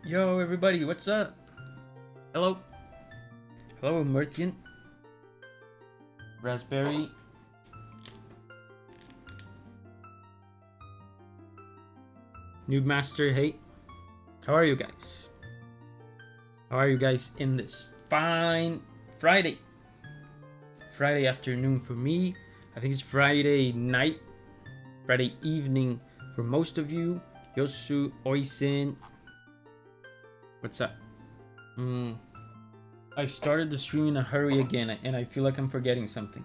Yo, everybody, what's up? Hello. Hello, Merchant. Raspberry. Noob Master, hey. How are you guys? How are you guys in this fine Friday? Friday afternoon for me. I think it's Friday night. Friday evening for most of you. Yosu, Oisin. What's up? I started the stream in a hurry again, and I feel like I'm forgetting something.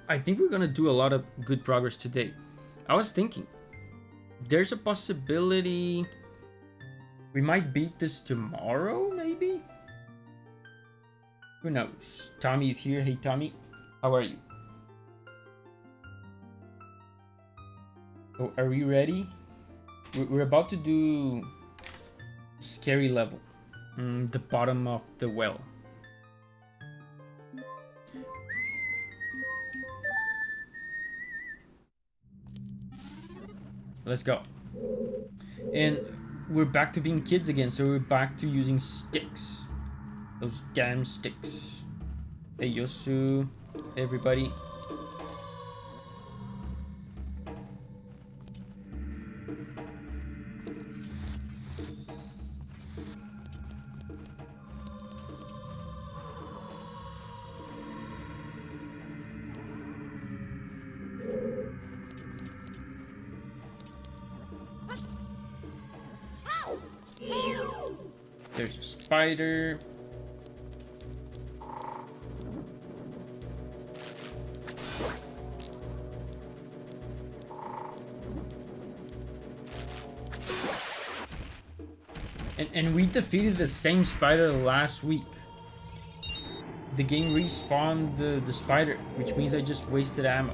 I think we're gonna do a lot of good progress today. I was thinking, there's a possibility we might beat this tomorrow, maybe? Who knows? Tommy is here. Hey, Tommy. How are you? So, are we ready? We're about to do scary level. The bottom of the well. Let's go. And we're back to being kids again, so we're back to using sticks. Those damn sticks. Hey, Yosu. Hey, everybody. There's a spider. And we defeated the same spider last week. The game respawned the spider, which means I just wasted ammo.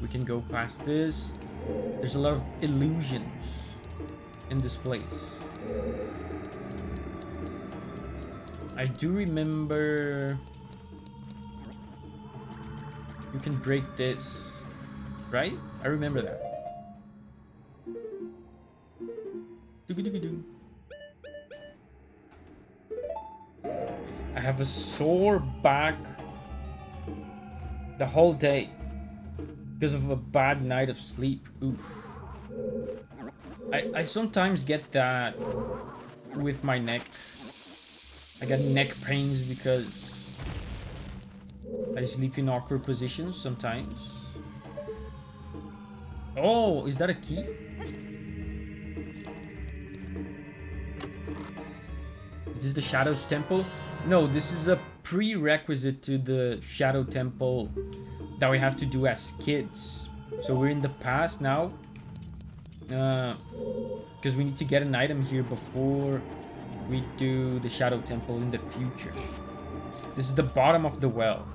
We can go past this. There's a lot of illusions in this place. I do remember you can break this, right? I remember that. I have a sore back the whole day because of a bad night of sleep. Oof. I sometimes get that with my neck. I get neck pains because I sleep in awkward positions sometimes. Oh, is that a key? Is this the Shadow's Temple? No, this is a prerequisite to the Shadow Temple that we have to do as kids. So we're in the past now. Because we need to get an item here before we do the Shadow Temple in the future. This is the bottom of the well,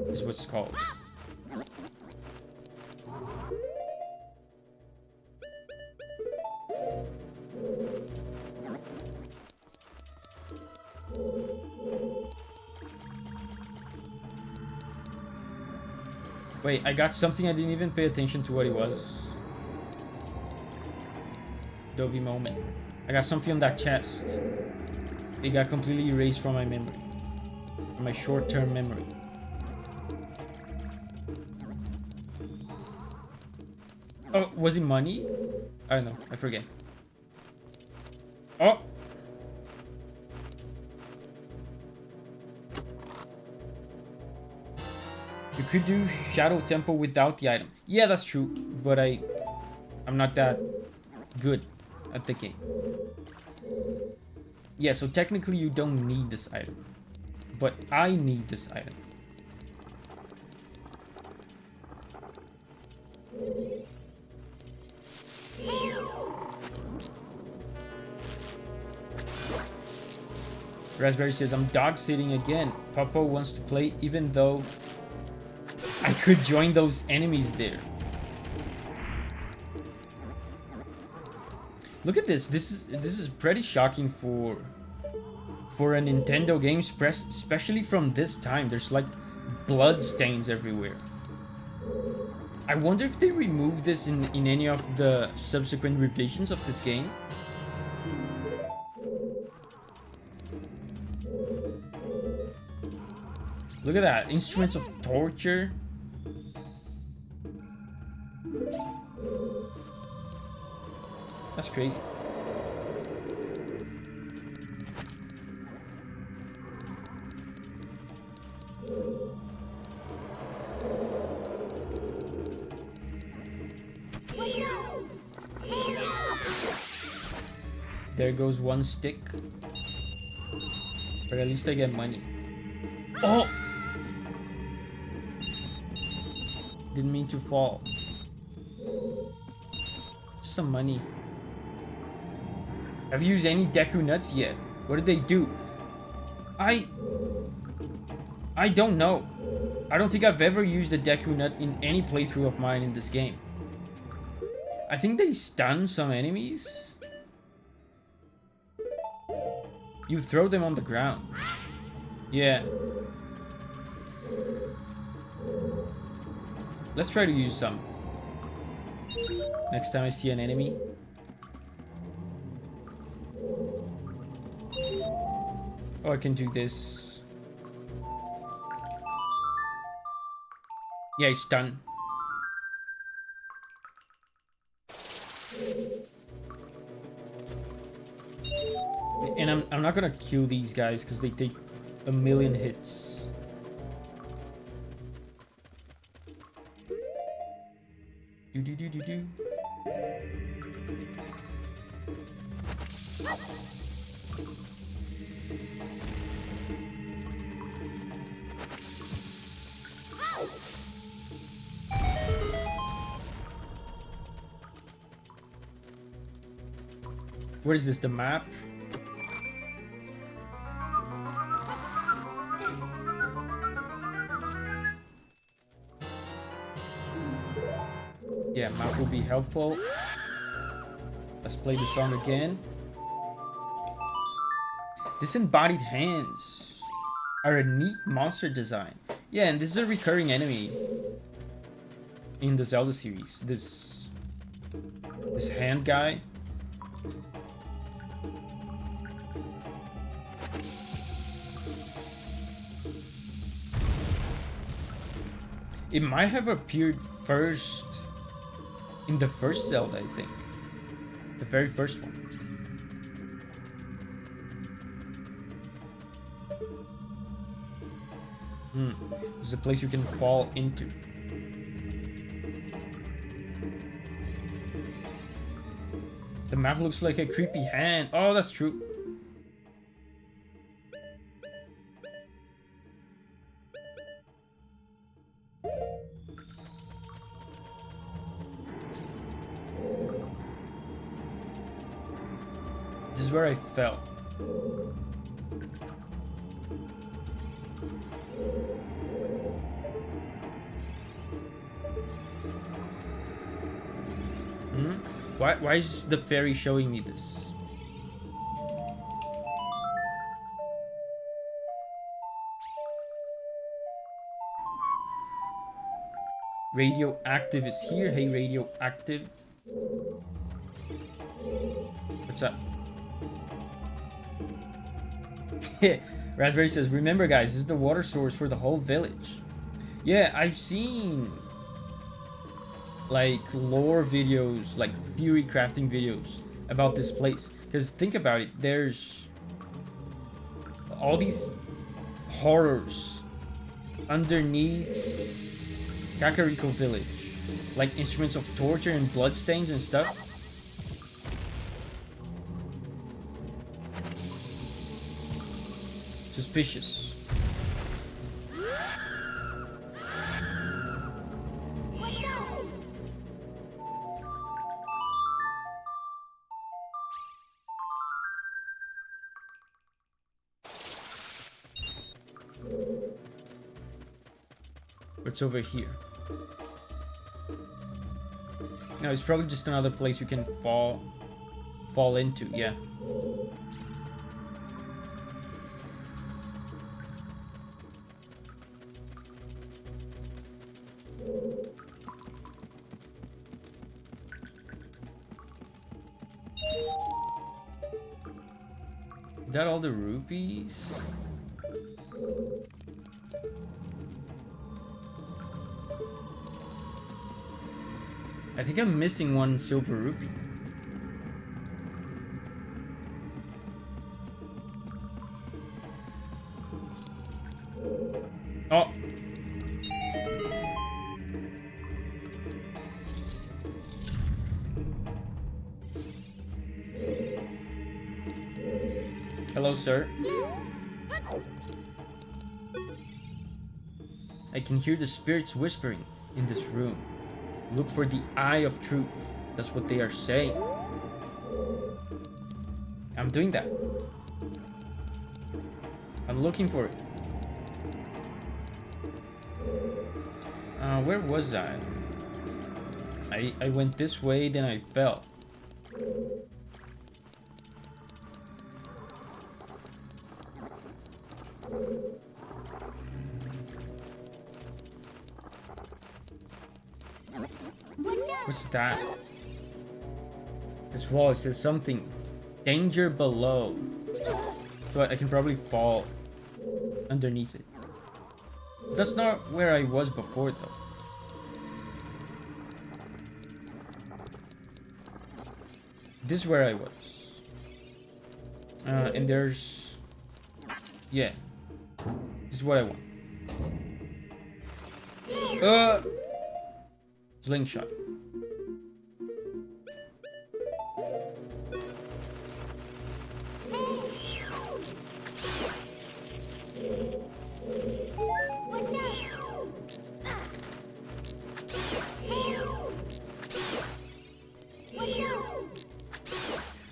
is what it's called. Wait, I got something. I didn't even pay attention to what it was. Davi moment. I got something on that chest. It got completely erased from my memory. From my short-term memory. Oh, was it money? I don't know. I forget. Oh! You could do Shadow Temple without the item. Yeah, that's true. But I'm not that good at the game. Yeah, so technically you don't need this item. But I need this item. Raspberry says, I'm dog sitting again. Papa wants to play even though I could join those enemies there. Look at this. This is pretty shocking for a Nintendo game, especially from this time. There's like blood stains everywhere. I wonder if they removed this in any of the subsequent revisions of this game. Look at that, instruments of torture. That's crazy. There goes one stick. But at least I get money. Oh! Didn't mean to fall. Some money. Have you used any Deku nuts yet? What did they do? I don't know. I don't think I've ever used a Deku nut in any playthrough of mine in this game. I think they stun some enemies. You throw them on the ground. Yeah. Let's try to use some. Next time I see an enemy. Oh, I can do this. Yeah, he's stunned. And I'm not gonna kill these guys because they take a million hits. Do do do do do. What is this, the map? Yeah, map will be helpful. Let's play the song again. Disembodied hands are a neat monster design. Yeah, and this is a recurring enemy in the Zelda series. This hand guy. It might have appeared first in the first Zelda, I think. The very first one. This is a place you can fall into. The map looks like a creepy hand. Oh, that's true. This is where I fell. Why is the fairy showing me this? Radioactive is here. Hey, Radioactive. What's up? Raspberry says, remember guys, this is the water source for the whole village. Yeah, I've seen like lore videos, like theory crafting videos about this place. Because think about it, there's all these horrors underneath Kakariko village. Like instruments of torture and bloodstains and stuff. Suspicious. What's over here? No, it's probably just another place you can fall into, yeah. Is that all the rupees? I think I'm missing one silver rupee. Oh. Hello, sir. I can hear the spirits whispering in this room. Look for the eye of truth. That's what they are saying. I'm doing that. I'm looking for it. Where was I? I went this way, then I fell. What's that? This wall, it says something. Danger below. So I can probably fall underneath it. That's not where I was before, though. This is where I was. And there's... Yeah. This is what I want. Slingshot.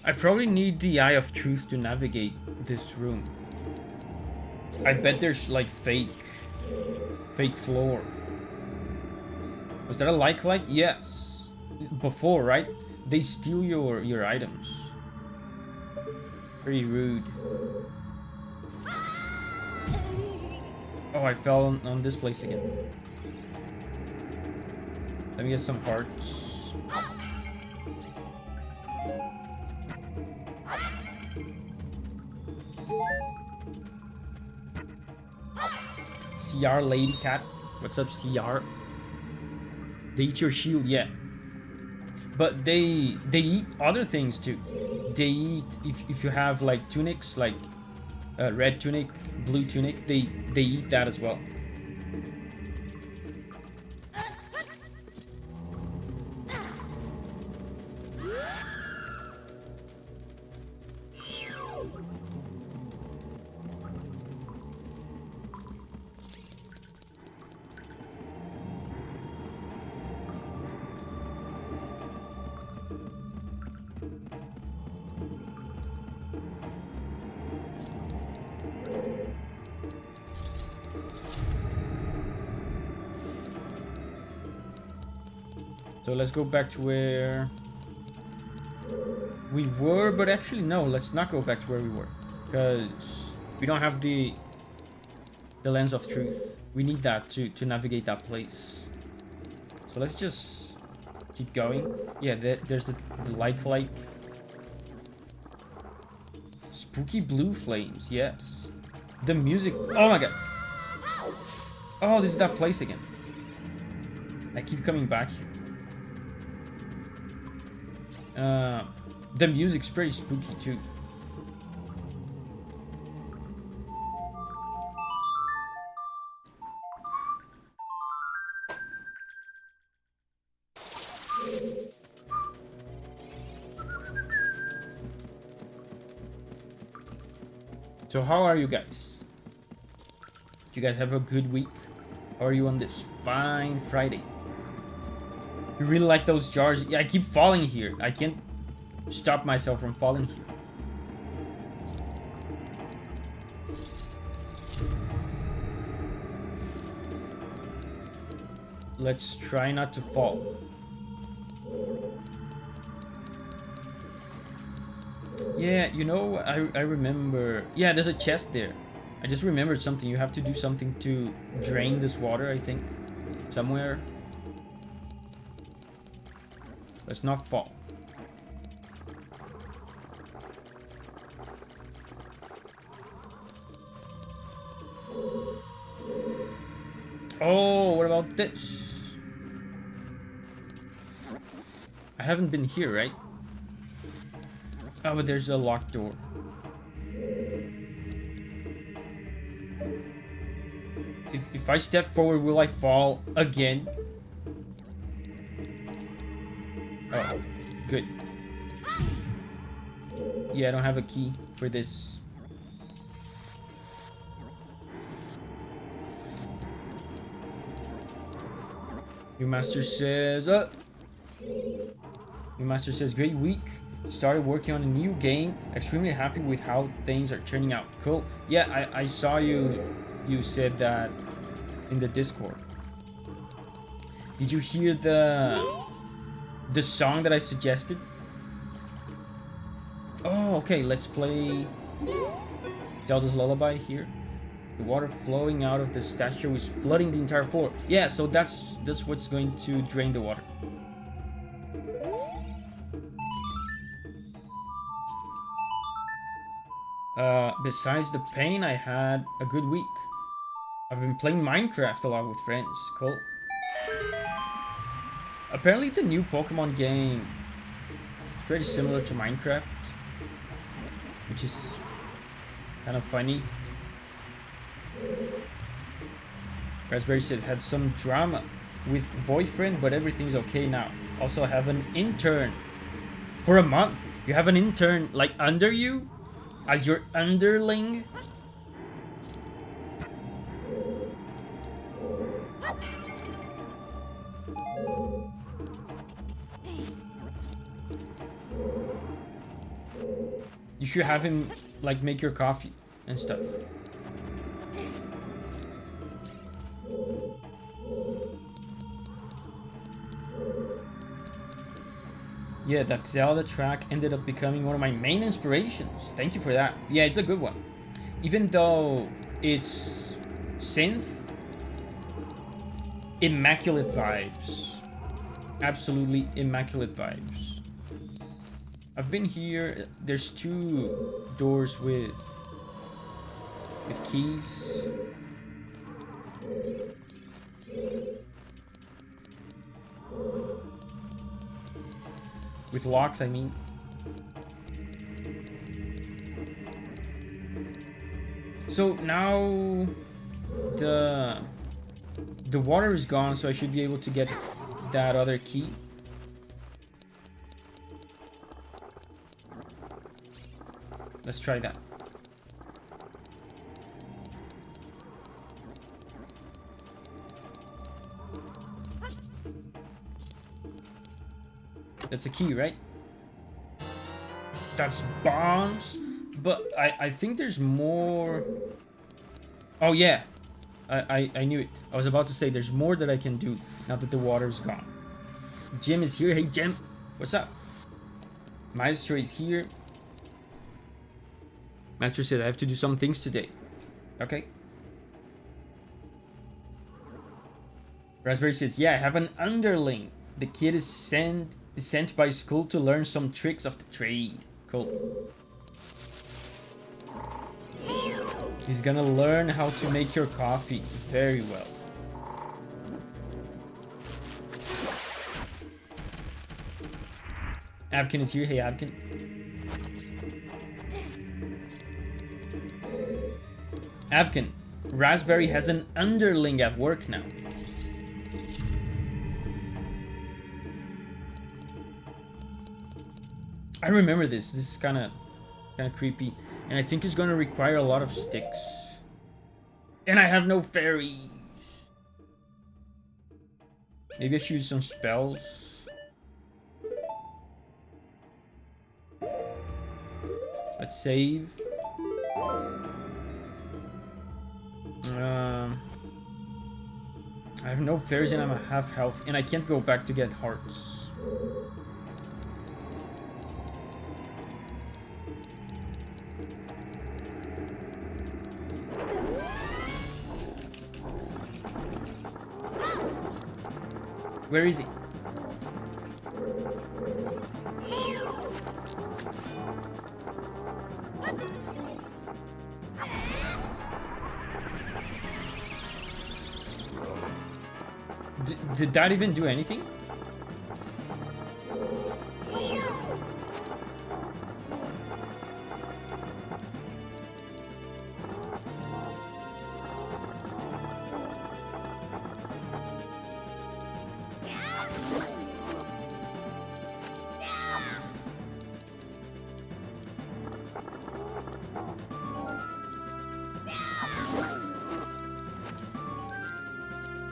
I probably need the Eye of Truth to navigate this room. I bet there's like fake floor. Was that a like? Yes. Before, right? They steal your items. Pretty rude. Oh, I fell on this place again. Let me get some hearts. CR Lady Cat. What's up, CR? They eat your shield, yeah. But they eat other things too. They eat if you have like tunics, like red tunic, blue tunic, they eat that as well. So let's go back to where we were, but actually no, let's not go back to where we were, because we don't have the lens of truth. We need that to navigate that place. So let's just keep going. Yeah, there's the like spooky blue flames. Yes, the music. Oh my god. Oh, this is that place again. I keep coming back here. The music's pretty spooky too. So how are you guys? You guys have a good week? How are you on this fine Friday? You really like those jars? Yeah, I keep falling here. I can't stop myself from falling here. Let's try not to fall. Yeah, you know, I remember... Yeah, there's a chest there. I just remembered something. You have to do something to drain this water, I think. Somewhere. Let's not fall. Oh, what about this? I haven't been here, right? Oh, but there's a locked door. If I step forward, will I fall again? Oh, good. Yeah, I don't have a key for this. New Master says, New Master says, great week. Started working on a new game. Extremely happy with how things are turning out. Cool. Yeah, I saw you said that in the Discord. Did you hear the song that I suggested? Oh, okay. Let's play Zelda's Lullaby here. The water flowing out of the statue is flooding the entire floor. Yeah, so that's what's going to drain the water. Besides the pain, I had a good week. I've been playing Minecraft a lot with friends. Cool. Apparently the new Pokemon game is pretty similar to Minecraft, which is kind of funny. Raspberry said had some drama with boyfriend, but everything's okay now. Also have an intern for a month. You have an intern like under you as your underling? You should have him like make your coffee and stuff. Yeah, that Zelda track ended up becoming one of my main inspirations. Thank you for that. Yeah, it's a good one. Even though it's synth, immaculate vibes. Absolutely immaculate vibes. I've been here. There's 2 doors with keys. With locks, I mean. So now the water is gone, so I should be able to get that other key. Let's try that. That's a key, right? That's bombs. But I think there's more. Oh yeah, I knew it. I was about to say there's more that I can do now that the water's gone. Jim is here. Hey Jim, what's up? Maestro is here. Master said I have to do some things today. Okay. Raspberry says, yeah, I have an underling. The kid is sent by school to learn some tricks of the trade. Cool. He's gonna learn how to make your coffee very well. Abkin is here. Hey, Abkin. Abkin, Raspberry has an underling at work now. I remember this. This is kind of creepy, and I think it's going to require a lot of sticks. And I have no fairies. Maybe I should use some spells. Let's save. I have no fairies and I'm at half health, and I can't go back to get hearts. Where is he? Did that even do anything?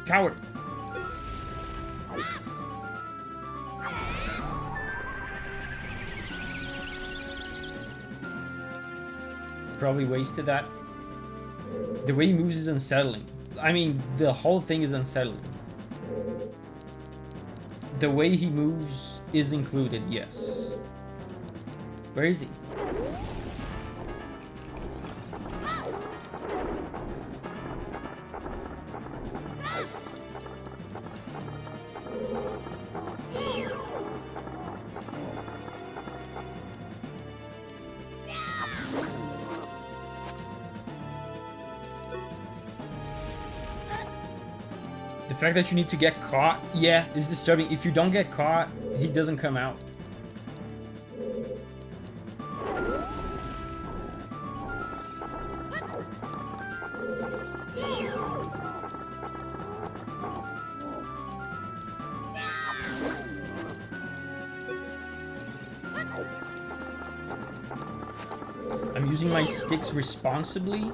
Coward. Probably wasted that. The way he moves is unsettling. I mean, the whole thing is unsettling. The way he moves is included, yes. Where is he? The fact that you need to get caught, yeah, is disturbing. If you don't get caught, he doesn't come out. I'm using my sticks responsibly.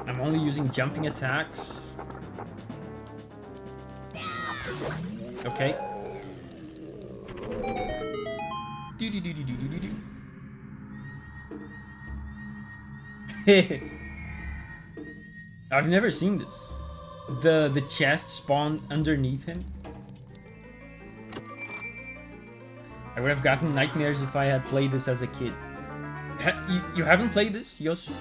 I'm only using jumping attacks. Okay. I've never seen this. The chest spawned underneath him. I would have gotten nightmares if I had played this as a kid. You haven't played this, Yosu?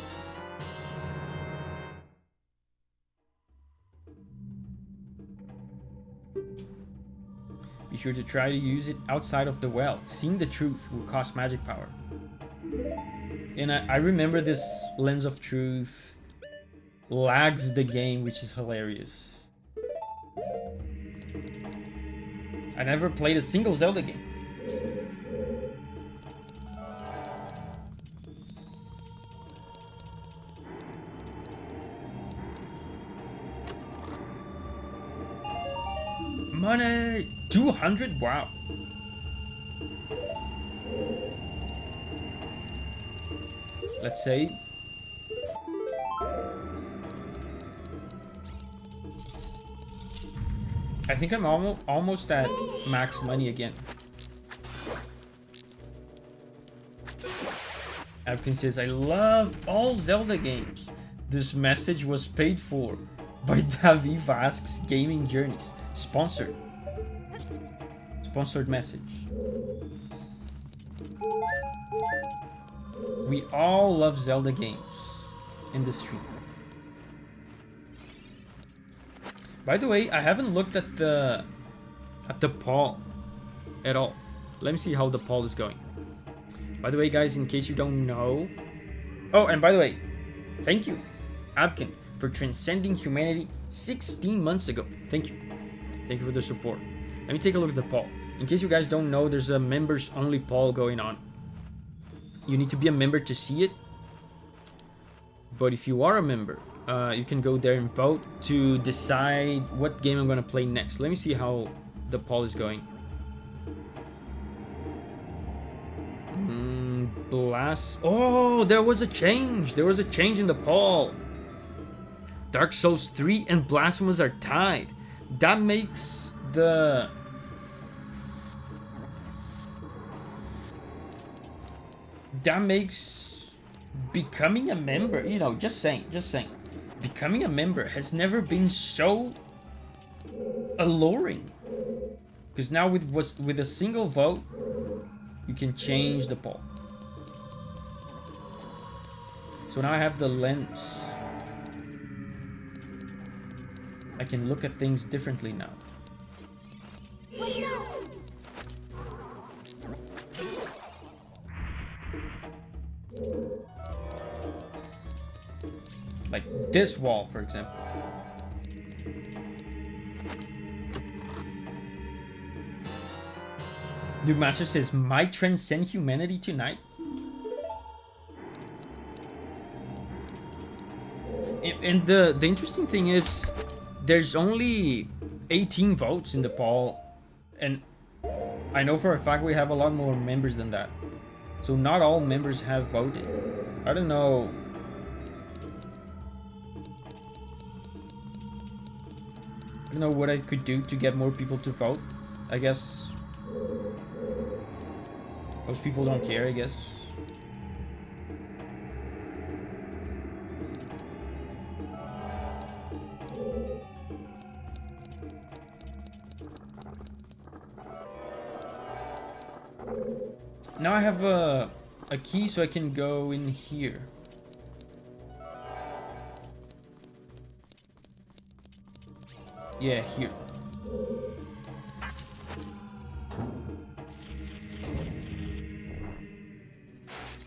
Be sure to try to use it outside of the well. Seeing the truth will cost magic power. And I remember this Lens of Truth lags the game, which is hilarious. I never played a single Zelda game. Money! 200? Wow. Let's save. I think I'm almost at max money again. Abkin says, I love all Zelda games. This message was paid for by Davi Vasc's Gaming Journeys. Sponsored. Sponsored message. We all love Zelda games in this stream. By the way, I haven't looked at the poll at all. Let me see how the poll is going. By the way, guys, in case you don't know. Oh, and by the way, thank you, Abkin, for transcending humanity 16 months ago. Thank you. Thank you for the support. Let me take a look at the poll. In case you guys don't know, there's a members only poll going on. You need to be a member to see it. But if you are a member, you can go there and vote to decide what game I'm going to play next. Let me see how the poll is going. Blast. Oh, there was a change. There was a change in the poll. Dark Souls 3 and Blasphemous are tied. That makes the... That makes becoming a member, you know, just saying. Becoming a member has never been so alluring. Because now with a single vote, you can change the poll. So now I have the lens. I can look at things differently now. Like this wall, for example. New Master says, might transcend humanity tonight. And the interesting thing is, there's only 18 votes in the poll, and I know for a fact we have a lot more members than that. So not all members have voted. I don't know. I don't know what I could do to get more people to vote. I guess most people don't care, I guess. Now I have a key so I can go in here. Yeah, here.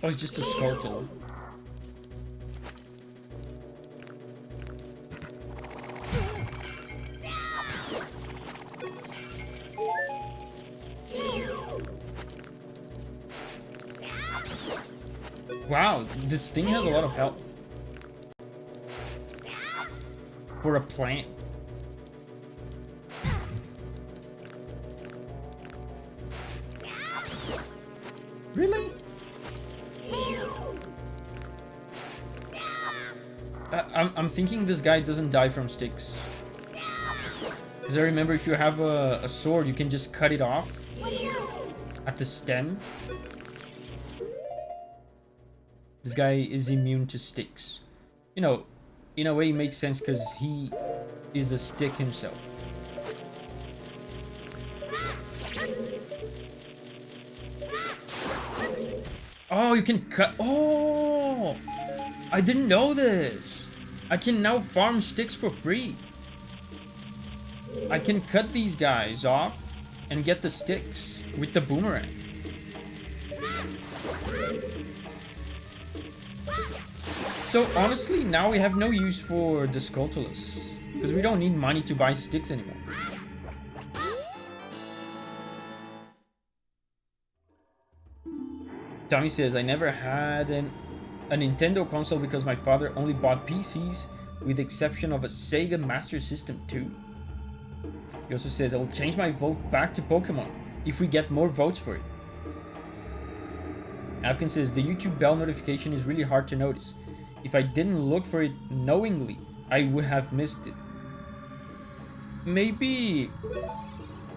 Oh, it's just a skeleton. Wow, this thing has a lot of health. For a plant. Really? I'm thinking this guy doesn't die from sticks. Because I remember if you have a sword, you can just cut it off at the stem. This guy is immune to sticks. You know, in a way it makes sense because he is a stick himself. Oh, you can cut. Oh, I didn't know this. I can now farm sticks for free. I can cut these guys off and get the sticks with the boomerang. So honestly, now we have no use for the Skulltulus, because we don't need money to buy sticks anymore. Tommy says, I never had a Nintendo console because my father only bought PCs, with the exception of a Sega Master System 2. He also says, I will change my vote back to Pokemon if we get more votes for it. Apkin says, the YouTube bell notification is really hard to notice. If I didn't look for it knowingly, I would have missed it. Maybe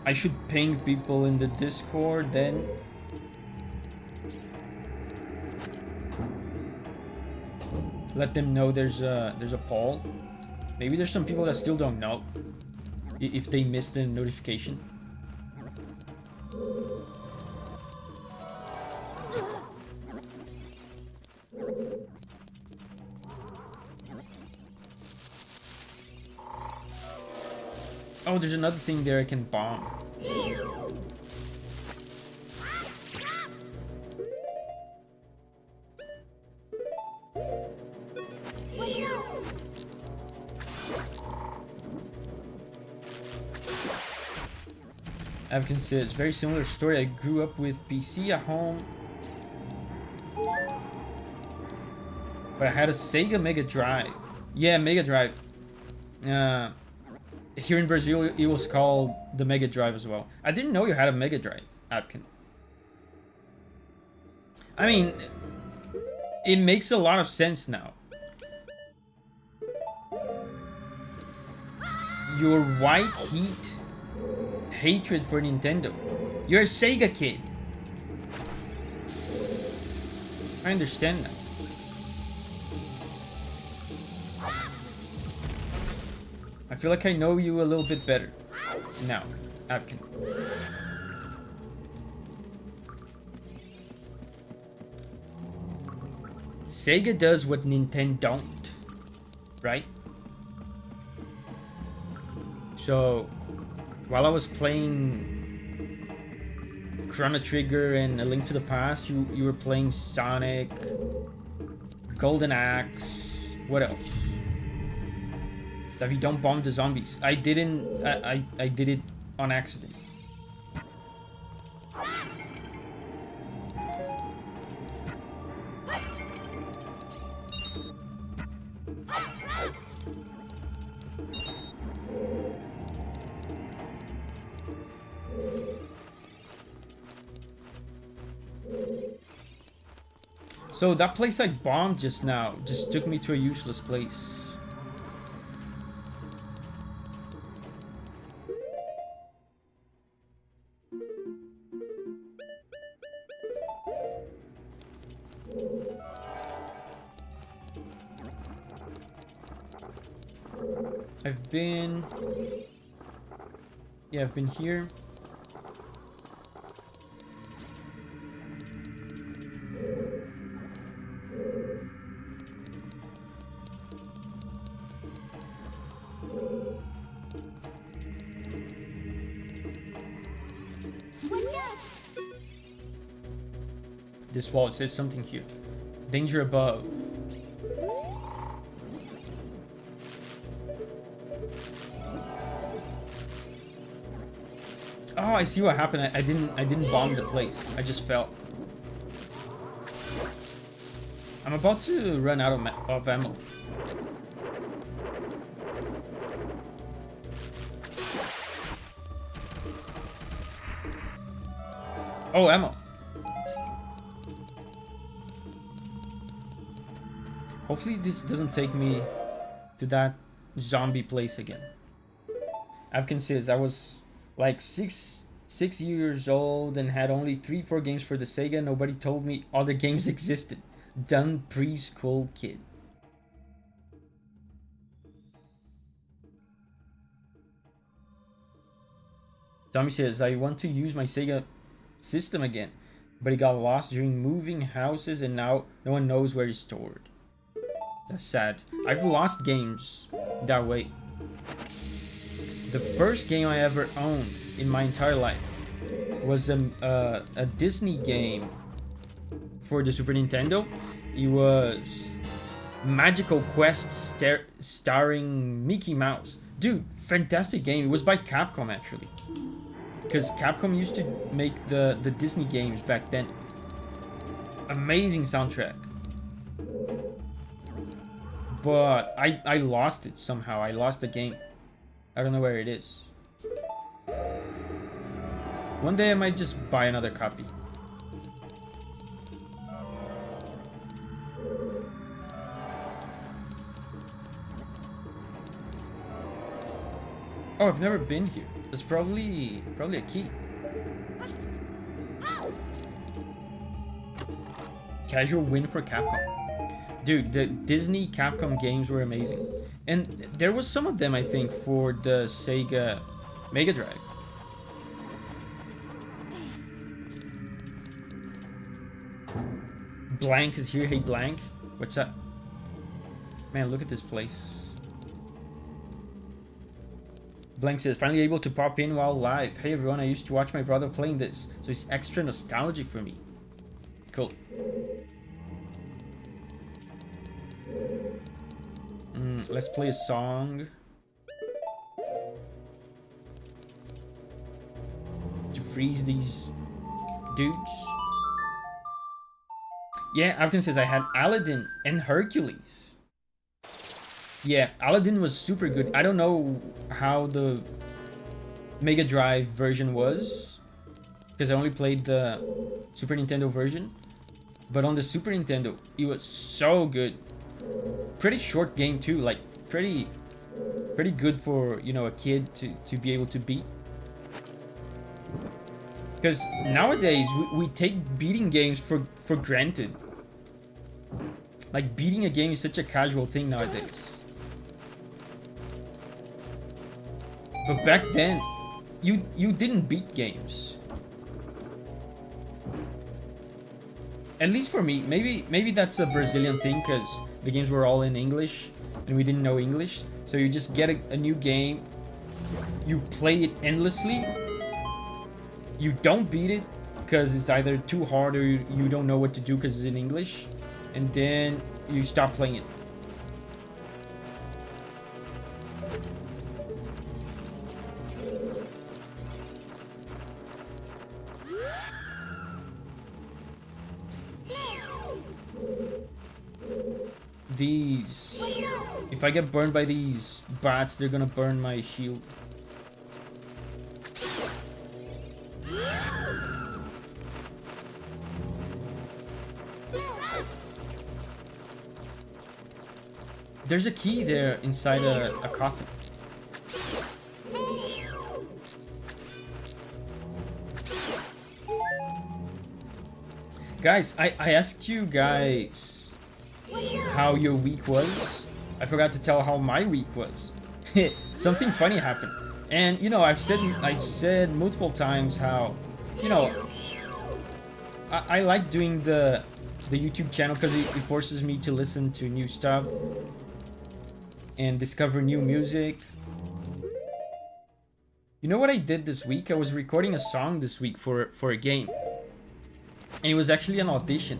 I should ping people in the Discord then. Let them know there's a poll. Maybe there's some people that still don't know if they missed the notification. Oh, there's another thing there I can bomb. Avkin says, very similar story. I grew up with PC at home, but I had a Sega Mega Drive. Yeah, Mega Drive. Here in Brazil, it was called the Mega Drive as well. I didn't know you had a Mega Drive, Avkin. I mean, it makes a lot of sense now. Your white heat hatred for Nintendo. You're a Sega kid. I understand that. I feel like I know you a little bit better now, Avkin. Sega does what Nintendo don't, right? So, while I was playing Chrono Trigger and A Link to the Past. You were playing Sonic, Golden Axe. What else? Davi, don't bomb the zombies. I didn't. I did it on accident. So that place I bombed just now just took me to a useless place. I've been here. This wall, it says something here. Danger above. Oh, I see what happened. I didn't bomb the place. I just fell. I'm about to run out of ammo. Oh, ammo. Hopefully this doesn't take me to that zombie place again. Abkin says I was like six years old and had only 3-4 games for the Sega. Nobody told me other games existed. Dumb preschool kid. Tommy says I want to use my Sega system again, but it got lost during moving houses and now no one knows where it's stored. That's sad. I've lost games that way. The first game I ever owned in my entire life was a Disney game for the Super Nintendo. It was Magical Quest starring Mickey Mouse. Dude, fantastic game. It was by Capcom actually, because Capcom used to make the Disney games back then. Amazing soundtrack. But I lost it somehow. I lost the game. I don't know where it is. One day I might just buy another copy. Oh, I've never been here. There's probably a key. Casual win for Capcom. Dude, the Disney Capcom games were amazing. And there was some of them, I think, for the Sega Mega Drive. Blank is here. Hey, Blank. What's up? Man, look at this place. Blank says, finally able to pop in while live. Hey, everyone. I used to watch my brother playing this, so it's extra nostalgic for me. Cool. Let's play a song to freeze these dudes. Yeah, Abkin says I had Aladdin and Hercules. Yeah, Aladdin was super good. I don't know how the Mega Drive version was, because I only played the Super Nintendo version. But on the Super Nintendo, it was so good. Pretty short game too, like pretty good for, you know, a kid to be able to beat. Because nowadays we take beating games for granted. Like beating a game is such a casual thing nowadays. But back then, you didn't beat games. At least for me. Maybe that's a Brazilian thing, because the games were all in English and we didn't know English. So you just get a new game, you play it endlessly, you don't beat it, because it's either too hard or you don't know what to do because it's in English, and then you stop playing it. These, if I get burned by these bats, they're gonna burn my shield. There's a key there inside a coffin. Guys, I asked you guys how your week was. I forgot to tell how my week was. Something funny happened. And you know, I said multiple times how, you know, I like doing the YouTube channel because it forces me to listen to new stuff and discover new music. You know what I did this week? I was recording a song this week for a game. And it was actually an audition.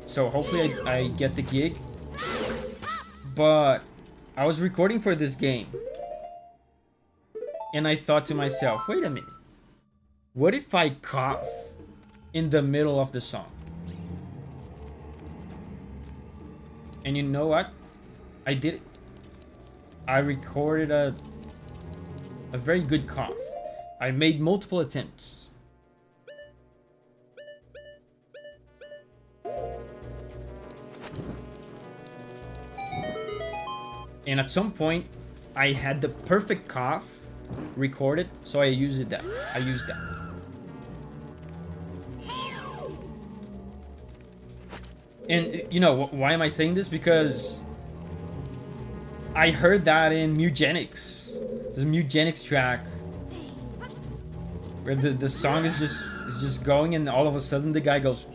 So hopefully I get the gig. But I was recording for this game. And I thought to myself, wait a minute. What if I cough in the middle of the song? And you know what? I did it. I recorded a very good cough. I made multiple attempts. And at some point, I had the perfect cough recorded, so I used that. And you know, why am I saying this? Because I heard that in Mugenics. There's a Mugenics track where the song is just going, and all of a sudden the guy goes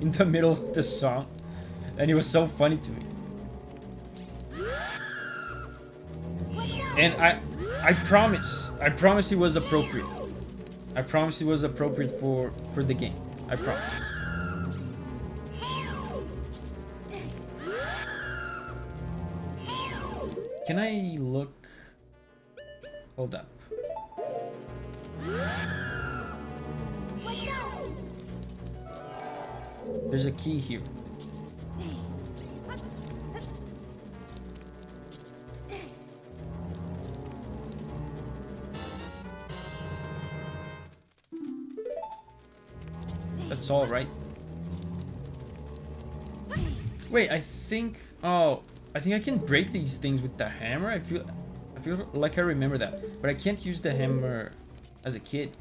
in the middle of the song, and it was so funny to me. And I promise it was appropriate. I promise it was appropriate for the game. I promise. Can I look? Hold up. There's a key here. That's all right. Wait, I think I can break these things with the hammer. I feel like I remember that, but I can't use the hammer as a kid.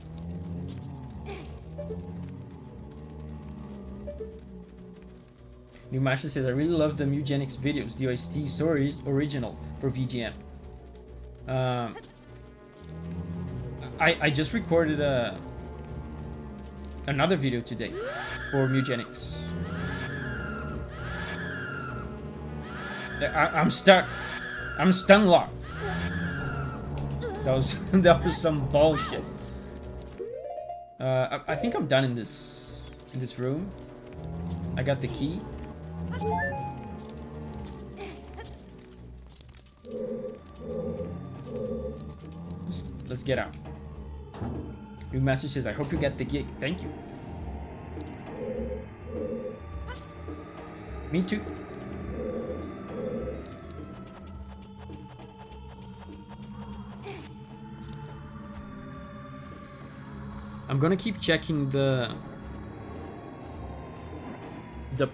New Master says, I really love the Mugenics videos. The OST story original for VGM. I just recorded another video today for Mugenics. I'm stuck. I'm stun locked. That was some bullshit. I think I'm done in this room. I got the key. Let's get out. New Master says, I hope you get the gig. Thank you. Me too. I'm gonna keep checking the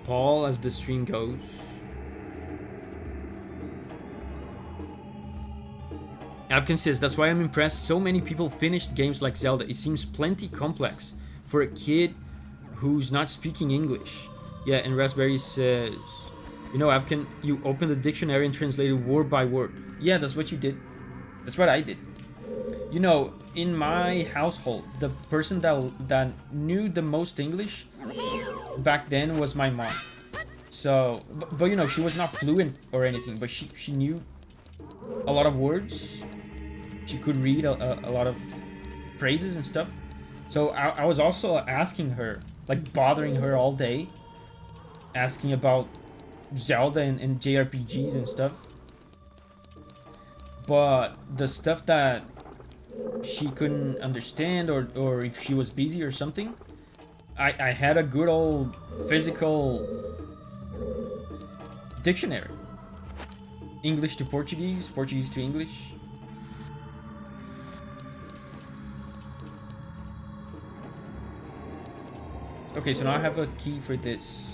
poll as the stream goes. Abkin says, that's why I'm impressed so many people finished games like Zelda. It seems plenty complex for a kid who's not speaking English. Yeah, and Raspberry says, you know, Abkin, you opened the dictionary and translated word by word. Yeah, that's what you did. That's what I did. You know, in my household, the person that knew the most English back then was my mom. So, but you know, she was not fluent or anything, but she knew a lot of words. She could read a lot of praises and stuff. So I was also asking her, like bothering her all day, asking about Zelda and JRPGs and stuff. But the stuff that she couldn't understand, or if she was busy or something, I had a good old physical dictionary. English to Portuguese, Portuguese to English. Okay, so now I have a key for this.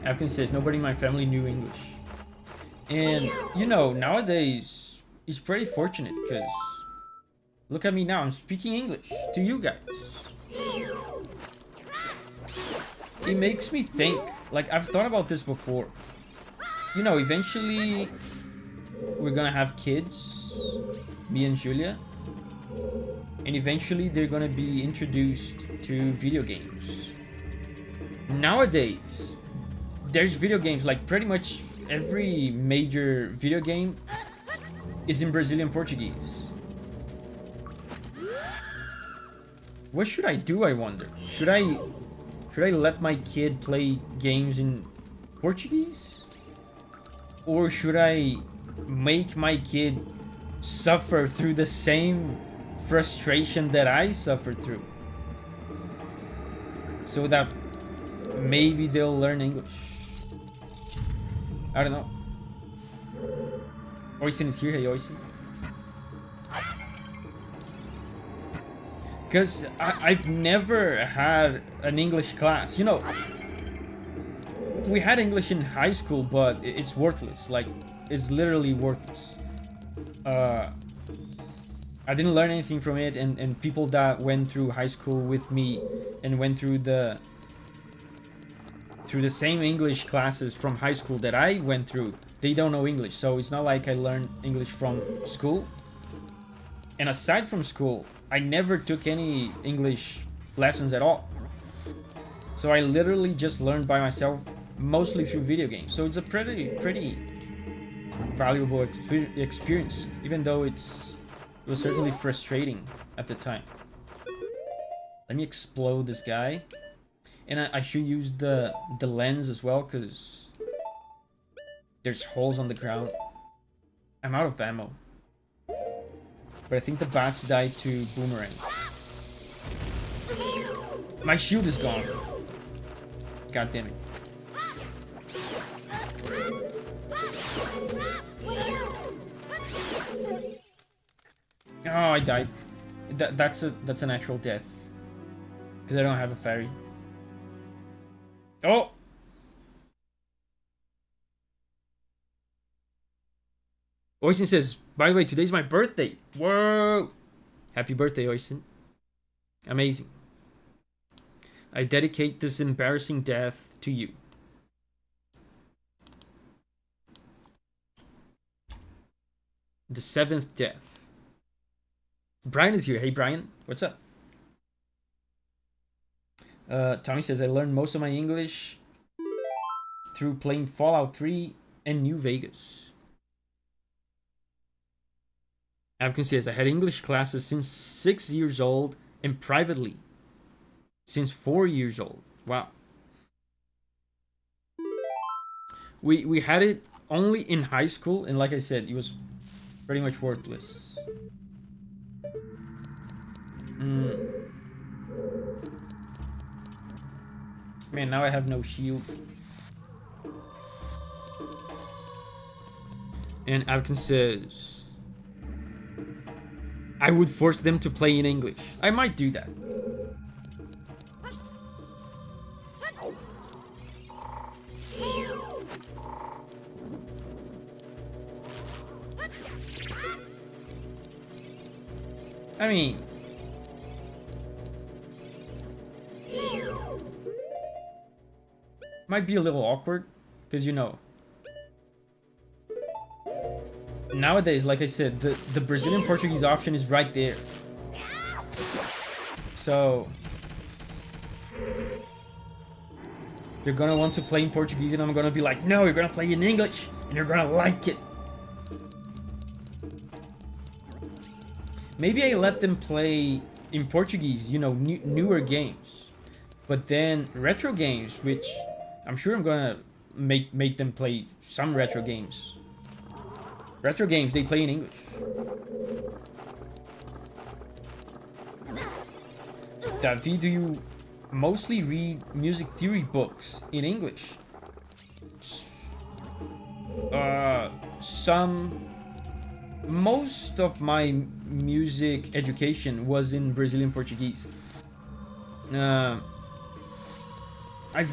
Apkin says, nobody in my family knew English. And, you know, nowadays, it's pretty fortunate, because look at me now, I'm speaking English to you guys. It makes me think, like, I've thought about this before. You know, eventually, we're gonna have kids, me and Julia. And eventually, they're gonna be introduced to video games. Nowadays, there's video games, like, pretty much every major video game is in Brazilian Portuguese. What should I do, I wonder? Should I let my kid play games in Portuguese? Or should I make my kid suffer through the same frustration that I suffered through? So that maybe they'll learn English. I don't know. Oisin is here. Hey, Oisin. Because I've never had an English class. You know, we had English in high school, but it's worthless. Like, it's literally worthless. I didn't learn anything from it, and people that went through high school with me and went through the same English classes from high school that I went through, they don't know English. So it's not like I learned English from school. And aside from school, I never took any English lessons at all. So I literally just learned by myself, mostly through video games. So it's a pretty valuable experience, even though it was certainly frustrating at the time. Let me explode this guy. And I should use the lens as well, because there's holes on the ground. I'm out of ammo. But I think the bats died to boomerang. My shield is gone. God damn it. Oh, I died. That's a natural death. Because I don't have a fairy. Oh! Oisin says, by the way, today's my birthday. Whoa! Happy birthday, Oisin. Amazing. I dedicate this embarrassing death to you. The 7th death. Brian is here. Hey, Brian. What's up? Tommy says, I learned most of my English through playing Fallout 3 and New Vegas. Abkin says, I had English classes since 6 years old and privately since 4 years old. Wow. We had it only in high school, and like I said, it was pretty much worthless. Man, now I have no shield. And Abkin says, I would force them to play in English. I might do that. I mean, might be a little awkward, because, you know, nowadays, like I said, the Brazilian Portuguese option is right there. So they're gonna want to play in Portuguese, and I'm gonna be like, no, you're gonna play in English, and you're gonna like it. Maybe I let them play in Portuguese, you know, newer games. But then retro games, which I'm sure I'm gonna make them play some retro games. Retro games, they play in English. Davi, do you mostly read music theory books in English? Most of my music education was in Brazilian Portuguese. I've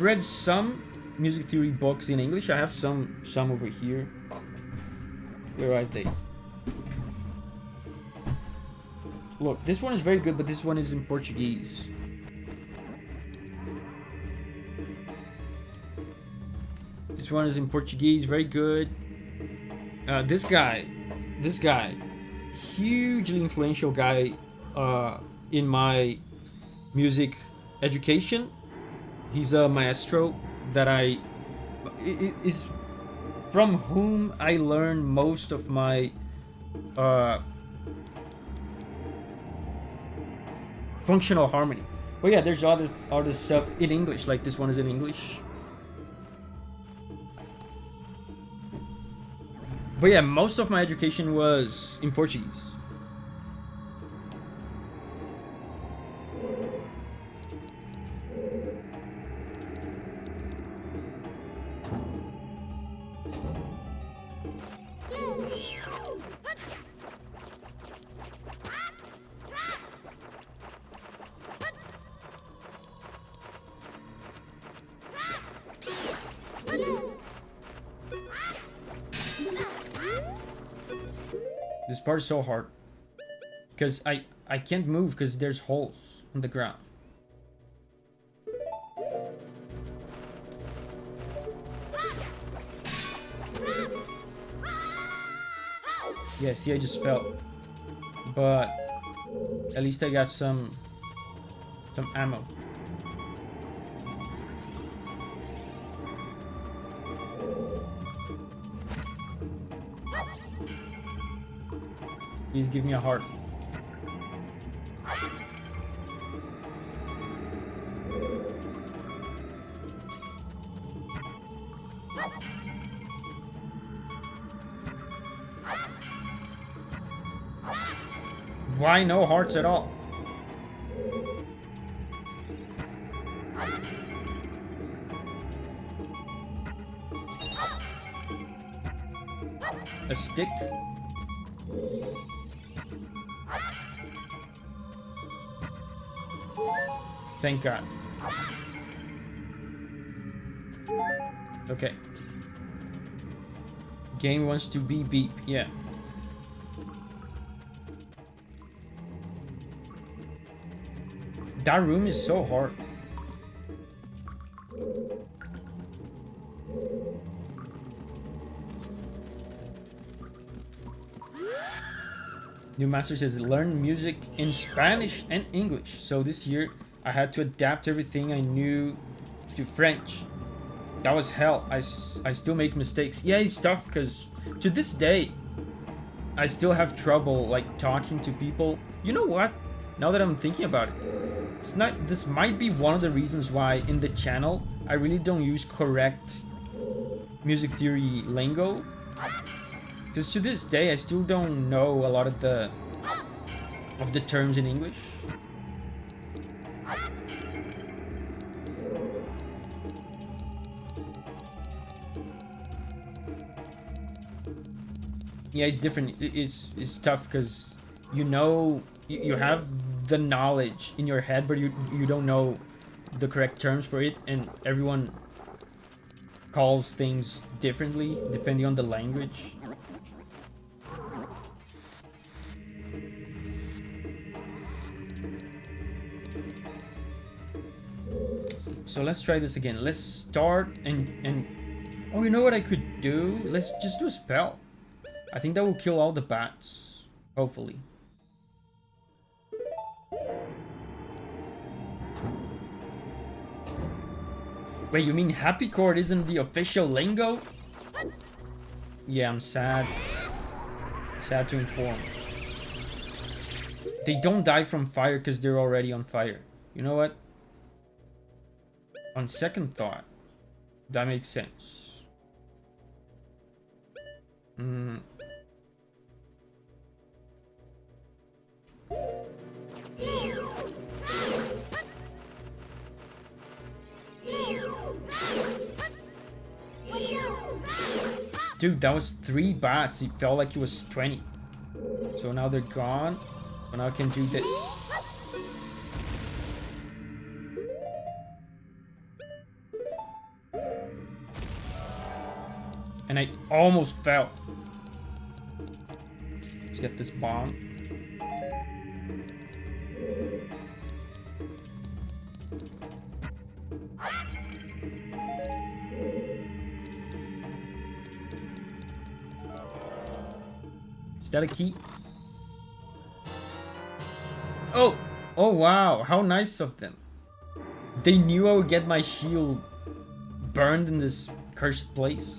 read some music theory books in English. I have some over here. Where are they? Look, this one is very good, but this one is in Portuguese. This one is in Portuguese, very good. This guy, hugely influential guy in my music education. He's a maestro that is from whom I learned most of my functional harmony. But yeah, there's other stuff in English, like this one is in English. But yeah, most of my education was in Portuguese. This part is so hard because I can't move because there's holes on the ground. Yeah, see, I just fell, but at least I got some ammo. Please give me a heart. Why no hearts at all? A stick? Thank God. Okay. Game wants to be beep. Yeah. That room is so hard. New Master says learn music in Spanish and English. So this year I had to adapt everything I knew to French. That was hell. I still make mistakes. Yeah, it's tough because to this day I still have trouble like talking to people. You know what? Now that I'm thinking about it, this might be one of the reasons why in the channel I really don't use correct music theory lingo. Because to this day I still don't know a lot of the terms in English. Yeah, it's different. It's tough because you know you have the knowledge in your head, but you don't know the correct terms for it, and everyone calls things differently depending on the language. So let's try this again. Let's start and oh, you know what I could do? Let's just do a spell. I think that will kill all the bats, hopefully. Wait, you mean happy chord isn't the official lingo? Yeah, I'm sad. Sad to inform. They don't die from fire because they're already on fire. You know what? On second thought, that makes sense. Dude, that was 3 bats. It felt like it was 20. So now they're gone. But now I can do this. And I almost fell. Let's get this bomb. Is that a key? Oh! Oh wow, how nice of them. They knew I would get my shield burned in this cursed place.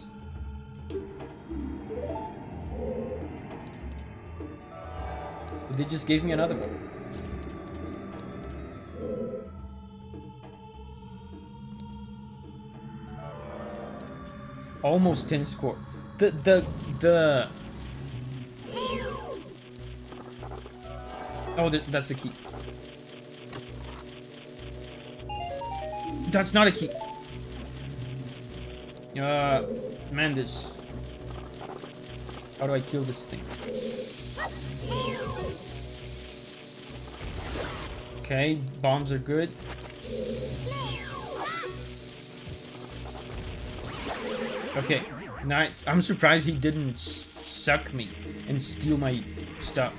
They just gave me another one. Almost 10 score. Oh, that's a key. That's not a key. Man, this... How do I kill this thing? Okay, bombs are good. Okay, nice. I'm surprised he didn't suck me and steal my stuff.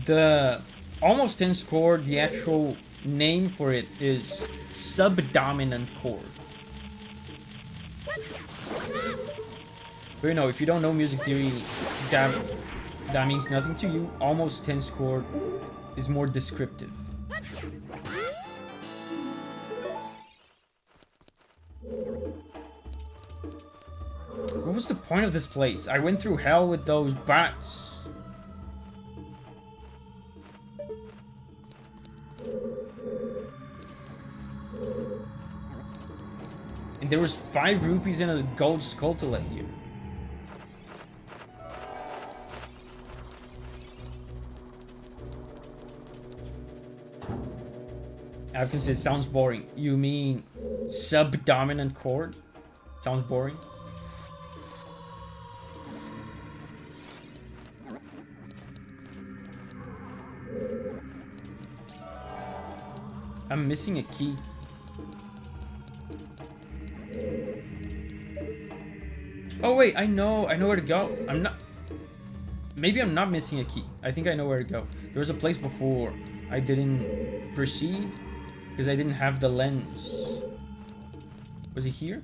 The almost 10 score, the actual name for it is subdominant chord. But you know, if you don't know music theory, that means nothing to you. Almost 10 score is more descriptive. What was the point of this place? I went through hell with those bats. And there was 5 rupees and a gold skulltula here. Alvin says, sounds boring. You mean subdominant chord? Sounds boring. I'm missing a key. Oh wait, I know where to go. Maybe I'm not missing a key. I think I know where to go. There was a place before I didn't proceed because I didn't have the lens. Was it here?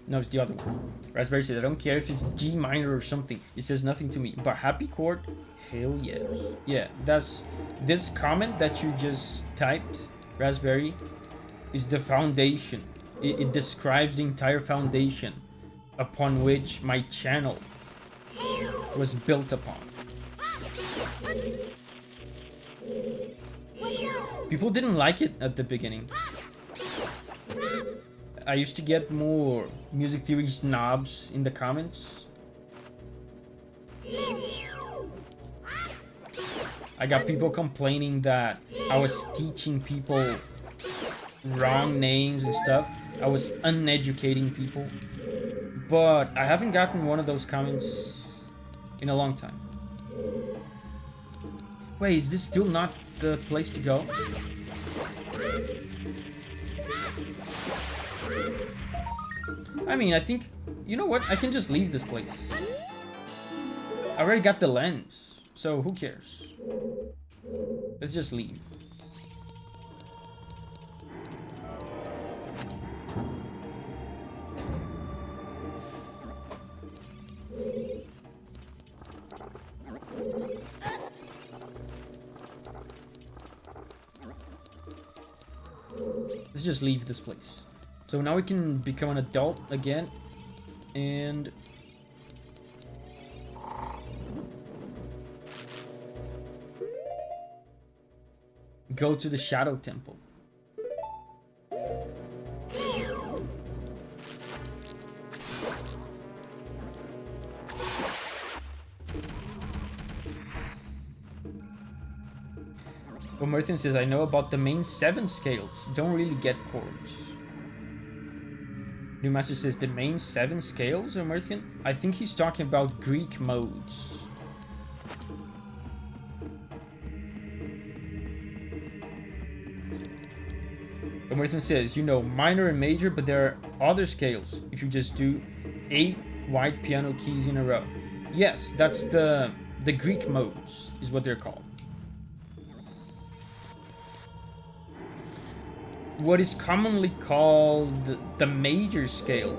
No, it's the other one. Raspberry said, I don't care if it's G minor or something. It says nothing to me. But happy chord? Hell yes. Yeah, that's... This comment that you just typed, Raspberry, is the foundation. It describes the entire foundation upon which my channel was built upon. People didn't like it at the beginning. I used to get more music theory snobs in the comments. I got people complaining that I was teaching people wrong names and stuff. I was uneducating people. But I haven't gotten one of those comments in a long time. Wait, is this still not the place to go? I mean, I think... You know what? I can just leave this place. I already got the lens. So who cares? Let's just leave. Let's just leave this place. So now we can become an adult again. And... go to the Shadow Temple. Omerthian says, I know about the main 7 scales. Don't really get chords. New Master says, the main 7 scales, Omerthian? I think he's talking about Greek modes. Omerthian says, you know, minor and major, but there are other scales. If you just do 8 white piano keys in a row. Yes, that's the Greek modes, is what they're called. What is commonly called the major scale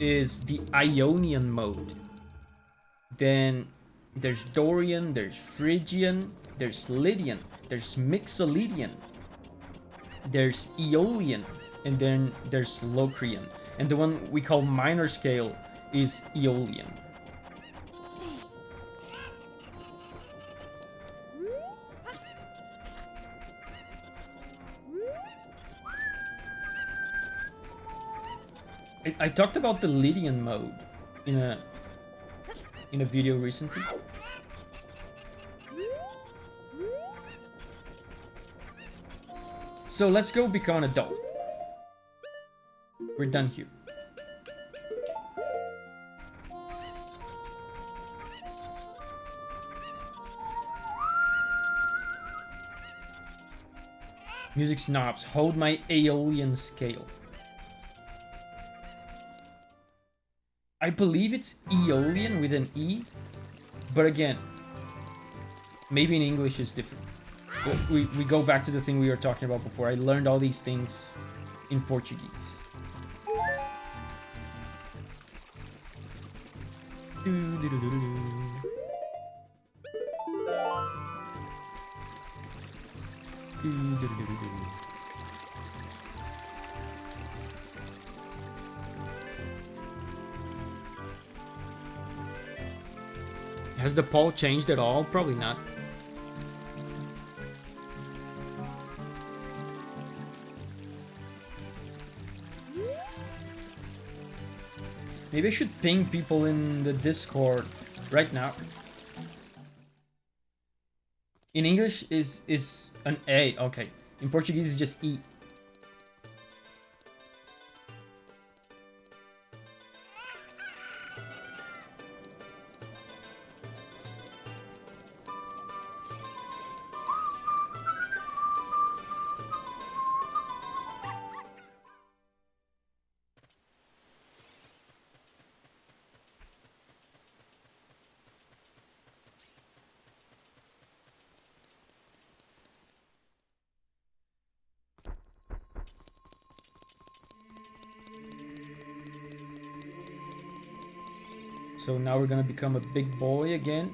is the Ionian mode. Then there's Dorian, there's Phrygian, there's Lydian, there's Mixolydian, there's Aeolian, and then there's Locrian. And the one we call minor scale is Aeolian. I talked about the Lydian mode in a video recently. So let's go become an adult. We're done here. Music snobs, hold my Aeolian scale. I believe it's Aeolian with an E, but again, maybe in English is different. We go back to the thing we were talking about before. I learned all these things in Portuguese. Has the poll changed at all? Probably not. Maybe I should ping people in the Discord right now. In English is an A, okay. In Portuguese is just E. So now we're gonna become a big boy again.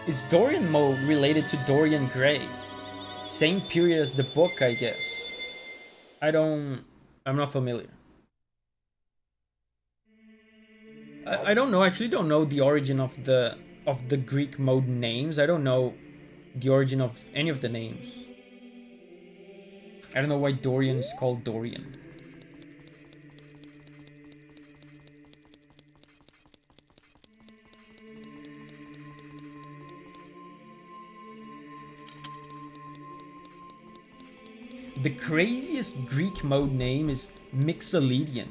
Is Dorian mode related to Dorian Gray? Same period as the book, I guess. I'm not familiar. I don't know, I actually don't know the origin of the Greek mode names. I don't know the origin of any of the names. I don't know why Dorian is called Dorian. The craziest Greek mode name is Mixolydian.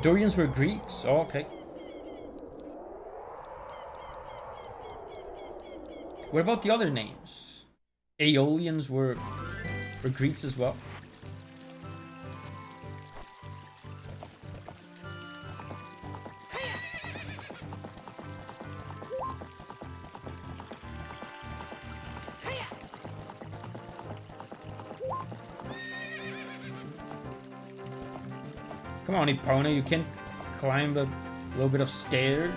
Dorians were Greeks. Oh, okay. What about the other names? Aeolians were Or Greeks as well. Come on, Epona, you can climb a little bit of stairs.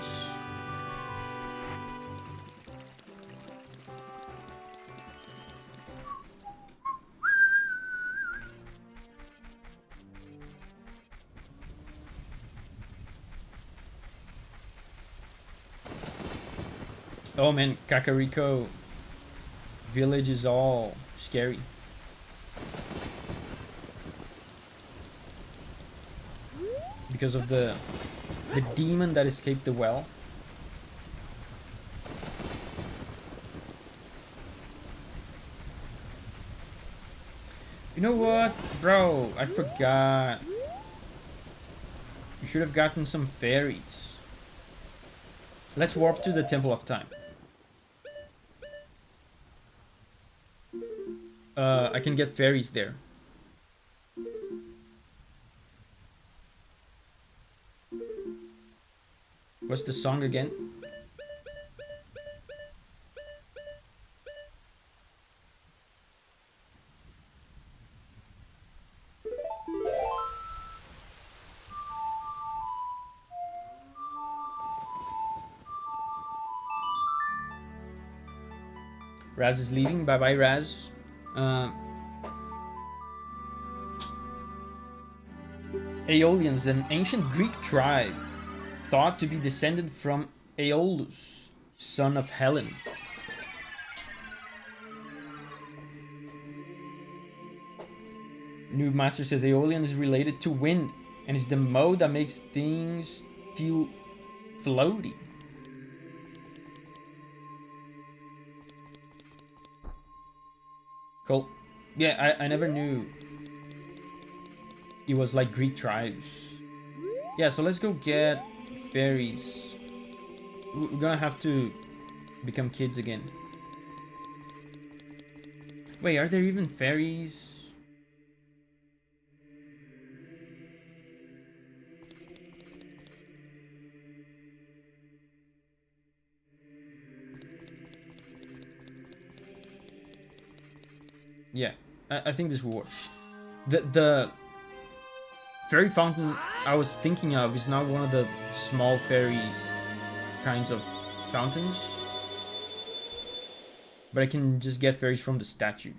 Oh man, Kakariko village is all scary. Because of the demon that escaped the well. You know what, bro? I forgot. You should have gotten some fairies. Let's warp to the Temple of Time. I can get fairies there. What's the song again? Raz is leaving. Bye bye, Raz. Aeolians, an ancient Greek tribe, thought to be descended from Aeolus, son of Helen. Noob Master says Aeolian is related to wind and is the mode that makes things feel floaty. Cool. Yeah, I never knew it was like Greek tribes. Yeah, so let's go get fairies. We're gonna have to become kids again. Wait, are there even fairies? Yeah, I think this will work. The fairy fountain I was thinking of is not one of the small fairy kinds of fountains. But I can just get fairies from the statues.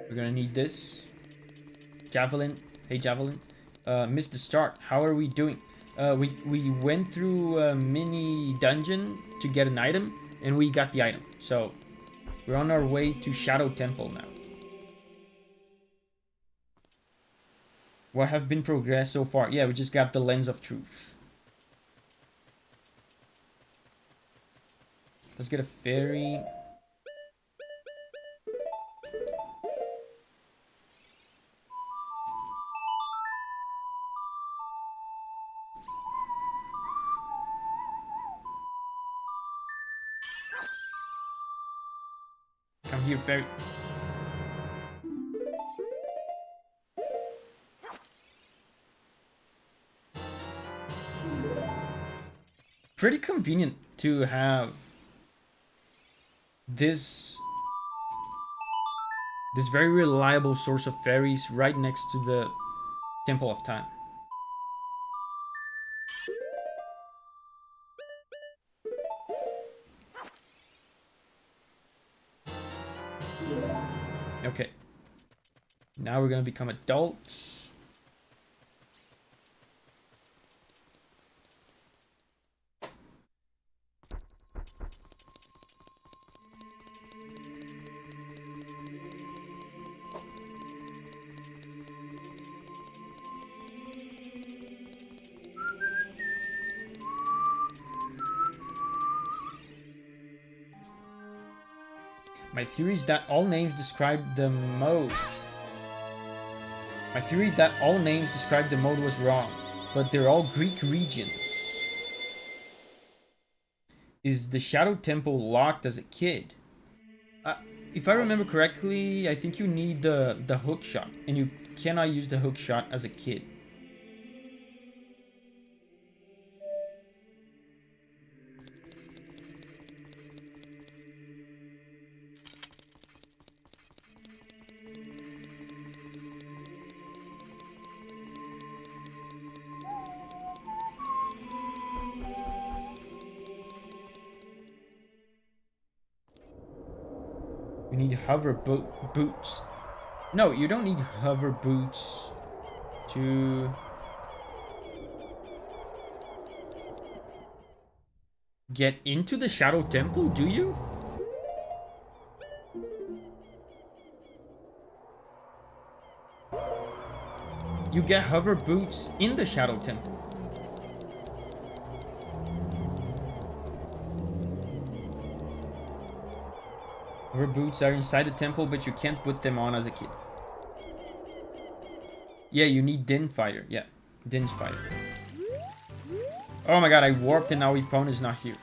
We're gonna need this. Javelin. Hey, Javelin. Missed the start. How are we doing? We went through a mini dungeon to get an item, and we got the item. So, we're on our way to Shadow Temple now. What have been progressed so far? Yeah, we just got the Lens of Truth. Let's get a fairy. Come here, fairy. Pretty convenient to have this very reliable source of fairies right next to the Temple of Time. Okay. Now we're gonna become adults. My theory is that all names describe the mode. My theory that all names describe the mode was wrong, but they're all Greek regions. Is the Shadow Temple locked as a kid? If I remember correctly, I think you need the hook shot, and you cannot use the hook shot as a kid. You need hover boots. No, you don't need hover boots to get into the Shadow Temple, do you? You get hover boots in the Shadow Temple. Hover boots are inside the temple, but you can't put them on as a kid. Yeah, you need Din Fire. Yeah, Din's Fire. Oh my god, I warped and now Epon is not here.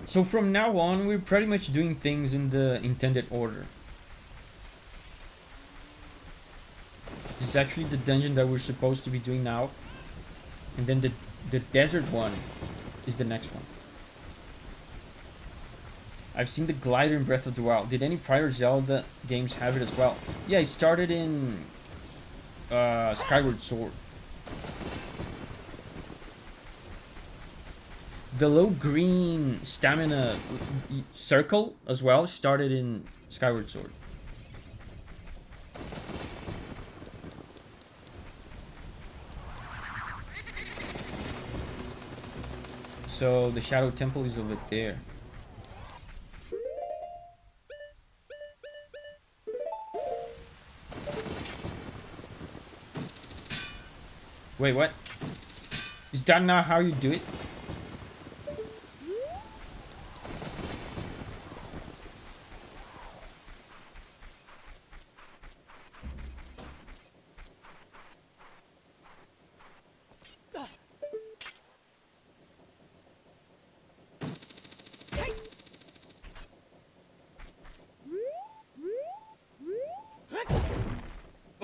So from now on, we're pretty much doing things in the intended order. This is actually the dungeon that we're supposed to be doing now. And then the desert one is the next one. I've seen the glider in Breath of the Wild. Did any prior Zelda games have it as well? Yeah, it started in Skyward Sword. The low green stamina circle as well started in Skyward Sword. So the Shadow Temple is over there. Wait, what? Is that not how you do it?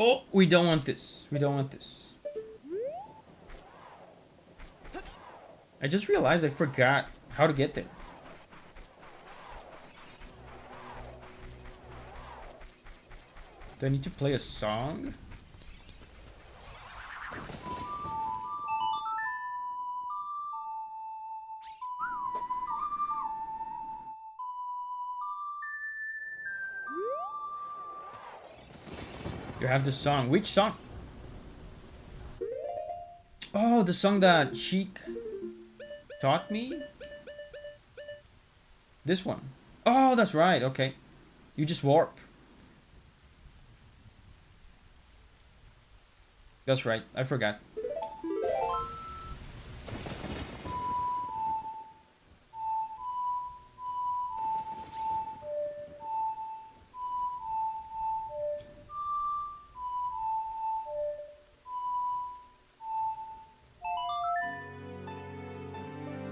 Oh, we don't want this. We don't want this. I just realized I forgot how to get there. Do I need to play a song? You have the song. Which song? Oh, the song that Sheik taught me? This one. Oh, that's right. Okay. You just warp. That's right. I forgot.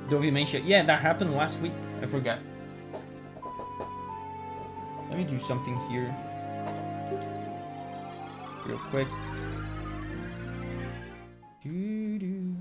Davi mentioned, yeah, that happened last week. I forgot. Let me do something here. Real quick. Doo-doo.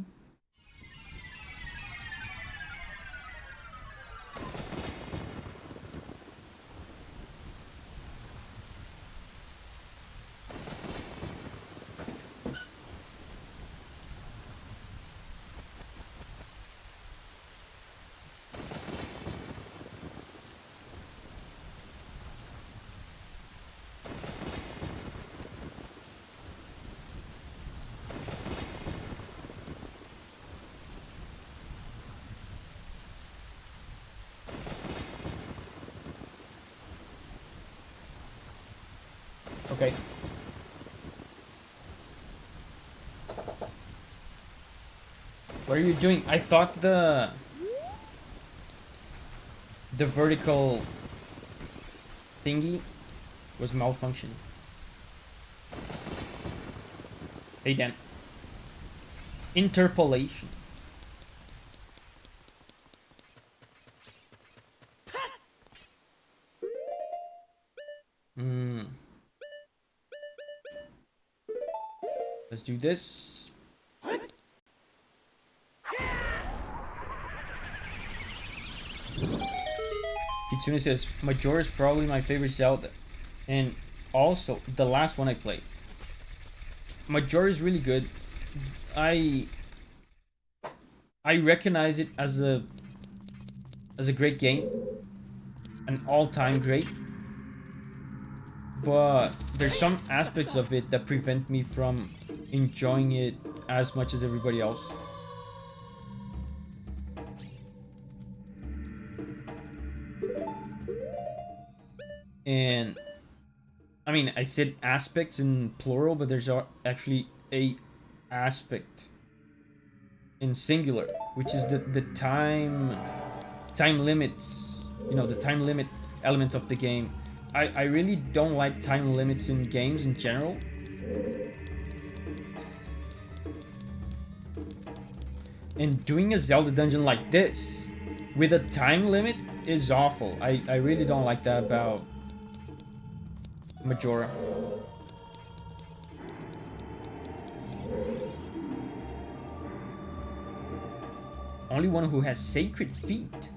Okay. What are you doing? I thought the vertical thingy was malfunctioning. Hey Dan. Interpolation. Let's do this. Kitsune says, Majora is probably my favorite Zelda. And also, the last one I played. Majora is really good. I recognize it as a great game. An all-time great. But there's some aspects of it that prevent me from enjoying it as much as everybody else. And I mean, I said aspects in plural, but there's actually a aspect in singular, which is the time limits. You know, the time limit element of the game. I really don't like time limits in games in general. And doing a Zelda dungeon like this with a time limit is awful. I really don't like that about Majora. Only one who has sacred feet.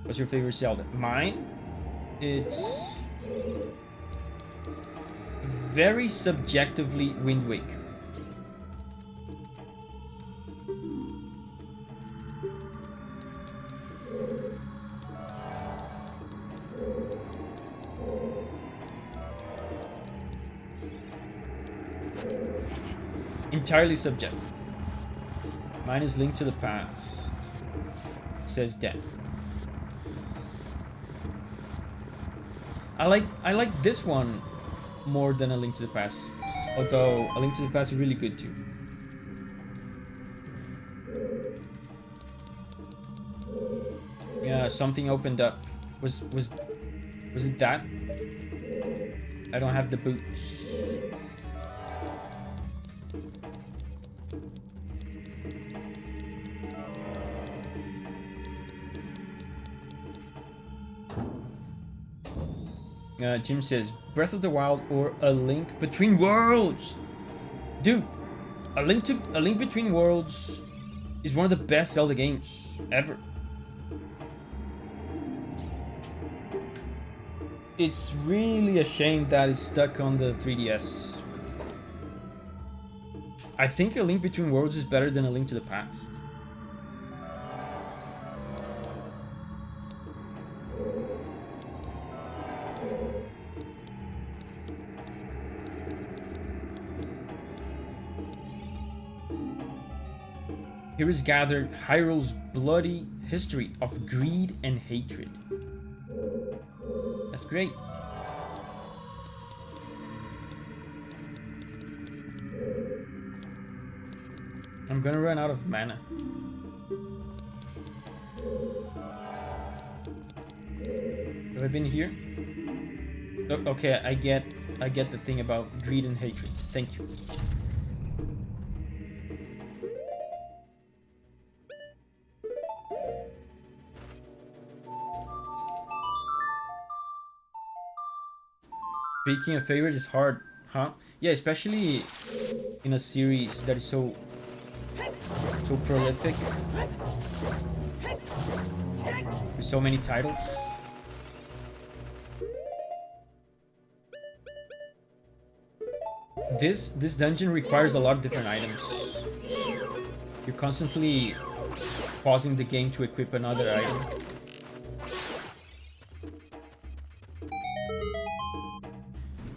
What's your favorite Zelda? Mine? It's very subjectively Wind Waker. Entirely subjective. Mine is Link to the Past, says Dan. I like this one more than A Link to the Past, although A Link to the Past is really good too. Yeah, something opened up. Was it that? I don't have the boots. Jim says, Breath of the Wild or A Link Between Worlds. Dude, A Link Between Worlds is one of the best Zelda games ever. It's really a shame that it's stuck on the 3DS. I think A Link Between Worlds is better than A Link to the Past. Here is gathered Hyrule's bloody history of greed and hatred. That's great. I'm gonna run out of mana. Have I been here? Oh, okay, I get the thing about greed and hatred. Thank you. Picking a favorite is hard, huh? Yeah, especially in a series that is so prolific with so many titles. This dungeon requires a lot of different items. You're constantly pausing the game to equip another item.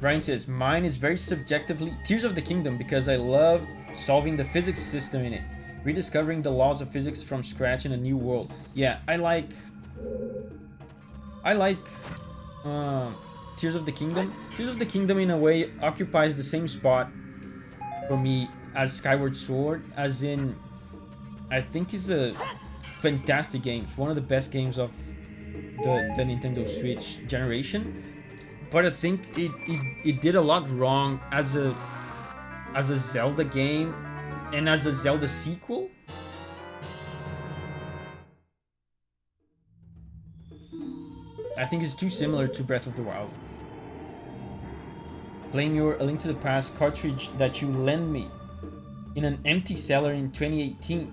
Ryan says, mine is very subjectively Tears of the Kingdom because I love solving the physics system in it. Rediscovering the laws of physics from scratch in a new world. Yeah, I like Tears of the Kingdom. Tears of the Kingdom, in a way, occupies the same spot for me as Skyward Sword, as in, I think it's a fantastic game. It's one of the best games of the Nintendo Switch generation. But I think it did a lot wrong as a Zelda game and as a Zelda sequel. I think it's too similar to Breath of the Wild. Playing your A Link to the Past cartridge that you lent me in an empty cellar in 2018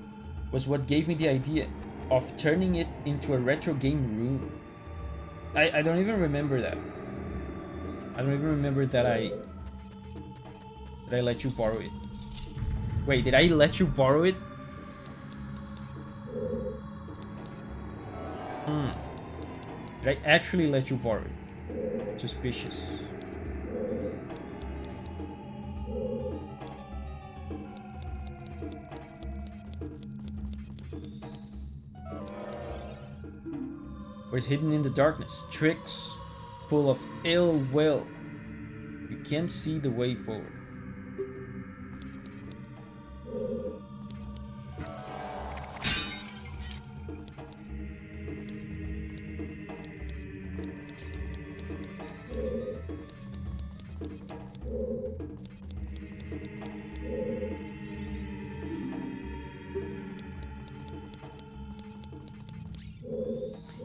was what gave me the idea of turning it into a retro game room. I don't even remember that. I don't even remember that I let you borrow it. Wait, did I let you borrow it? Did I actually let you borrow it? Suspicious. Or is hidden in the darkness, tricks full of ill will. You can't see the way forward.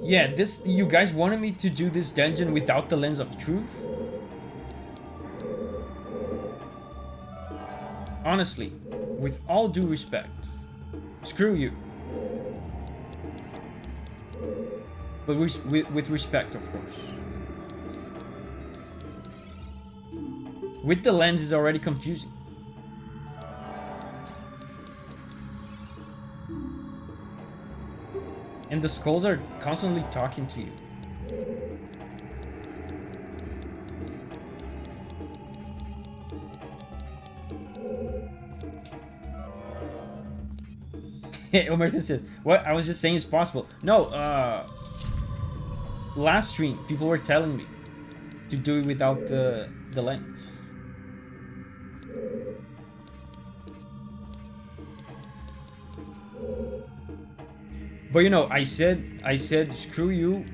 Yeah, you guys wanted me to do this dungeon without the lens of truth? Honestly, with all due respect, screw you. But with respect, of course. With the lens is already confusing. And the skulls are constantly talking to you. Omerton says, what? I was just saying it's possible. No, last stream, people were telling me to do it without the lens. But you know, I said screw you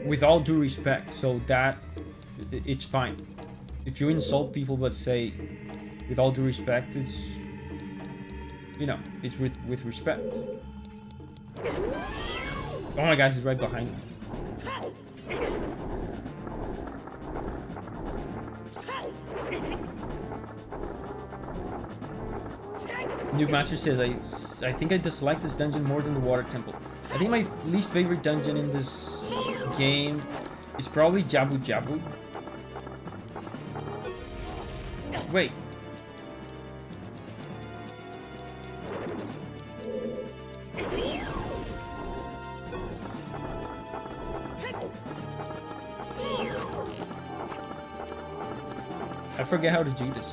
with all due respect, so that it's fine. If you insult people but say with all due respect, it's, you know, it's with respect. Oh my god, he's right behind me. Noob Master says, I think I dislike this dungeon more than the water temple. I think my least favorite dungeon in this game is probably Jabu Jabu. Wait. I forget how to do this.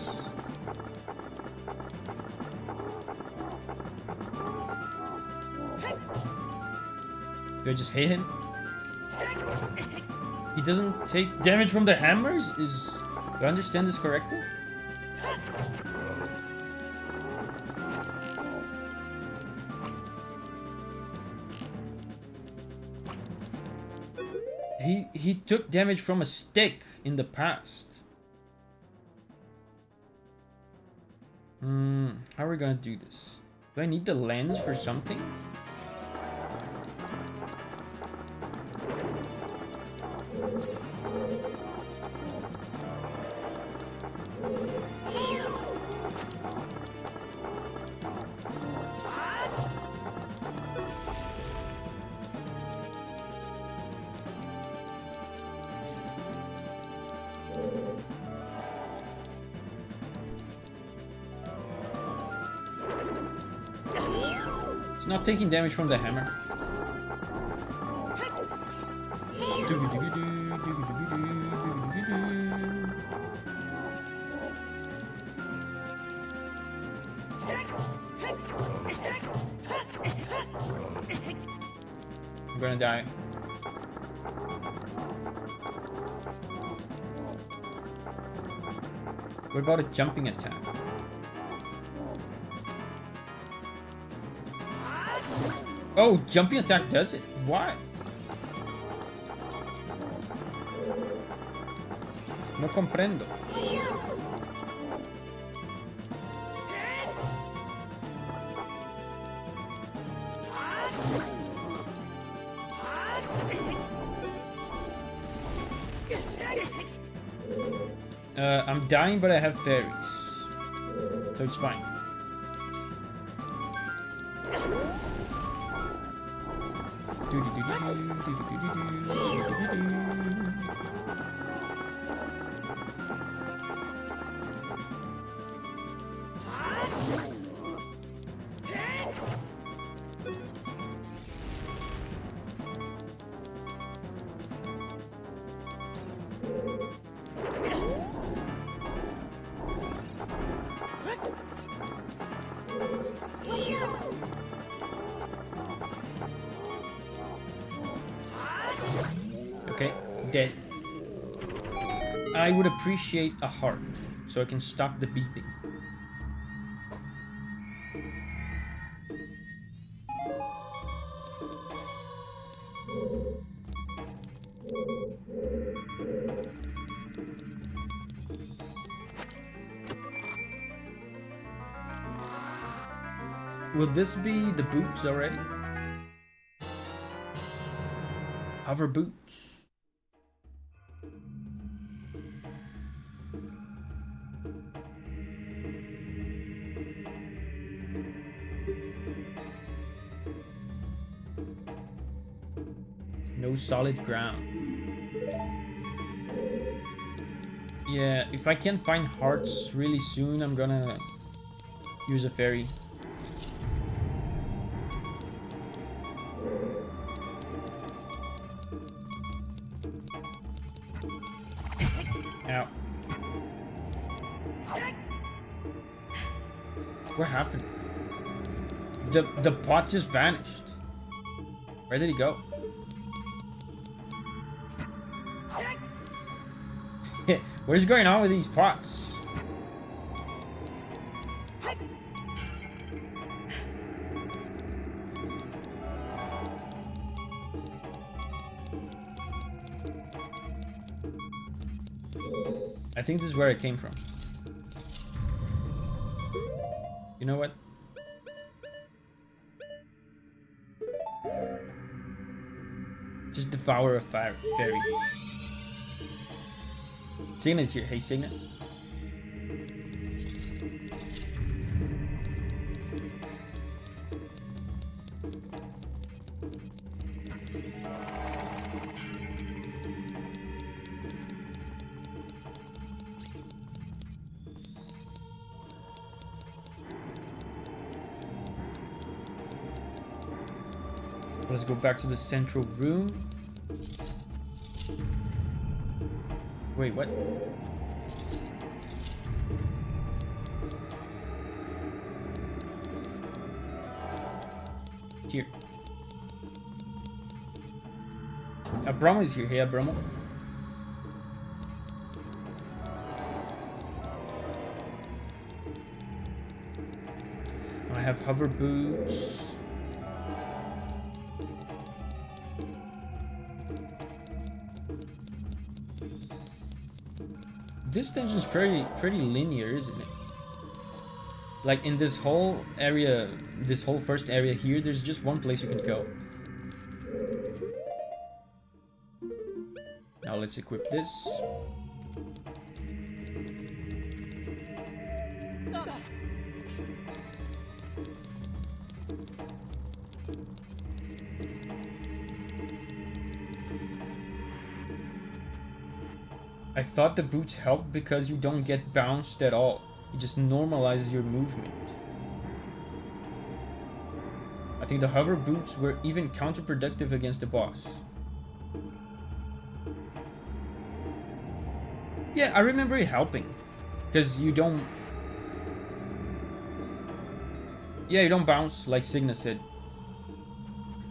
Do I just hit him? He doesn't take damage from the hammers? Do I understand this correctly? He took damage from a stick in the past. How are we gonna do this? Do I need the lens for something? It's not taking damage from the hammer. I'm gonna die. What about a jumping attack? Oh, jumping attack does it. Why? No comprendo. I'm dying, but I have fairies, so it's fine. Okay, dead. I would appreciate a heart, so I can stop the beeping. Will this be the boots already? Hover boots. No solid ground. Yeah, if I can find hearts really soon, I'm gonna use a fairy. Ow. What happened? The pot just vanished. Where did he go? What is going on with these pots? I think this is where it came from. You know what? Just devour a fairy. Signa's here. Hey, Signa. Let's go back to the central room. Wait, what? Here. Bromo is here. Hey, Bromo. I have hover boots. This dungeon's pretty linear, isn't it? Like in this whole area, this whole first area here, there's just one place you can go. Now let's equip this. I thought the boots helped because you don't get bounced at all. It just normalizes your movement. I think the hover boots were even counterproductive against the boss. Yeah, I remember it helping. Because you don't... Yeah, you don't bounce like Signa said.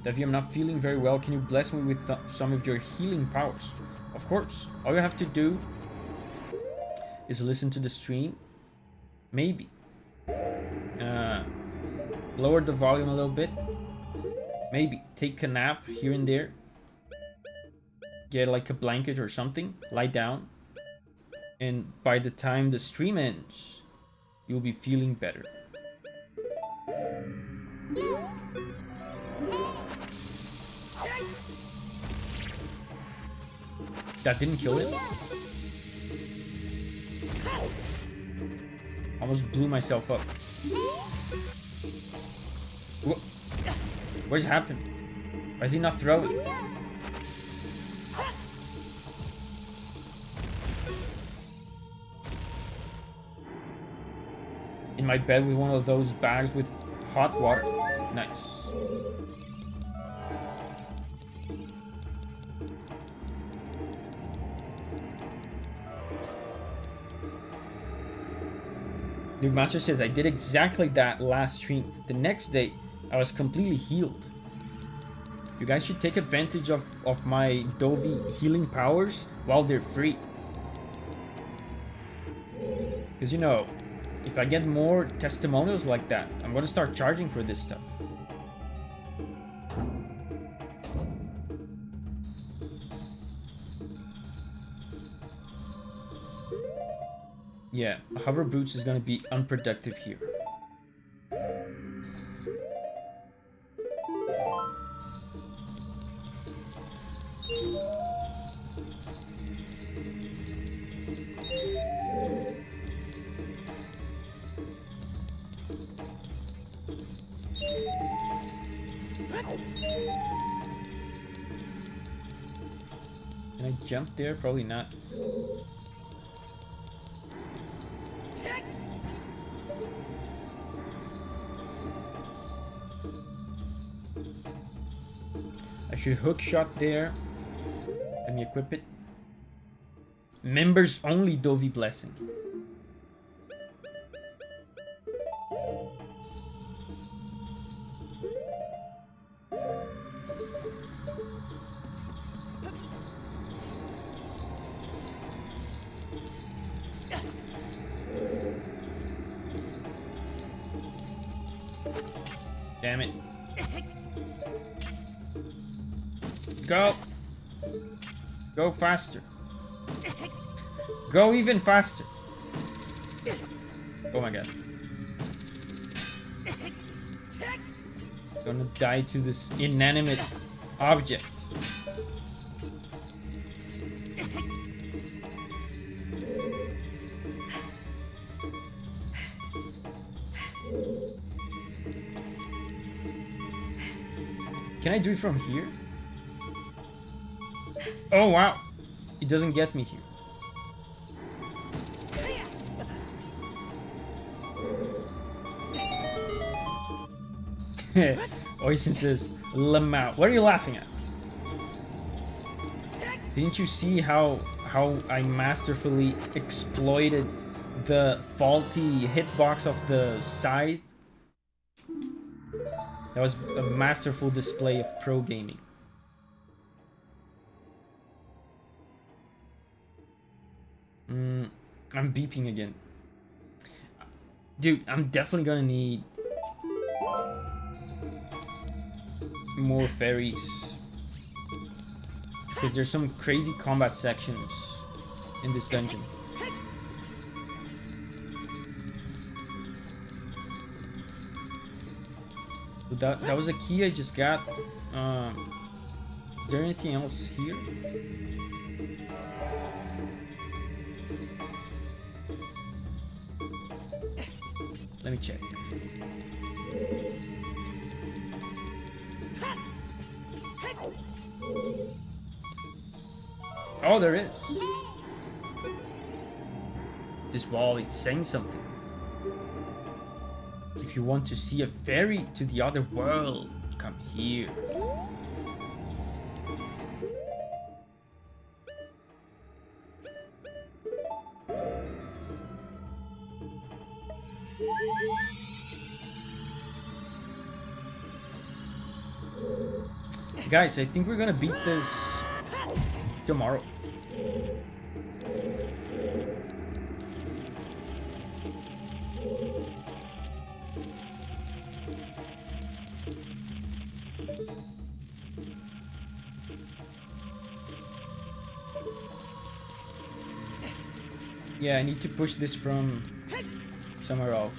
Davi, I'm not feeling very well. Can you bless me with some of your healing powers? Of course. All you have to do is listen to the stream. Maybe. Lower the volume a little bit. Maybe take a nap here and there. Get like a blanket or something. Lie down. And by the time the stream ends, you'll be feeling better. That didn't kill him? Almost blew myself up. What's happened? Why is he not throwing? In my bed with one of those bags with hot water. Nice. New Master says, I did exactly that last stream. The next day, I was completely healed. You guys should take advantage of my Davi healing powers while they're free. Because, you know, if I get more testimonials like that, I'm going to start charging for this stuff. Yeah, hover boots is going to be unproductive here. Can I jump there? Probably not. I should hook shot there. Let me equip it. Members only Davi blessing. Damn it. Go. Go faster. Go even faster. Oh my god. Gonna die to this inanimate object. Can I do it from here? Oh wow, it doesn't get me here. Oisin says, Lamau. What are you laughing at? Didn't you see how I masterfully exploited the faulty hitbox of the scythe? That was a masterful display of pro gaming. I'm beeping again. Dude, I'm definitely gonna need more fairies. Because there's some crazy combat sections in this dungeon. So that was a key I just got. Is there anything else here? Let me check. Oh, there is. This wall is saying something. If you want to see a ferry to the other world, come here. Guys, I think we're gonna beat this tomorrow. Yeah, I need to push this from somewhere else.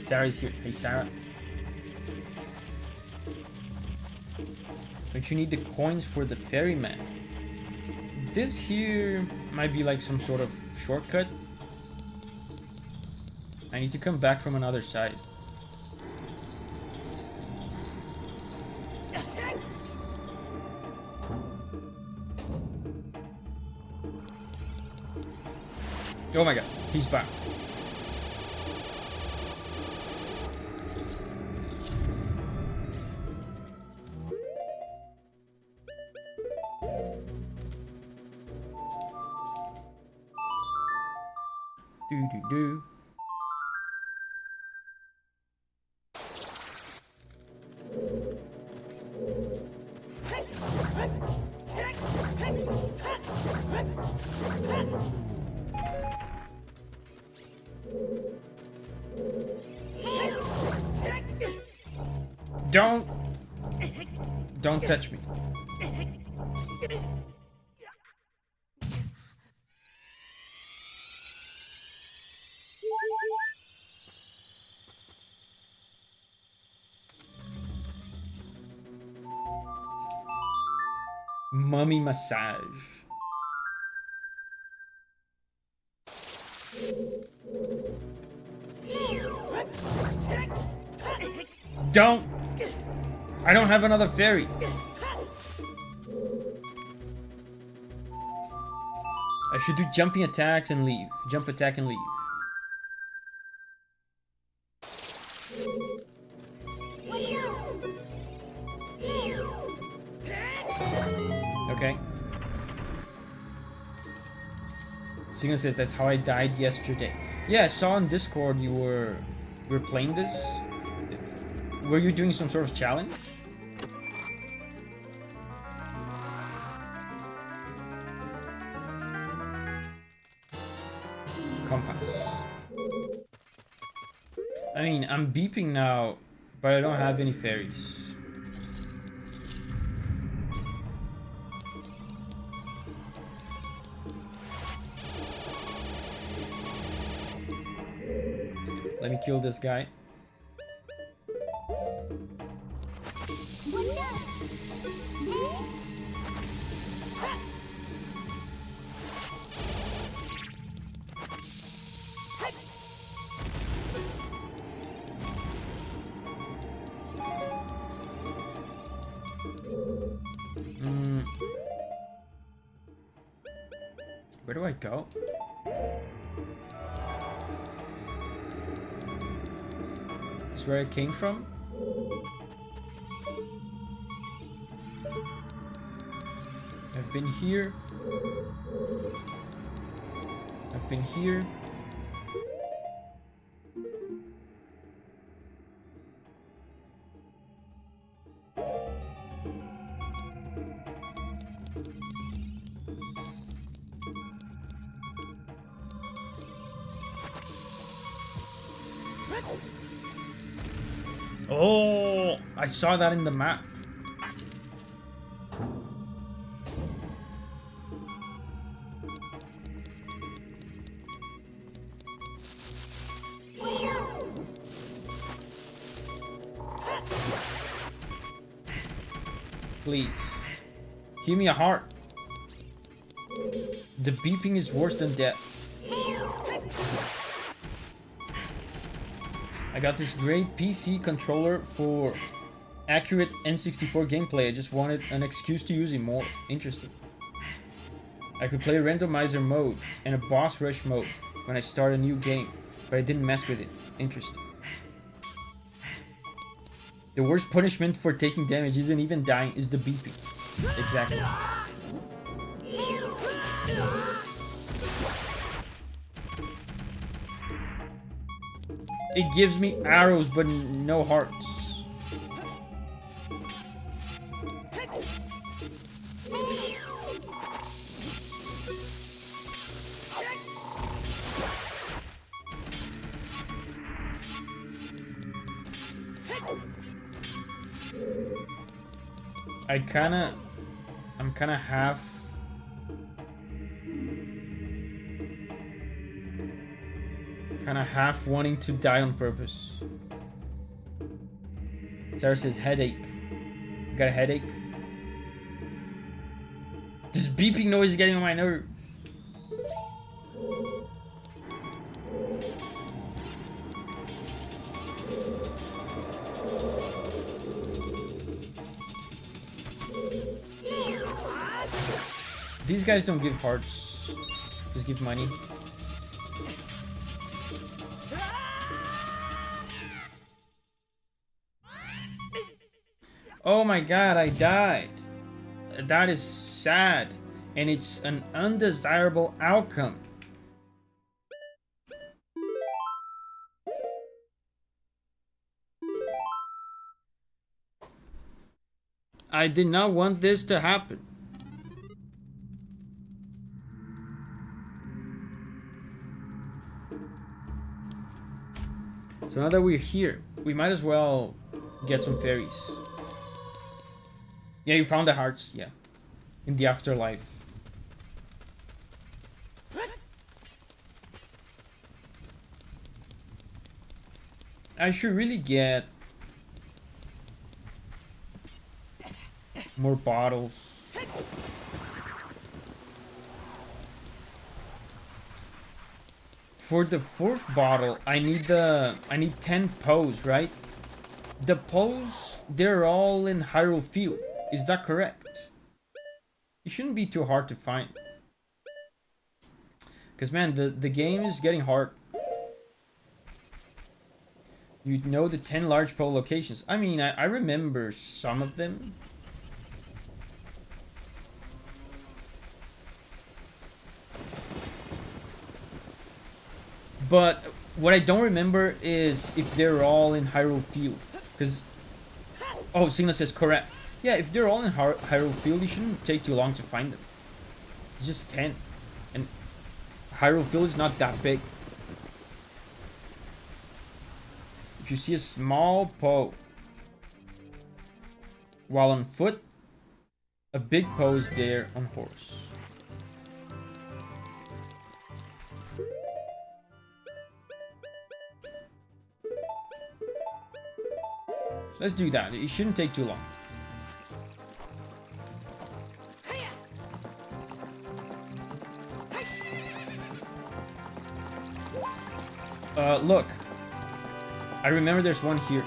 Sarah's here. Hey, Sarah. Don't you need the coins for the ferryman? This here might be like some sort of shortcut. I need to come back from another side. Oh my god, he's back. Do. Don't touch me. Mummy massage. I don't have another fairy. I should do jumping attacks and leave. Jump attack and leave. Okay. Signal says that's how I died yesterday. Yeah, I saw on Discord you were playing this. Were you doing some sort of challenge? Compass. I mean, I'm beeping now, but I don't have any fairies. Let me kill this guy. Where do I go? This is where I came from? I've been here. I've been here. Oh, I saw that in the map. Please, give me a heart. The beeping is worse than death. I got this great PC controller for accurate N64 gameplay. I just wanted an excuse to use it more. Interesting. I could play randomizer mode and a boss rush mode when I start a new game, but I didn't mess with it. Interesting. The worst punishment for taking damage isn't even dying, is the beeping. Exactly. It gives me arrows, but no hearts. I'm kinda half wanting to die on purpose. Sarah says headache. You got a headache? This beeping noise is getting on my nerve. These guys don't give hearts, just give money. Oh my god, I died. That is sad, and it's an undesirable outcome. I did not want this to happen. So now that we're here, we might as well get some fairies. Yeah, you found the hearts, yeah. In the afterlife. I should really get more bottles. For the 4th bottle, I need 10 Poes, right? The Poes, they're all in Hyrule Field. Is that correct? It shouldn't be too hard to find. Because man, the game is getting hard. You know the 10 large Poe locations. I mean, I remember some of them. But what I don't remember is if they're all in Hyrule Field. Because... Oh, Signa says correct. Yeah, if they're all in Hyrule Field, it shouldn't take too long to find them. It's just 10. And Hyrule Field is not that big. If you see a small Poe while on foot, a big Poe is there on horse. Let's do that. It shouldn't take too long. Look. I remember there's one here.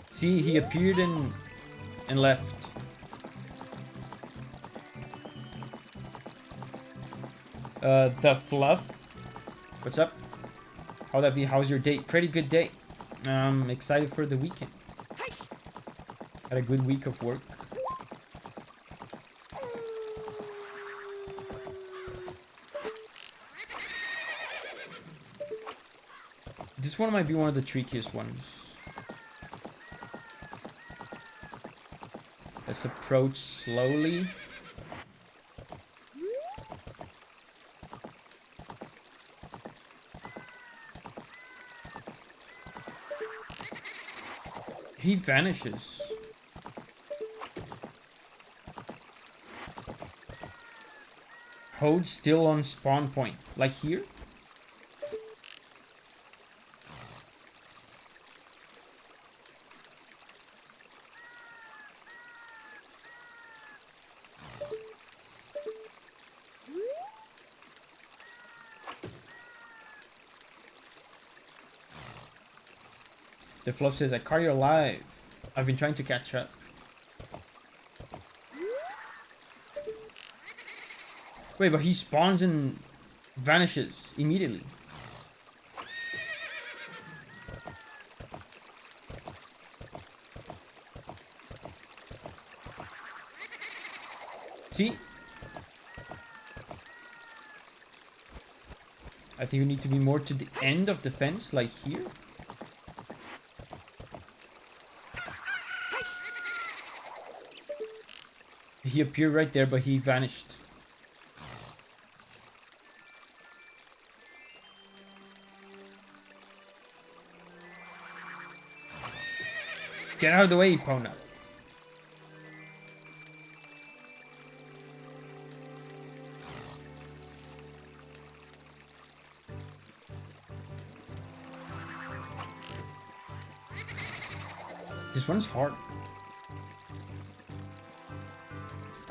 See, he appeared and left. The Fluff. What's up? How Davi? How's your day? Pretty good day. I'm excited for the weekend. Had a good week of work. This one might be one of the trickiest ones. Let's approach slowly. He vanishes. Hold still on spawn point. Like here? The Fluff says, Akari, you're alive. I've been trying to catch up. Wait, but he spawns and vanishes immediately. See? I think we need to be more to the end of the fence, like here. He appeared right there, but he vanished. Get out of the way, Epona. This one's hard.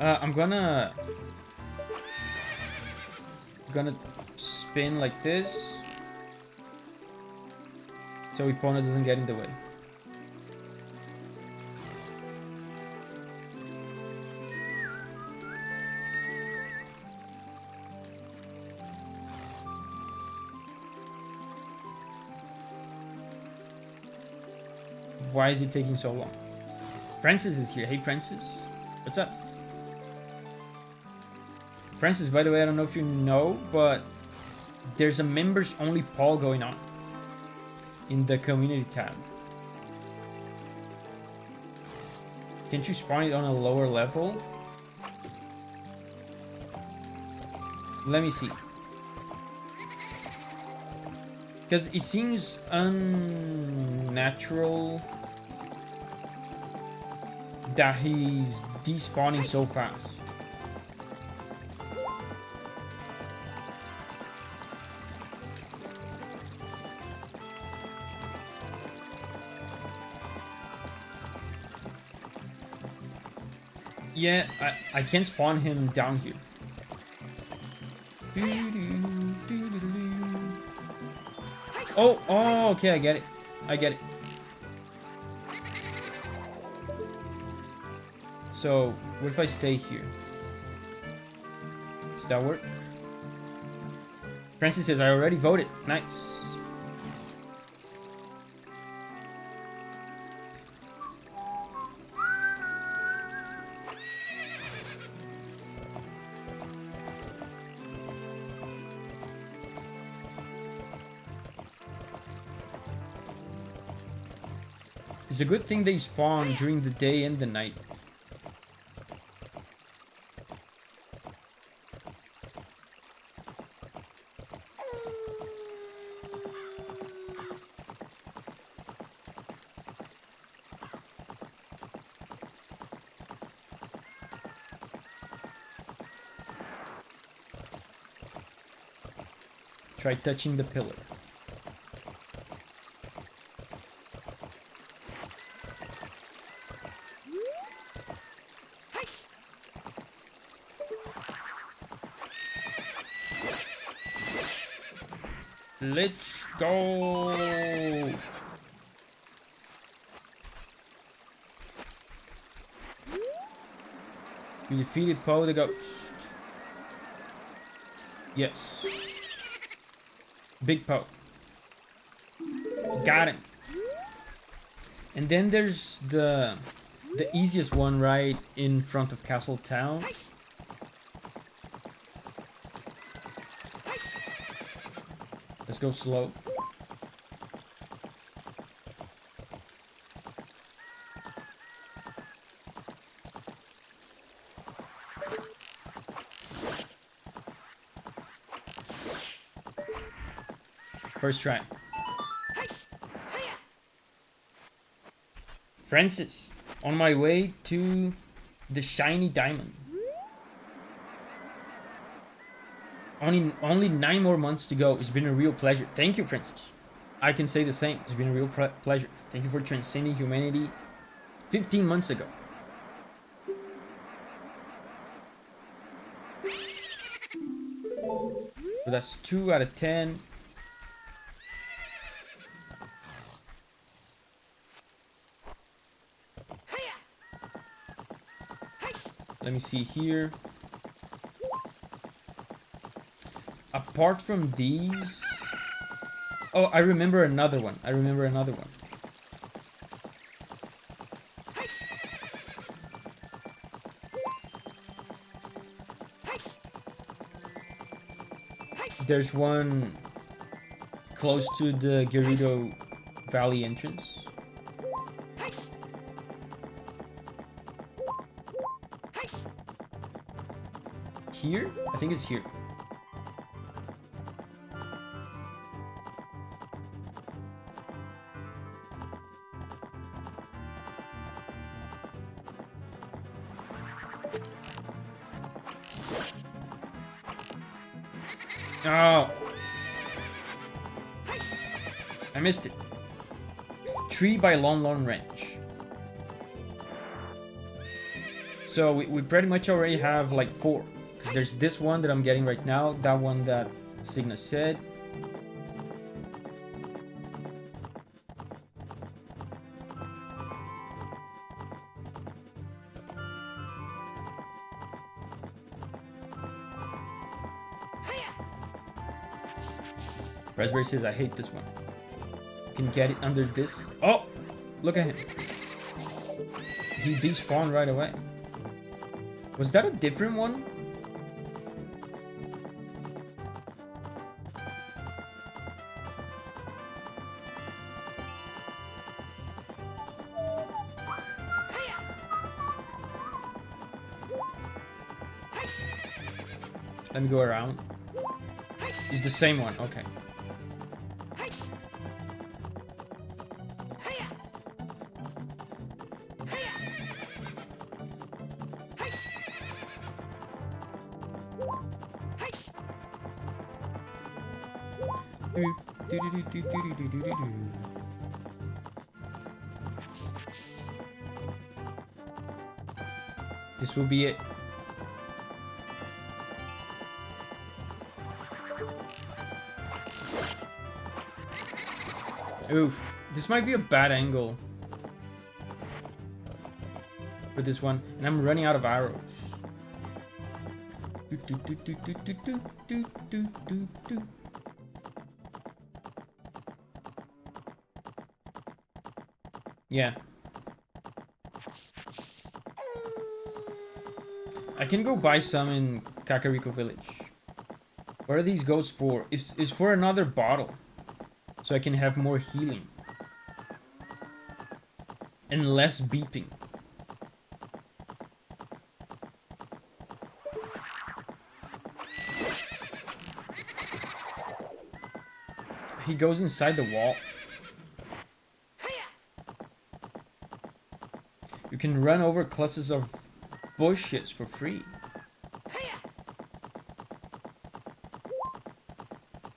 I'm gonna spin like this so Epona doesn't get in the way. Why is it taking so long? Francis is here. Hey, Francis. What's up? Francis, by the way, I don't know if you know, but there's a members-only poll going on in the community tab. Can't you spawn it on a lower level? Let me see. Because it seems unnatural that he's despawning so fast. Yeah, I can't spawn him down here. Oh, okay, I get it. I get it. So, what if I stay here? Does that work? Francis says, I already voted. Nice. It's a good thing they spawn during the day and the night. Try touching the pillar. Let's go. We defeated Poe the Ghost. Yes. Big Poe. Got him. And then there's the easiest one right in front of Castle Town. Let's go slow. First try. Francis, on my way to the shiny diamond. Only 9 more months to go. It's been a real pleasure. Thank you, Francis. I can say the same. It's been a real pleasure. Thank you for transcending humanity 15 months ago. So that's 2 out of 10. Let me see here. Apart from these... Oh, I remember another one. There's one close to the Gerudo Valley entrance. here? I think it's here. Oh. I missed it. Tree by Long Ranch. So we pretty much already have like 4. Because there's this one that I'm getting right now. That one that Signa said. Raspberry says, I hate this one. You can get it under this. Oh! Look at him. He despawned right away. Was that a different one? Let me go around. It's the same one, okay. This will be it. Oof. This might be a bad angle for this one. And I'm running out of arrows. Yeah. I can go buy some in Kakariko Village. What are these goats for? It's for another bottle. So I can have more healing. And less beeping. He goes inside the wall. You can run over clusters of bushes for free.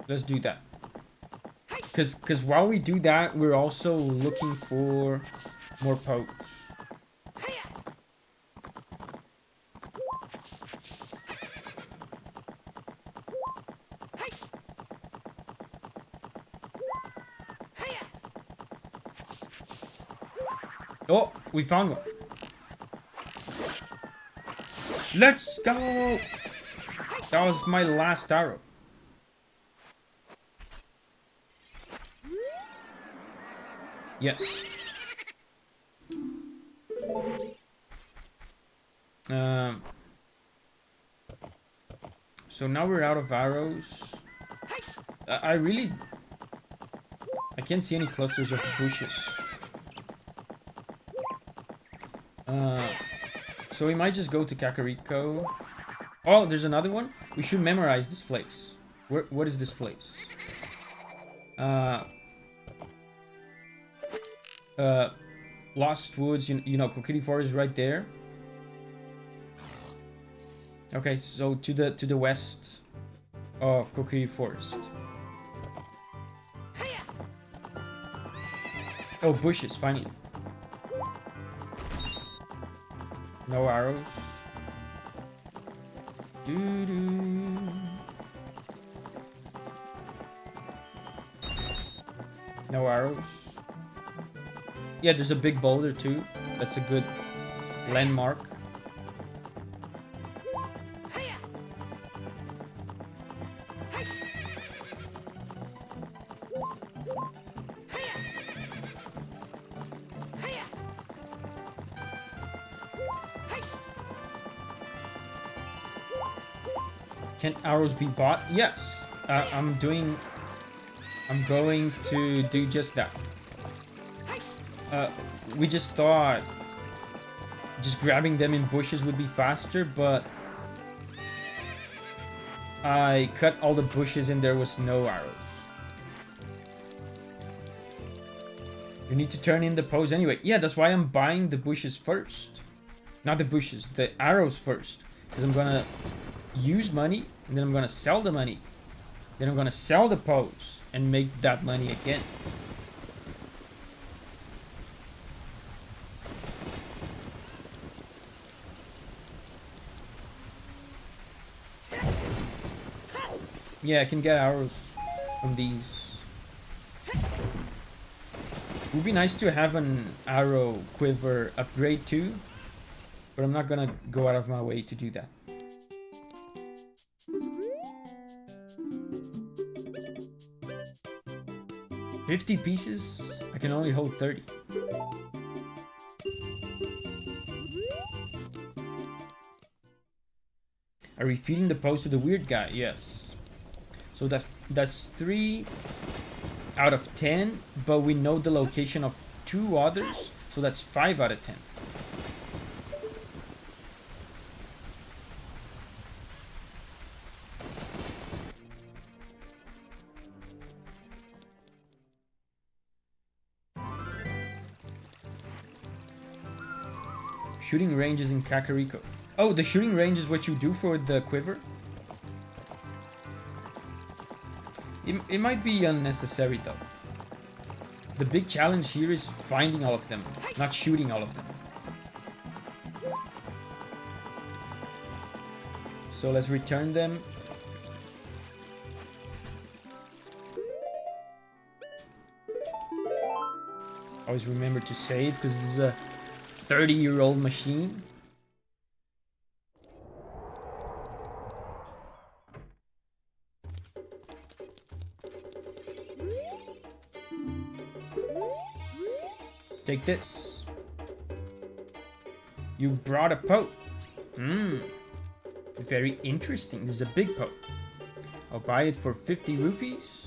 Let's do that. Because while we do that, we're also looking for more pokes. Oh, we found one. Let's go! That was my last arrow. Yes. So now we're out of arrows. I can't see any clusters of bushes. So we might just go to Kakariko. Oh, there's another one. We should memorize this place. What is this place? Lost Woods, you know, Kokiri Forest right there. Okay, so to the west of Kokiri Forest. Oh, bushes, finding. No arrows. No arrows. Yeah, there's a big boulder too. That's a good landmark. Can arrows be bought? Yes. I'm going to do just that. We just thought just grabbing them in bushes would be faster, but I cut all the bushes and there was no arrows. You need to turn in the pose anyway. Yeah, that's why I'm buying the bushes first. Not the bushes, the arrows first. Because I'm gonna use money, and then I'm gonna sell the money. Then I'm gonna sell the pose and make that money again. Yeah, I can get arrows from these. It would be nice to have an arrow quiver upgrade too, but I'm not gonna go out of my way to do that. $50 pieces? I can only hold 30. Are we feeding the post to the weird guy? Yes. So that's 3 out of 10, but we know the location of 2 others, so that's 5 out of 10. Shooting ranges in Kakariko. Oh, the shooting range is what you do for the quiver? It might be unnecessary though. The big challenge here is finding all of them, not shooting all of them. So let's return them. Always remember to save because this is a 30-year-old machine. Take this. You brought a poke. Very interesting. This is a big poke. I'll buy it for 50 rupees.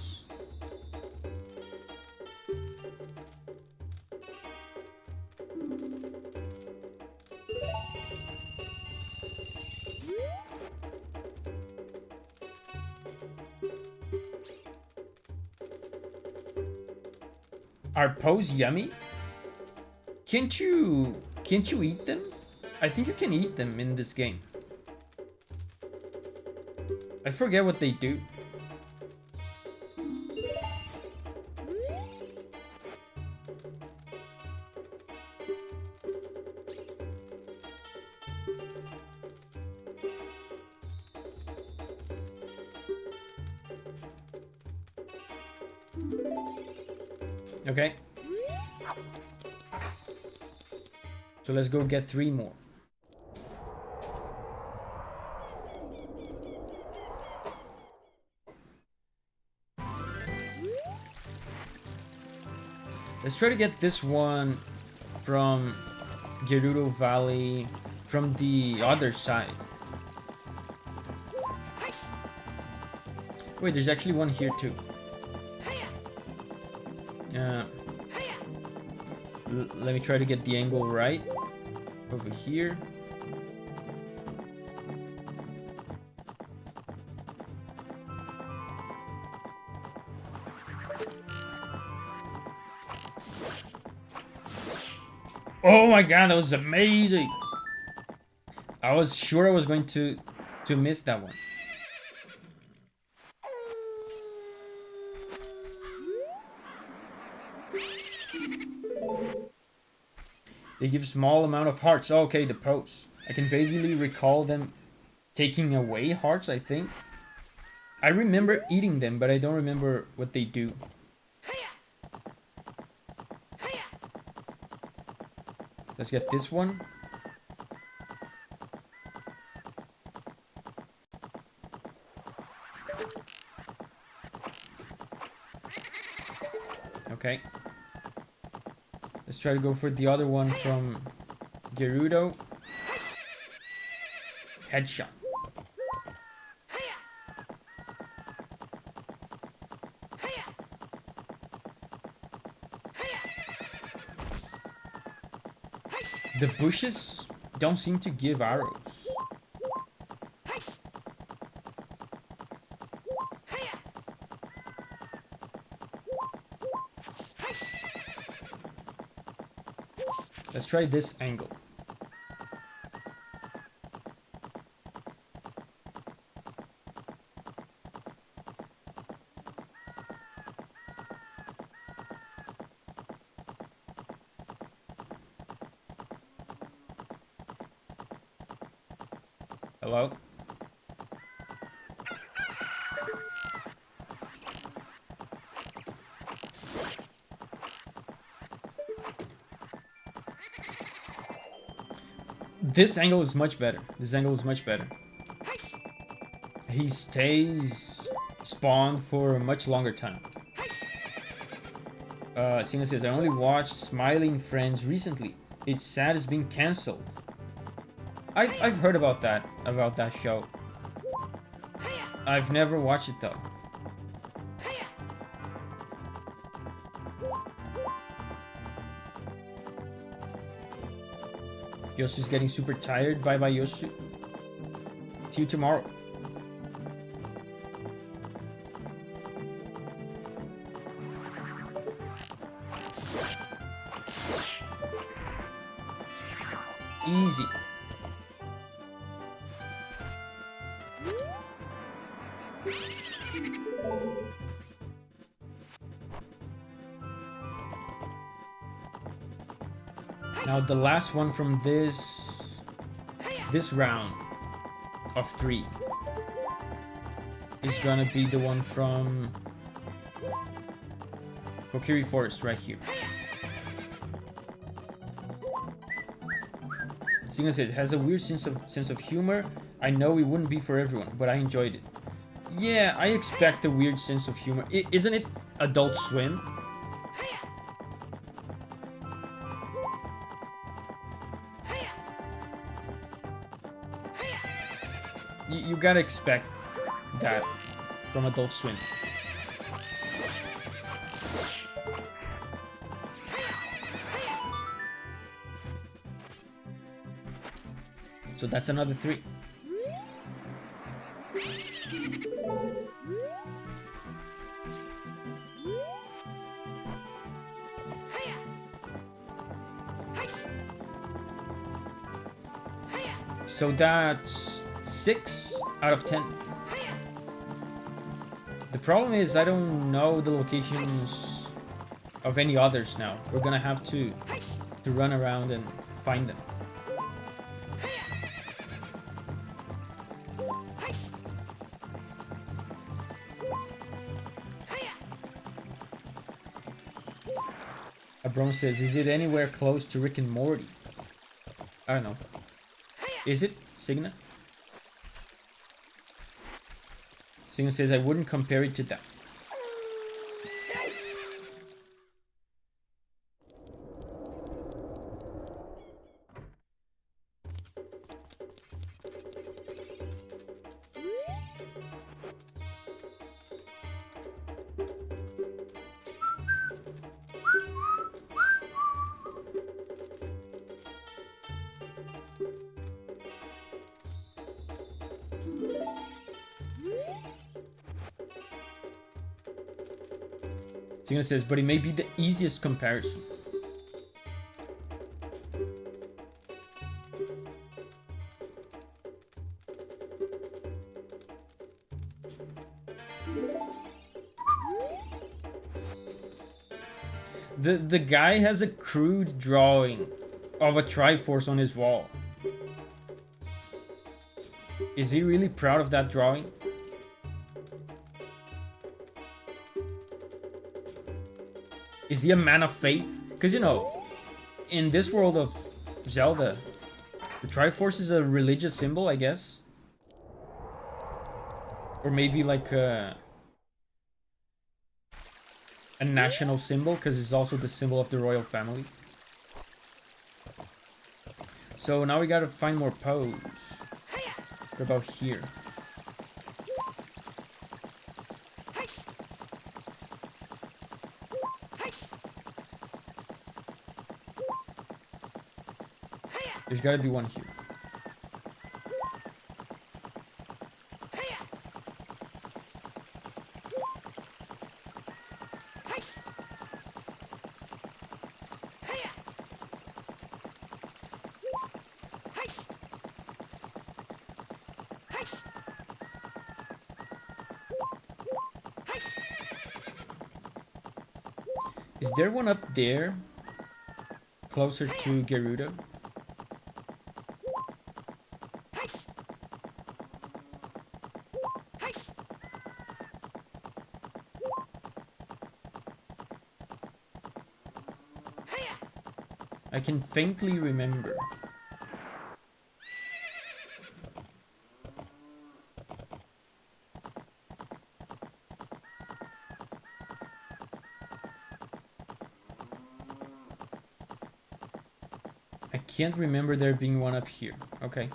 Are poes yummy? Can't you eat them? I think you can eat them in this game. I forget what they do. Okay. So let's go get 3 more. Let's try to get this one from Gerudo Valley from the other side. Wait, there's actually one here too. Let me try to get the angle right. Over here. Oh my god, that was amazing! I was sure I was going to miss that one. They give small amount of hearts. Oh, okay, the posts. I can vaguely recall them taking away hearts, I think. I remember eating them, but I don't remember what they do. Let's get this one. Okay. Let's try to go for the other one from Gerudo. Headshot. The bushes don't seem to give arrows. Let's try this angle. Hello? This angle is much better. This angle is much better. He stays spawned for a much longer time. Sina says, I only watched Smiling Friends recently. It's sad it's being cancelled. I've heard about that show. I've never watched it though. Yosu's getting super tired. Bye bye, Yosu. See you tomorrow. Easy. Now the last one from this round of 3 is gonna be the one from Kokiri Forest right here. Singa says, has a weird sense of humor. I know it wouldn't be for everyone, but I enjoyed it. Yeah, I expect a weird sense of humor. Isn't it Adult Swim? You gotta expect that from Adult Swim. So that's another 3. So that's 6 out of 10. The problem is I don't know the locations of any others now. We're gonna have to run around and find them. Abram says, is it anywhere close to Rick and Morty? I don't know. Is it, Signa? Signa says, I wouldn't compare it to that. Signa says, but it may be the easiest comparison. The guy has a crude drawing of a Triforce on his wall. Is he really proud of that drawing? Is he a man of faith? Because, you know, in this world of Zelda, the Triforce is a religious symbol, I guess. Or maybe like a national symbol, because it's also the symbol of the royal family. So now we gotta find more Poes. What about here? There's gotta be one here. Is there one up there? Closer to Gerudo? I can faintly remember. I can't remember there being one up here. Okay.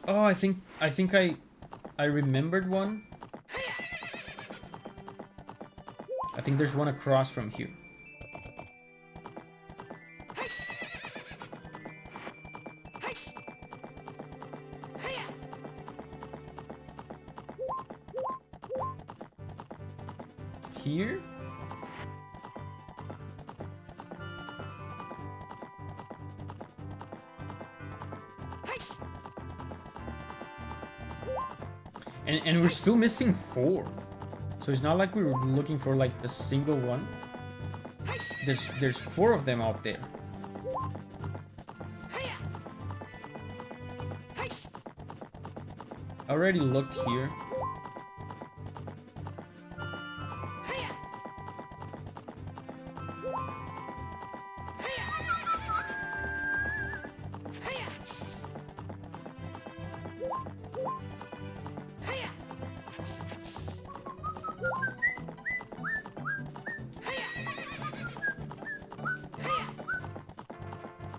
Oh, I think I remembered one. I think there's one across from here. Here? And we're still missing 4. So it's not like we were looking for like a single one. There's 4 of them out there. I already looked here.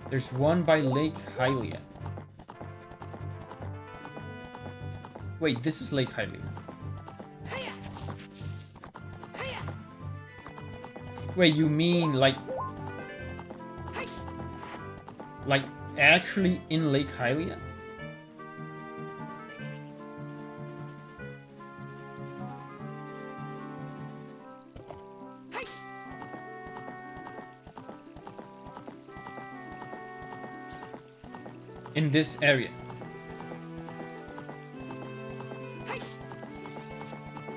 There's one by Lake Hylia. Wait, this is Lake Hylia. Wait, you mean like actually in Lake Hylia? In this area.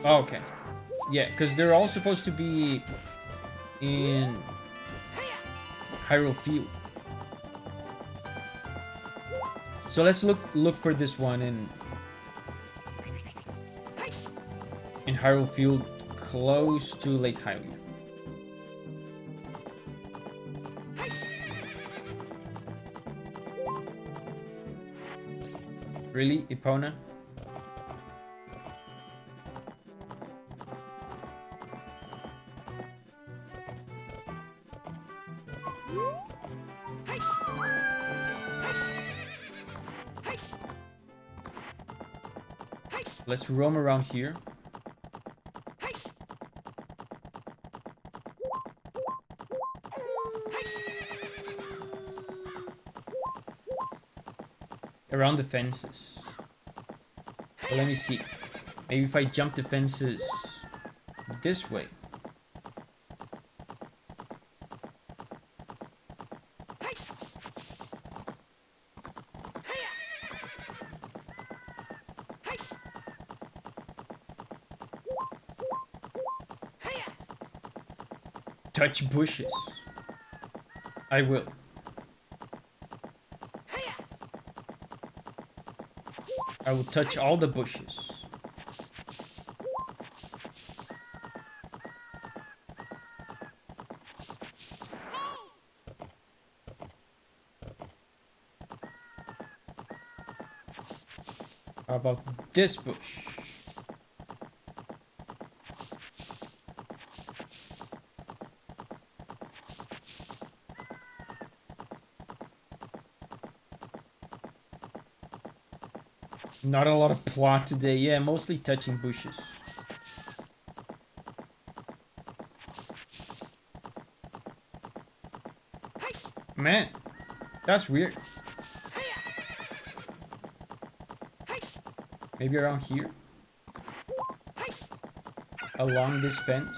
Oh, okay. Yeah, because they're all supposed to be in Hyrule Field. So let's look for this one in Hyrule Field, close to Lake Hylia. Really, Epona? Let's roam around here. Around the fences. Well, let me see. Maybe if I jump the fences this way. Touch bushes. I will. I will touch all the bushes. How about this bush? Not a lot of plot today. Yeah, mostly touching bushes. Man, that's weird. Maybe around here? Along this fence?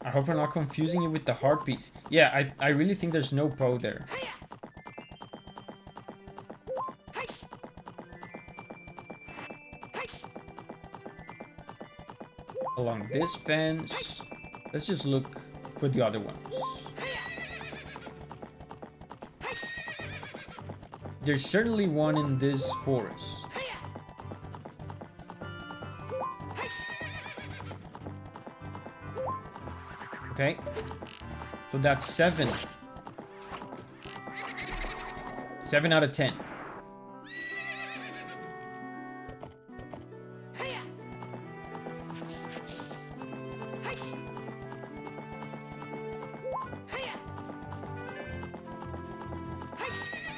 I hope I'm not confusing it with the heart piece. Yeah, I really think there's no Poe there. along this fence. Let's just look for the other ones. There's certainly one in this forest. Okay. So that's 7. 7 out of 10.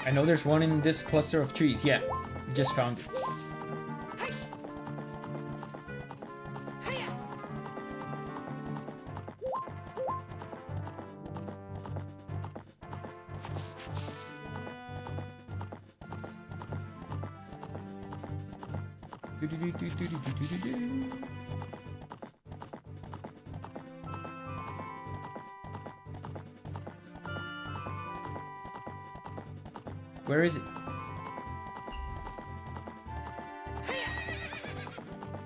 I know there's one in this cluster of trees. Yeah, just found it. Where is it?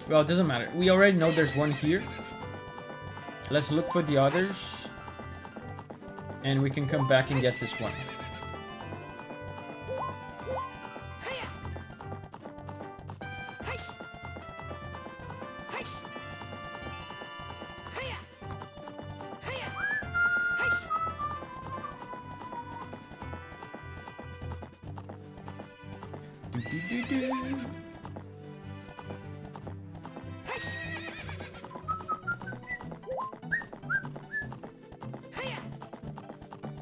Well, it doesn't matter. We already know there's one here. Let's look for the others. And we can come back and get this one.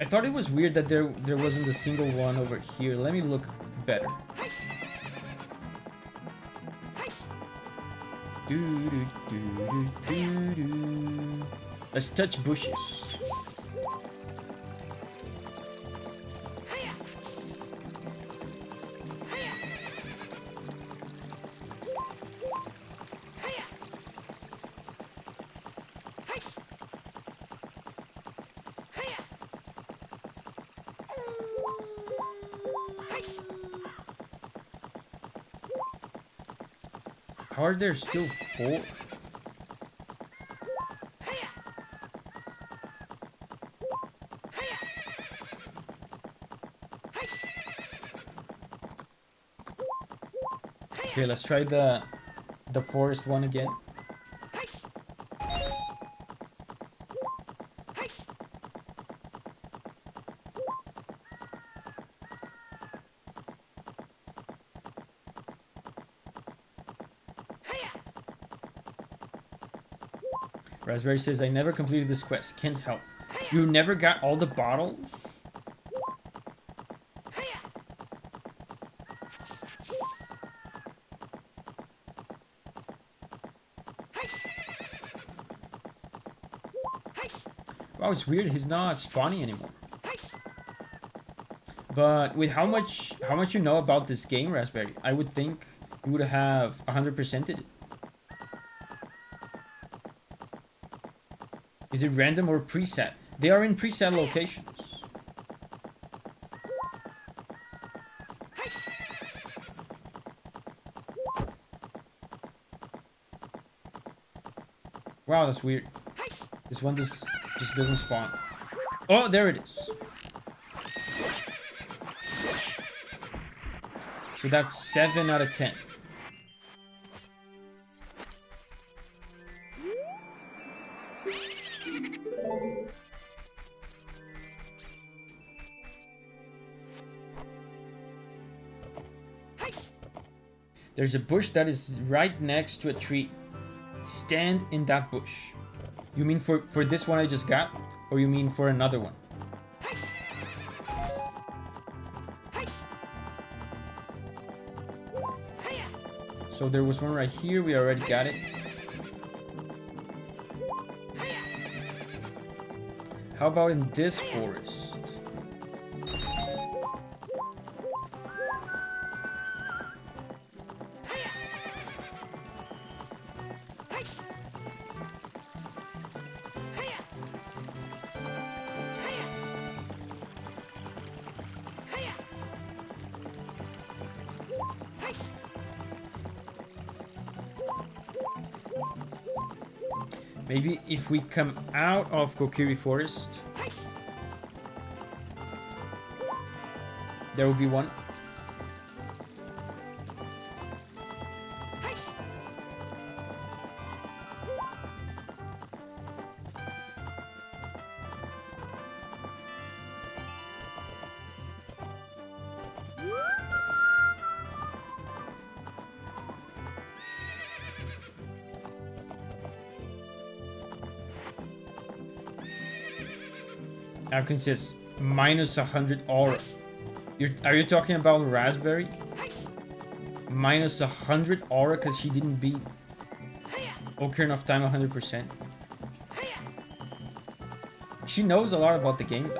I thought it was weird that there wasn't a single one over here. Let me look better. Let's touch bushes. How are there still 4? Okay, let's try the forest one again. Raspberry says, I never completed this quest. Can't help. You never got all the bottles? Wow, it's weird. He's not spawning anymore. But with how much you know about this game, Raspberry, I would think you would have 100%ed it. Is it random or preset? They are in preset locations. Wow, that's weird. This one just doesn't spawn. Oh, there it is. So that's 7 out of 10. There's a bush that is right next to a tree. Stand in that bush. You mean for this one I just got? Or you mean for another one? So there was one right here. We already got it. How about in this forest? Maybe if we come out of Kokiri Forest, there will be one. Alchemy says minus 100 aura. Are you talking about Raspberry? Minus 100 aura because she didn't beat Ocarina of Time 100%. She knows a lot about the game.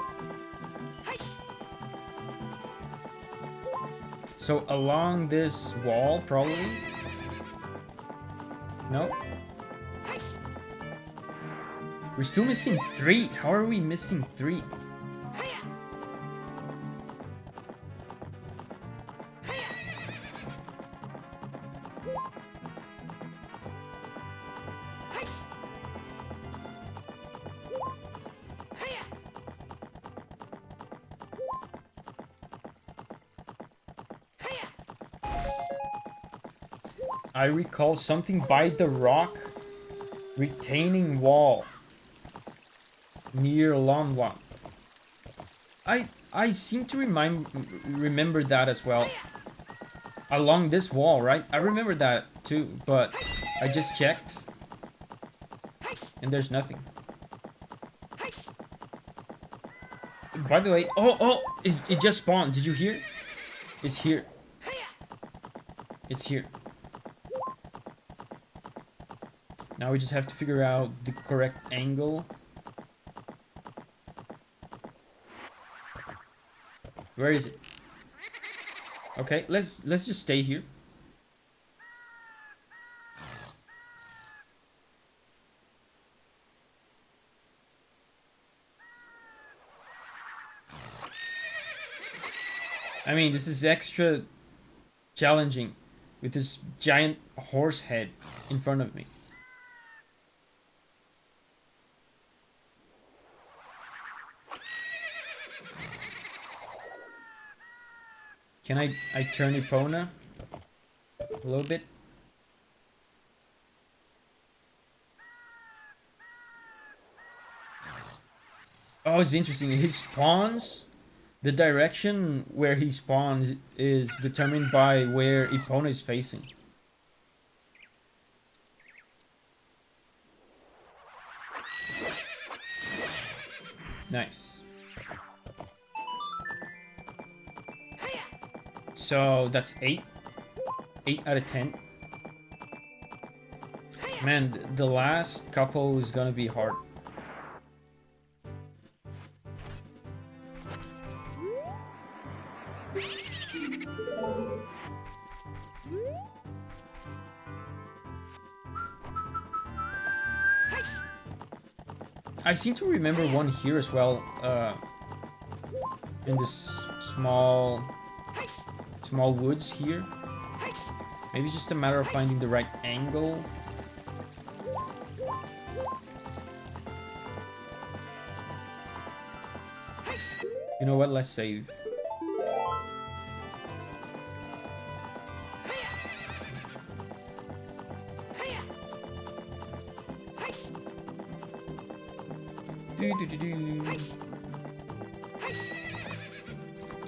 So along this wall, probably? No? We're still missing 3. How are we missing 3? I recall something by the rock retaining wall near Lonwa. I seem to remember that as well. Along this wall, right? I remember that too, but I just checked and there's nothing. By the way, it just spawned. Did you hear? It's here. It's here. Now we just have to figure out the correct angle. Where is it? Okay, let's just stay here. I mean, this is extra challenging with this giant horse head in front of me. Can I turn Epona a little bit? Oh, it's interesting. He spawns. The direction where he spawns is determined by where Epona is facing. Nice. So that's 8. 8 out of 10. Man, the last couple is gonna be hard. I seem to remember one here as well, in this small woods here. Maybe it's just a matter of finding the right angle. You know what? Let's save.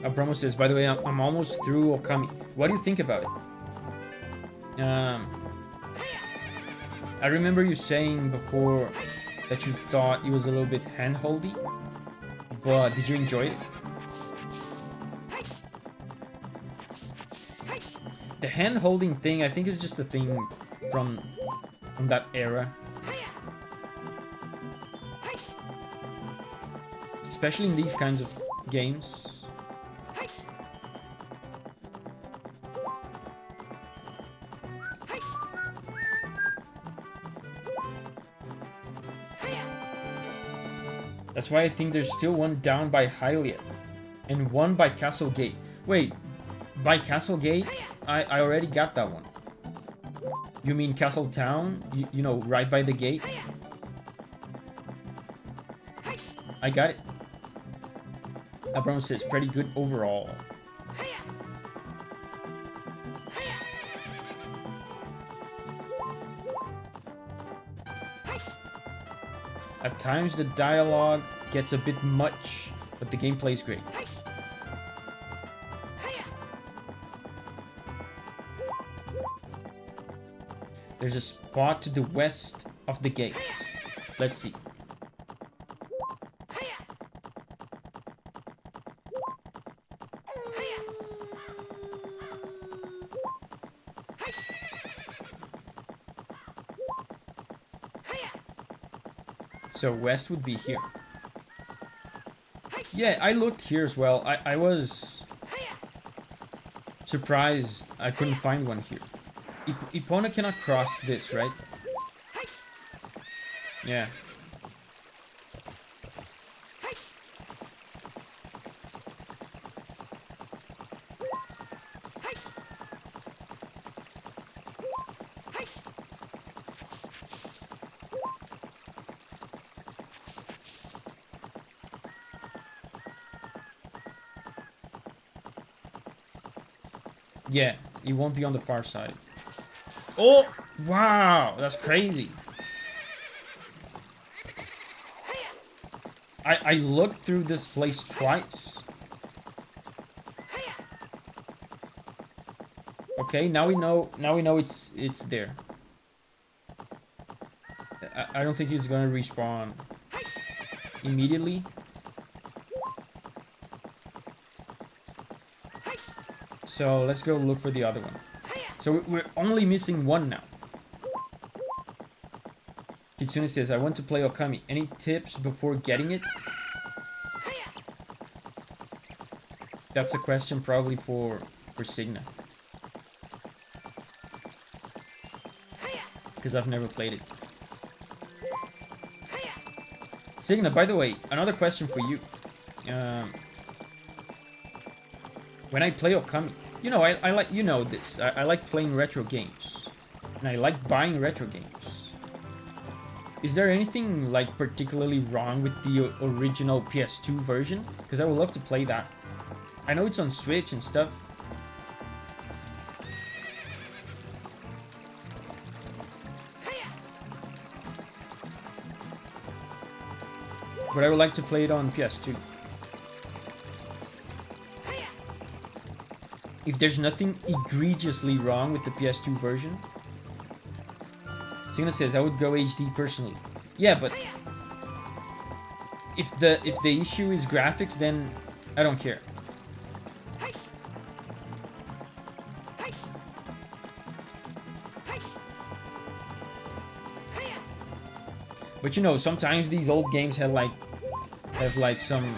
Abramo says, by the way, I'm almost through Okami. What do you think about it? I remember you saying before that you thought it was a little bit hand-holdy, but did you enjoy it? The hand-holding thing, I think, is just a thing from that era. Especially in these kinds of games. That's why I think there's still one down by Hylia and one by Castle Gate. Wait, by Castle Gate? I already got that one. You mean Castle Town? You know, right by the gate? I got it. Abraham says pretty good overall. At times the dialogue gets a bit much, but the gameplay is great. There's a spot to the west of the gate. Let's see. So west would be here. Yeah, I looked here as well. I was surprised I couldn't find one here. Epona cannot cross this, right? Yeah. Yeah, it won't be on the far side. Oh, wow, that's crazy. I looked through this place twice. Okay, now we know it's there. I don't think he's gonna respawn immediately. So let's go look for the other one. So we're only missing one now. Kitsune says, I want to play Okami. Any tips before getting it? That's a question probably for Signa. Because I've never played it. Signa, by the way, another question for you. When I play Okami, you know, I like, you know this, I like playing retro games. And I like buying retro games. Is there anything, like, particularly wrong with the original PS2 version? Because I would love to play that. I know it's on Switch and stuff. But I would like to play it on PS2. If there's nothing egregiously wrong with the PS2 version. Signa says, I would go HD personally. Yeah, but if the issue is graphics, then I don't care. But you know, sometimes these old games have like some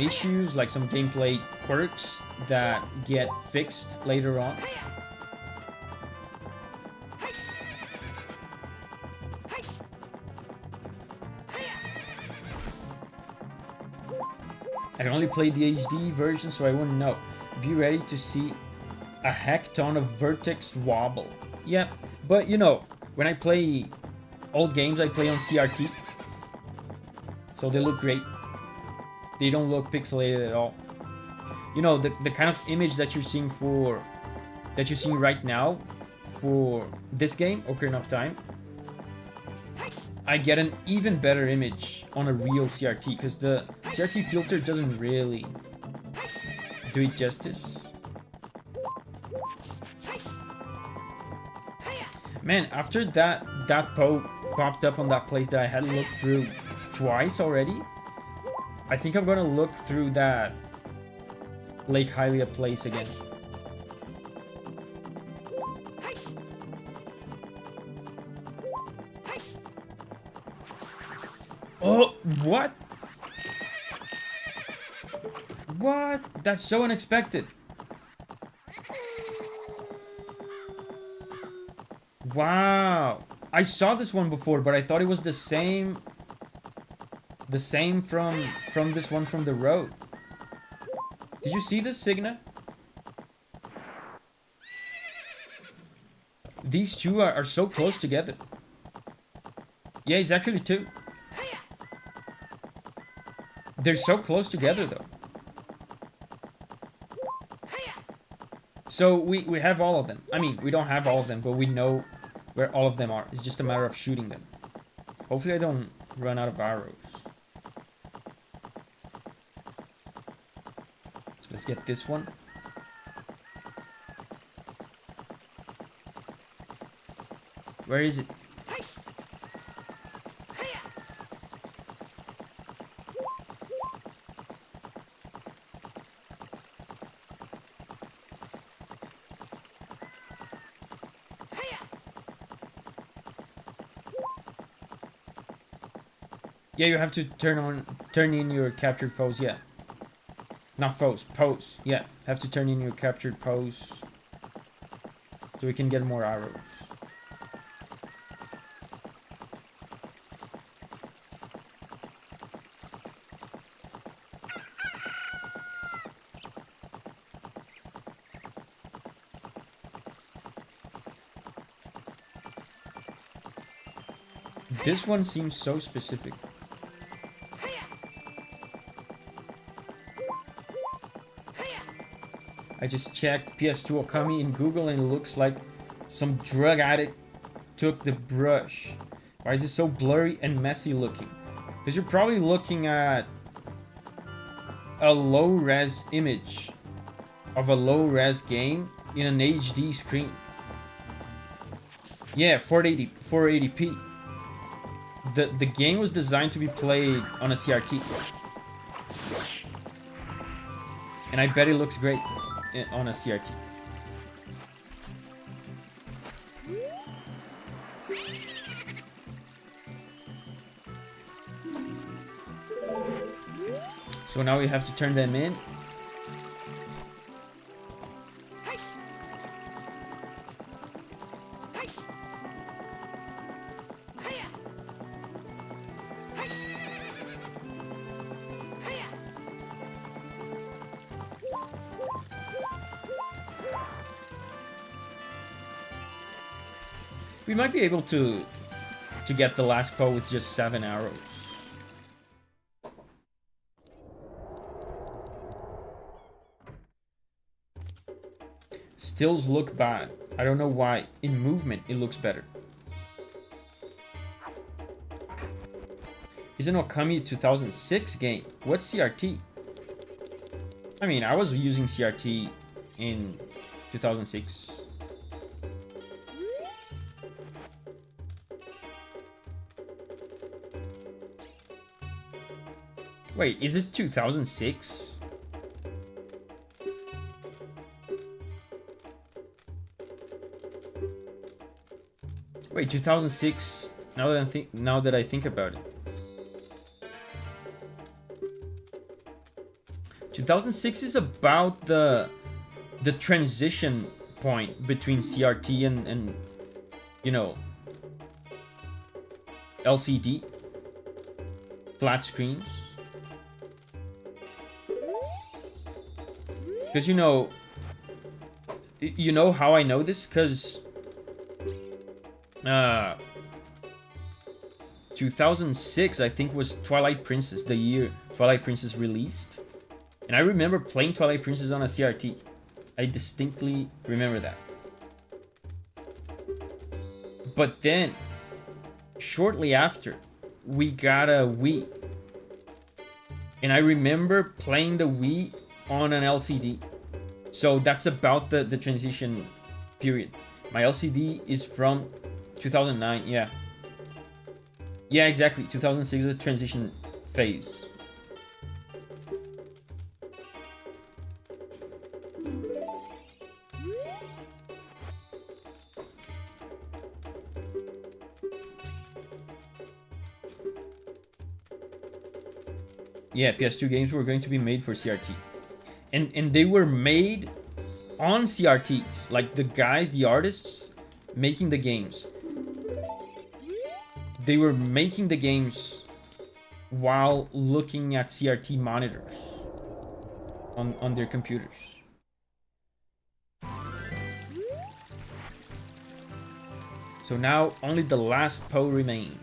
issues, like some gameplay quirks that get fixed later on. I only played the HD version, so I wouldn't know. Be ready to see a heck ton of vertex wobble. Yeah, but you know, when I play old games, I play on CRT. So they look great. They don't look pixelated at all. You know, the kind of image that you're seeing right now for this game, Ocarina of Time, I get an even better image on a real CRT, because the CRT filter doesn't really do it justice. Man, after that popped up on that place that I had looked through twice already, I think I'm gonna look through that Lake Hylia place again. Oh, what? What? That's so unexpected. Wow. I saw this one before, but I thought it was the same from this one from the road. Did you see this, Signa? These two are so close together. Yeah, it's actually two. They're so close together, though. So we have all of them. I mean, we don't have all of them, but we know where all of them are. It's just a matter of shooting them. Hopefully I don't run out of arrows. Let's get this one. Where is it? Yeah, you have to turn in your captured foes, yeah. Not foes, pose. Yeah, have to turn in your captured pose so we can get more arrows. This one seems so specific. I just checked PS2 Okami in Google and it looks like some drug addict took the brush. Why is it so blurry and messy looking? Because you're probably looking at a low-res image of a low-res game in an HD screen. Yeah, 480p. The game was designed to be played on a CRT. And I bet it looks great on a CRT. So now we have to turn them in. We might be able to get the last bow with just 7 arrows. Stills look bad. I don't know why. In movement, it looks better. Is an Okami 2006 game? What's CRT? I mean, I was using CRT in 2006. Wait, is this 2006? Wait, 2006. Now that I think about it, 2006 is about the transition point between CRT and you know, LCD flat screens. Because you know how I know this? Because 2006, I think, was Twilight Princess, the year Twilight Princess released. And I remember playing Twilight Princess on a CRT. I distinctly remember that. But then, shortly after, we got a Wii. And I remember playing the Wii on an LCD. So that's about the transition period. My LCD is from 2009, yeah. Yeah, exactly. 2006 is a transition phase. Yeah, PS2 games were going to be made for CRT. And they were made on CRTs. Like the guys, the artists making the games. They were making the games while looking at CRT monitors on their computers. So now only the last Poe remains.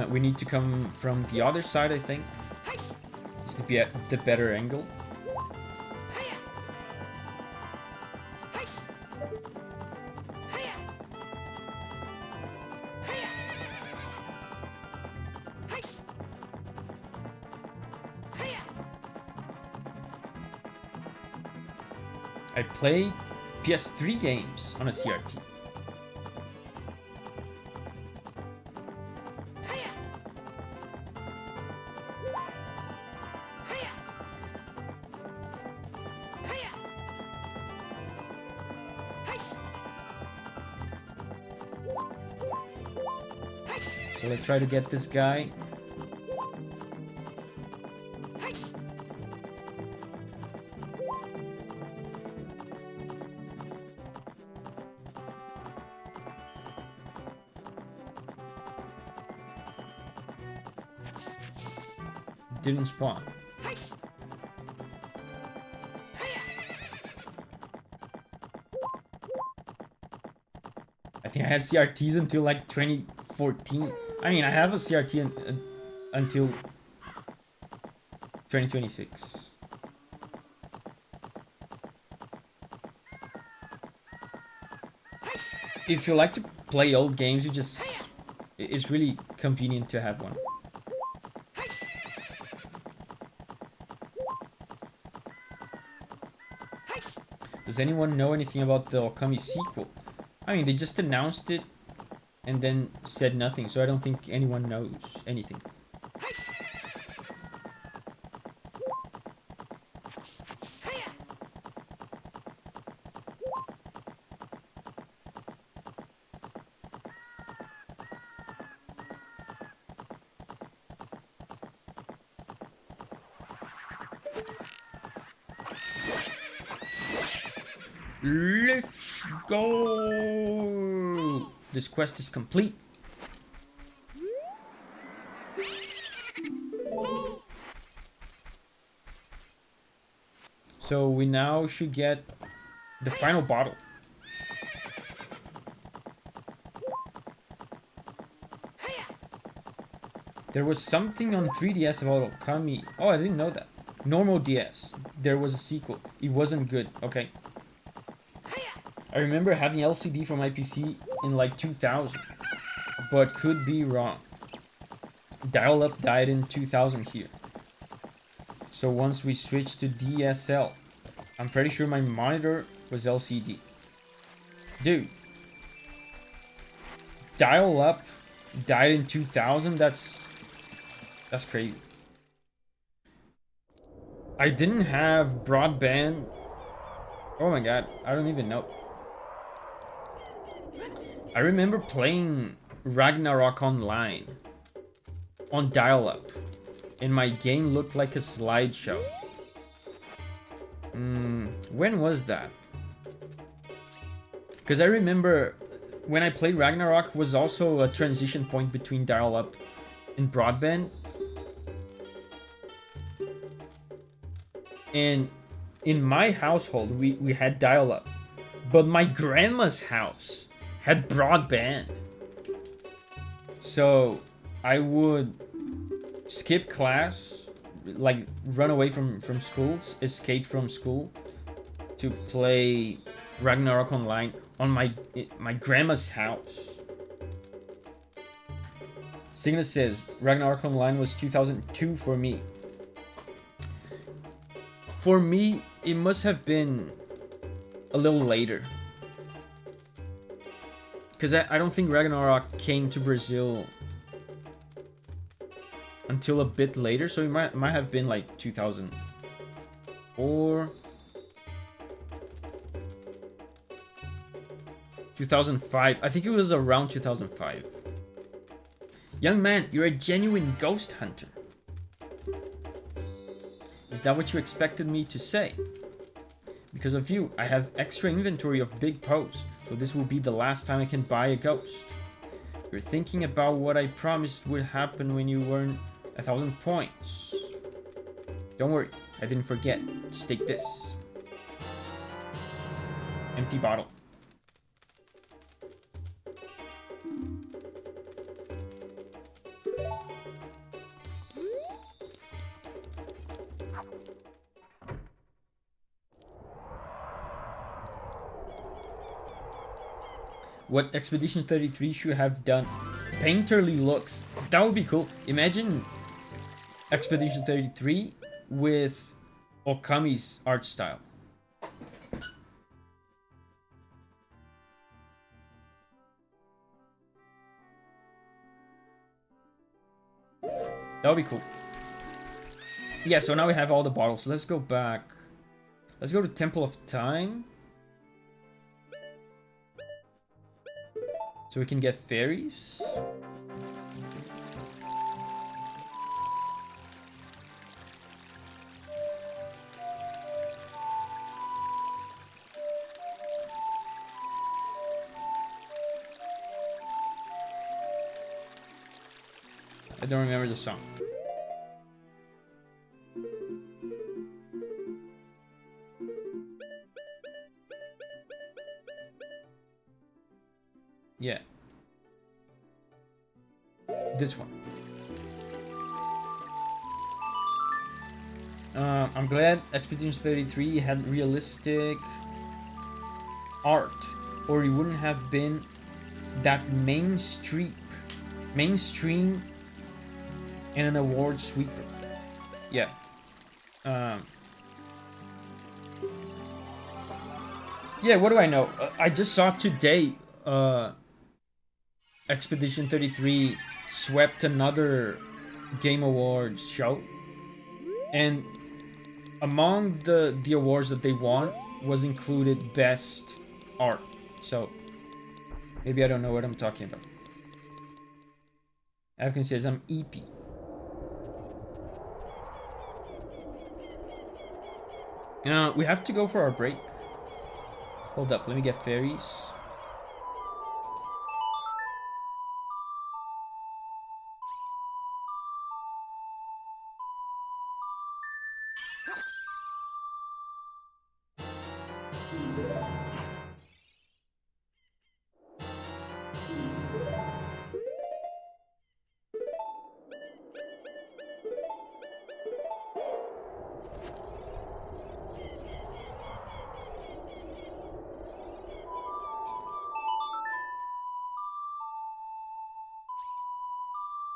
We need to come from the other side, I think. It's the better angle. I play PS3 games on a CRT. So let's try to get this guy. Didn't spawn. I think I had CRTs until like 2014. I mean, I have a CRT until 2026. If you like to play old games, it's really convenient to have one. Does anyone know anything about the Okami sequel? I mean, they just announced it and then said nothing, so I don't think anyone knows anything. Let's go! This quest is complete. So we now should get the final bottle. There was something on 3DS about Okami. Oh, I didn't know that. Normal DS. There was a sequel. It wasn't good. Okay. I remember having LCD for my PC in like 2000, but could be wrong. Dial-up died in 2000 here. So once we switched to DSL, I'm pretty sure my monitor was LCD. Dude. Dial-up died in 2000? That's crazy. I didn't have broadband. Oh my god, I don't even know. I remember playing Ragnarok Online on dial-up, and my game looked like a slideshow. When was that? Because I remember when I played Ragnarok was also a transition point between dial-up and broadband. And in my household, we had dial-up, but my grandma's house had broadband. So I would skip class, like run away from school, escape from school to play Ragnarok Online on my grandma's house. Signa says Ragnarok Online was 2002 for me. For me, it must have been a little later. Because I don't think Ragnarok came to Brazil until a bit later, so it might have been like 2004, 2005. I think it was around 2005. Young man, you're a genuine ghost hunter. Is that what you expected me to say? Because of you, I have extra inventory of big posts, so this will be the last time I can buy a ghost. You're thinking about what I promised would happen when you earn 1,000 points. Don't worry, I didn't forget. Just take this. Empty bottle. what Expedition 33 should have done. Painterly looks. That would be cool. Imagine Expedition 33 with Okami's art style. That would be cool. Yeah, so now we have all the bottles. Let's go back. Let's go to Temple of Time. So we can get fairies. I don't remember the song. Yeah. This one. I'm glad Expedition 33 had realistic art, or it wouldn't have been that mainstream and an award sweeper. Yeah. Yeah, what do I know? I just saw today Expedition 33 swept another Game Awards show, and among the awards that they won was included Best Art. So maybe I don't know what I'm talking about. Alvin says I'm EP. We have to go for our break. Hold up, let me get fairies.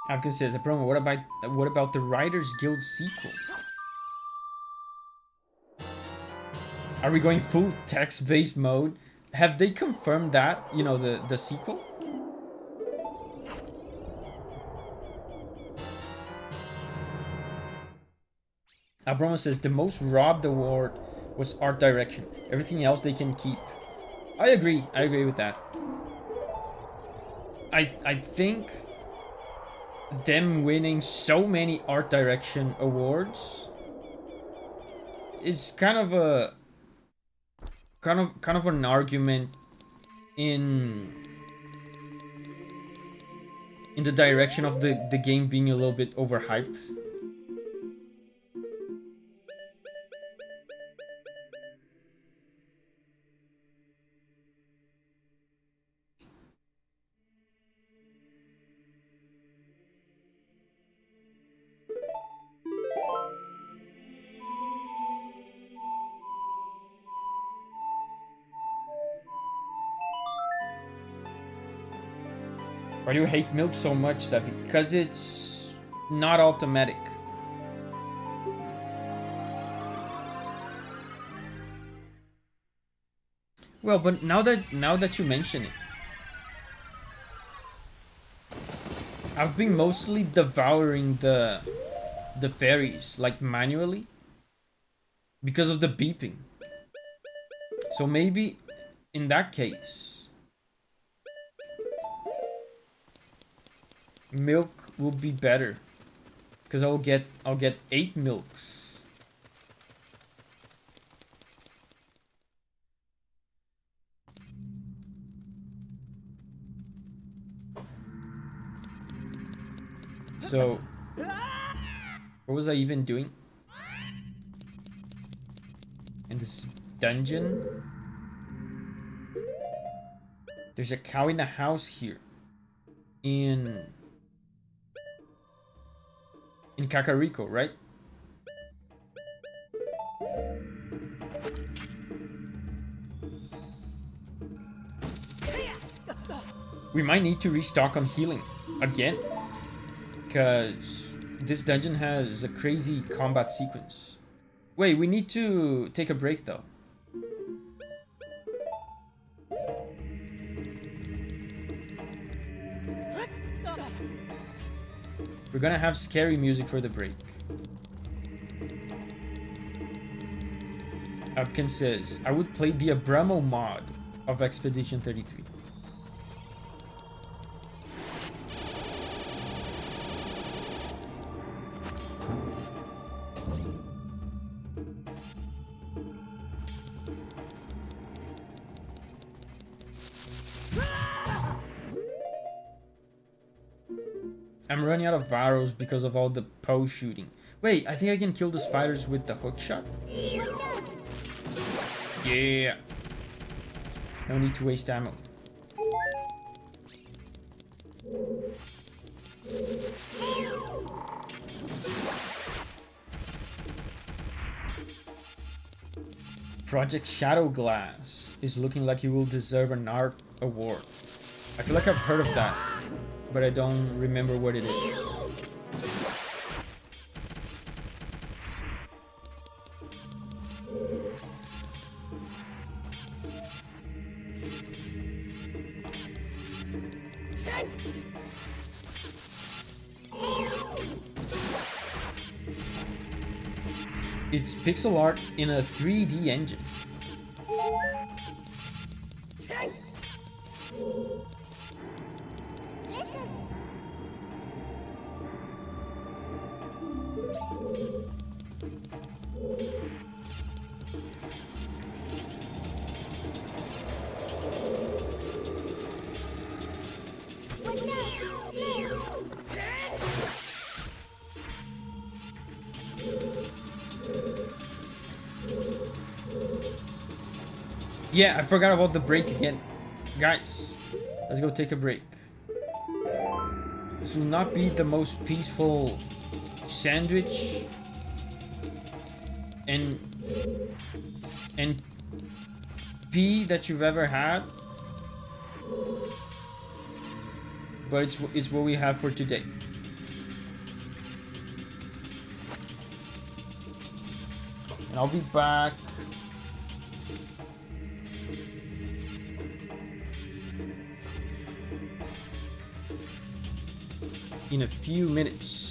Alvin says a promo. What about the Writers Guild sequel? Are we going full text-based mode? Have they confirmed that? You know, the sequel? Abramo says the most robbed award was art direction. Everything else they can keep. I agree with that. I think them winning so many art direction awards is kind of an argument in the direction of the game being a little bit overhyped. Why do you hate milk so much, Davi? Because it's not automatic. Well, but now that you mention it, I've been mostly devouring the fairies, like manually, because of the beeping. So maybe in that case, milk will be better, because I'll get 8 milks. So what was I even doing in this dungeon? There's a cow in the house here in Kakariko, right? We might need to restock on healing again, because this dungeon has a crazy combat sequence. Wait, we need to take a break though. We're gonna have scary music for the break. Upkin says, I would play the Abramo mod of Expedition 33. I'm running out of arrows because of all the poe shooting. Wait, I think I can kill the spiders with the hook shot. Yeah. No need to waste ammo. Project Shadow Glass is looking like he will deserve an art award. I feel like I've heard of that, but I don't remember what it is. It's pixel art in a 3D engine. Yeah, I forgot about the break again. Guys, let's go take a break. This will not be the most peaceful sandwich and pea that you've ever had, but it's what we have for today. And I'll be back in a few minutes.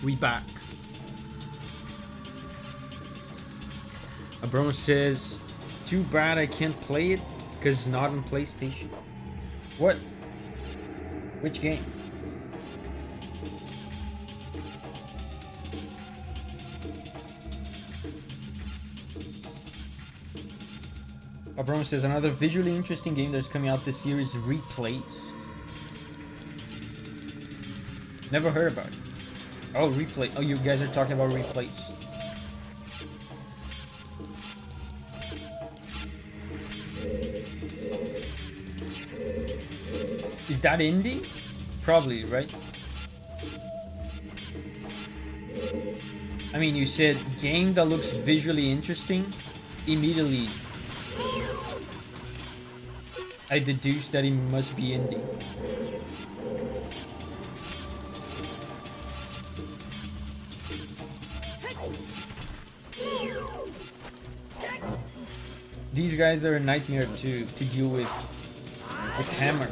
We back. Abromo says, too bad I can't play it because it's not on PlayStation. What? Which game? Abromo says, another visually interesting game that's coming out this year is Replays. Never heard about it. Oh, Replay. Oh, you guys are talking about Replays. Is that indie? Probably, right? I mean, you said game that looks visually interesting. Immediately, I deduced that it must be indie. These guys are a nightmare to deal with hammer.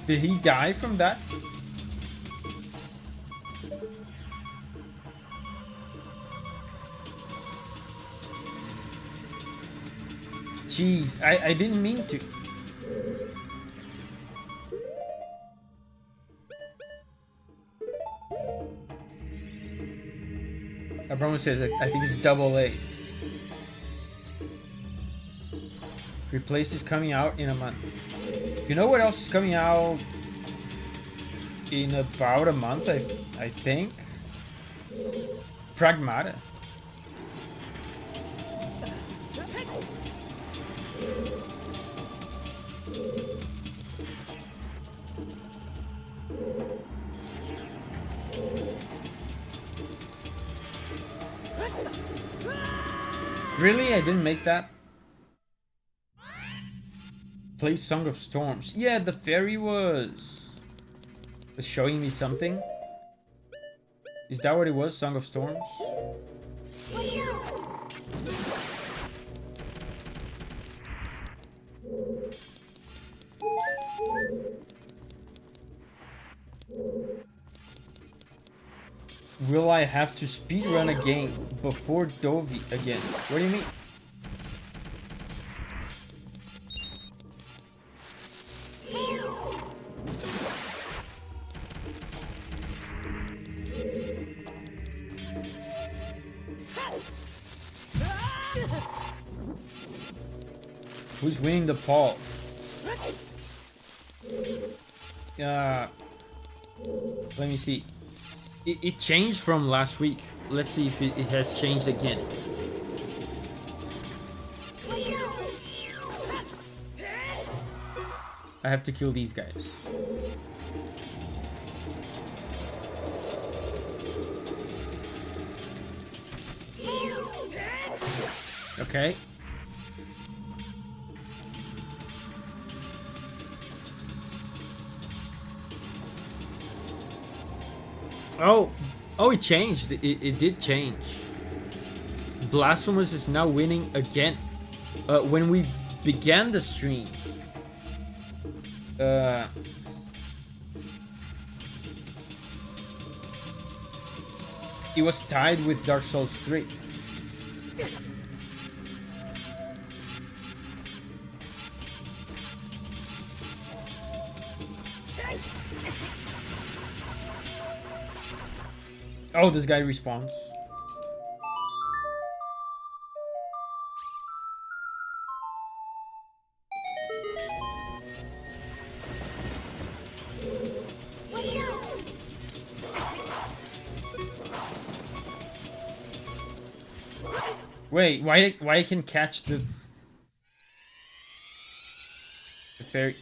Did he die from that? Jeez, I didn't mean to. Abromo says I think it's AA. Replaced is coming out in a month. You know what else is coming out in about a month, I think? Pragmata. Really? I didn't make that? Play Song of Storms. Yeah, the fairy was showing me something. Is that what it was? Song of Storms? Will I have to speedrun a game before Davi again? What do you mean? Who's winning the poll? Let me see. It changed from last week. Let's see if it has changed again. I have to kill these guys. Okay. Oh, it changed. It did change. Blasphemous is now winning again. When we began the stream, it was tied with Dark Souls 3. Oh, this guy respawns. Wait, why I can catch the fairy?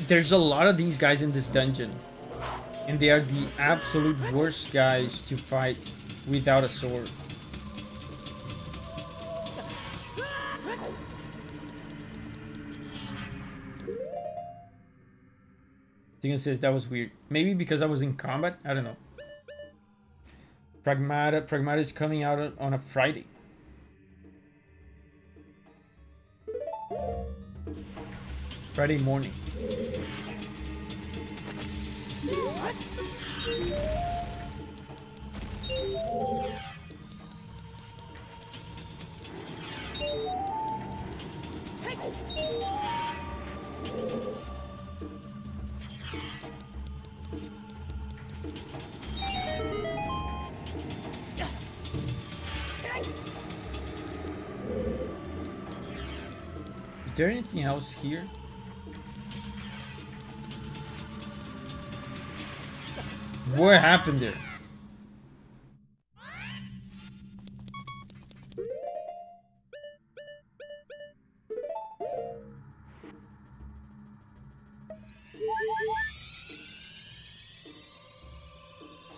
There's a lot of these guys in this dungeon. And they are the absolute worst guys to fight without a sword. Tina says that was weird. Maybe because I was in combat? I don't know. Pragmata is coming out on a Friday. Friday morning. Is there anything else here? What happened there?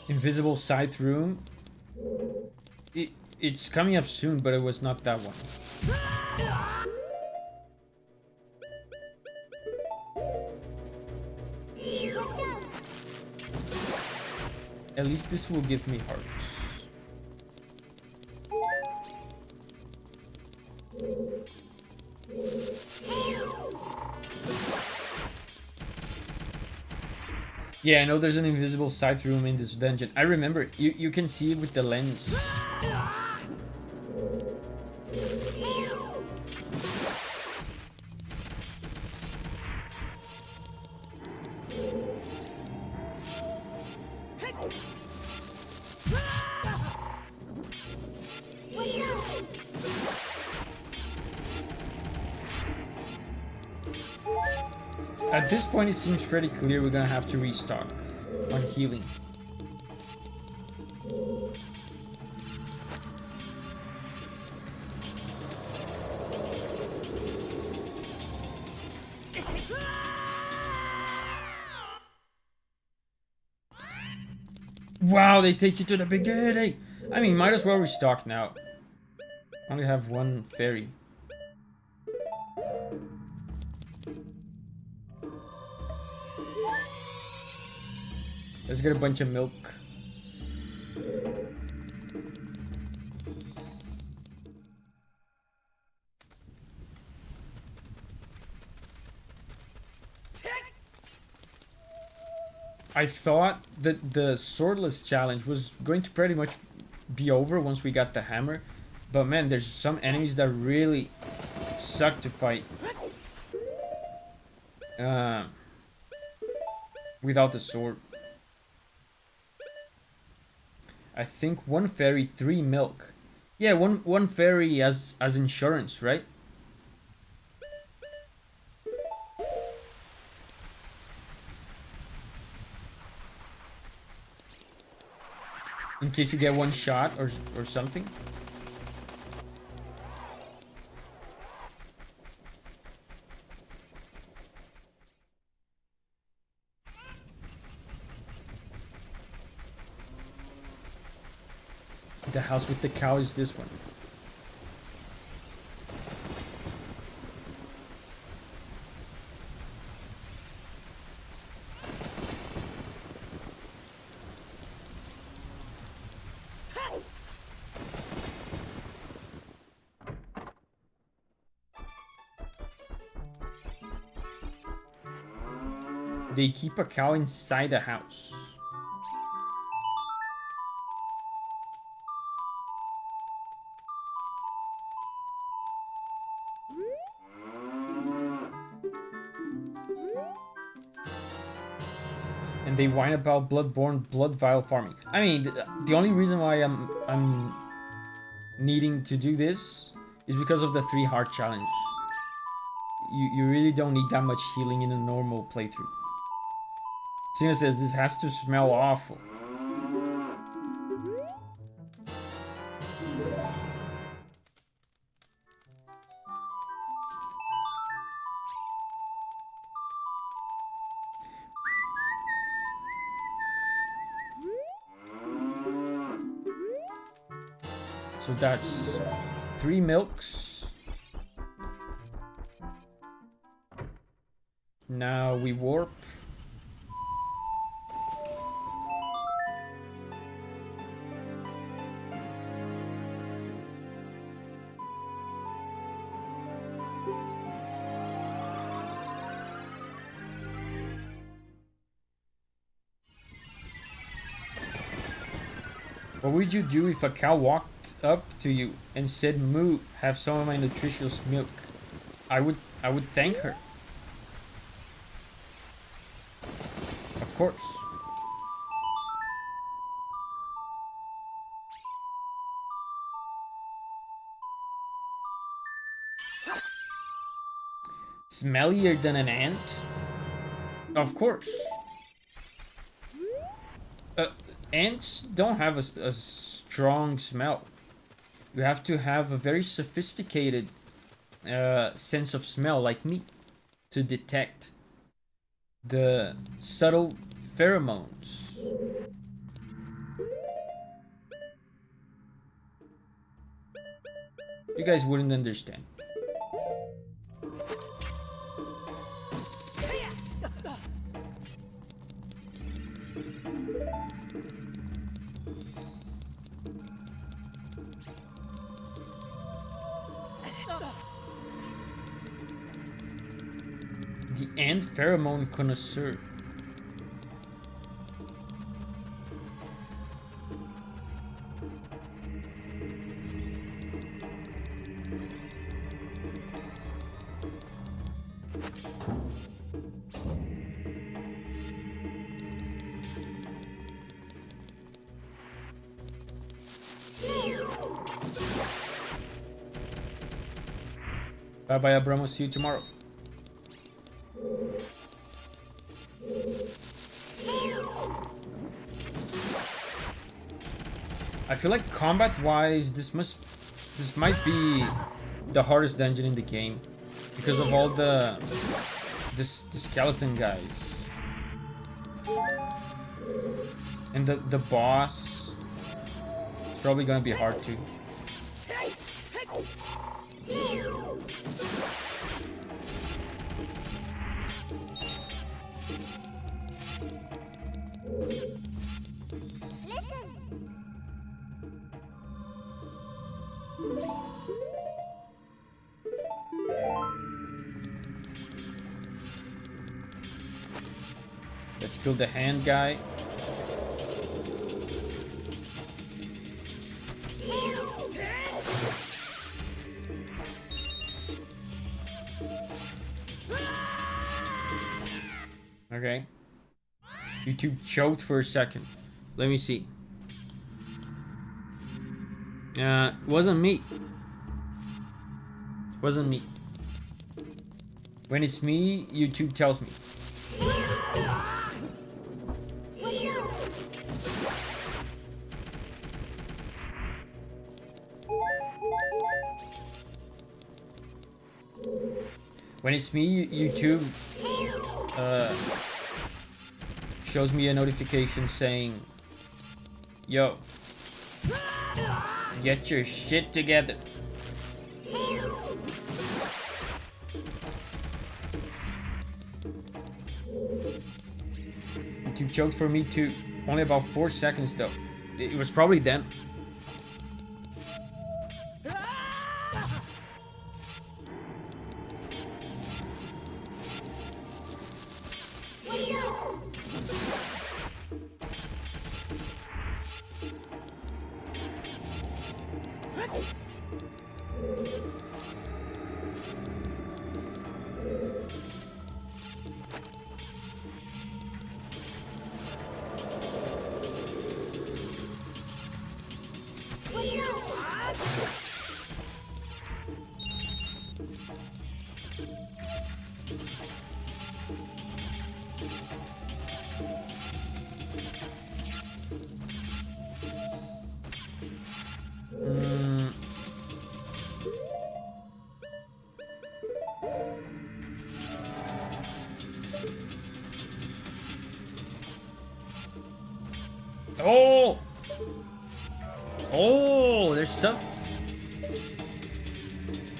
Invisible scythe room. It's coming up soon, but it was not that one. At least this will give me hearts. Yeah, I know there's an invisible scythe room in this dungeon. I remember it. You can see it with the lens. At this point, it seems pretty clear we're gonna have to restock on healing. Wow, they take you to the beginning! I mean, might as well restock now. I only have one fairy. Let's get a bunch of milk. I thought that the swordless challenge was going to pretty much be over once we got the hammer. But man, there's some enemies that really suck to fight. Without the sword. I think one fairy, 3 milk. Yeah, one fairy as insurance, right? In case you get one shot or something. The house with the cow is this one. They keep a cow inside the house. and they whine about bloodborne blood vial farming. I mean, the only reason why I'm needing to do this is because of the 3 heart challenge. You really don't need that much healing in a normal playthrough. Seeing as this has to smell awful. So that's 3 milks. Now we warp. What would you do if a cow walked up to you and said, "Moo, have some of my nutritious milk"? I would thank her. Of course. Smellier than an ant? Of course. Ants don't have a strong smell. You have to have a very sophisticated sense of smell, like me, to detect the subtle pheromones. You guys wouldn't understand. The ant pheromone connoisseur. Bye bye, Abramo. See you tomorrow. I feel like combat-wise, this might be the hardest dungeon in the game because of all the skeleton guys, and the boss is probably gonna be hard too. Let's kill the hand guy. Okay. YouTube choked for a second. Let me see. Wasn't me. Wasn't me. When it's me, YouTube tells me. When it's me, YouTube shows me a notification saying, "Yo, get your shit together." YouTube choked for me too. Only about 4 seconds though. It was probably them. Oh! Oh, there's stuff.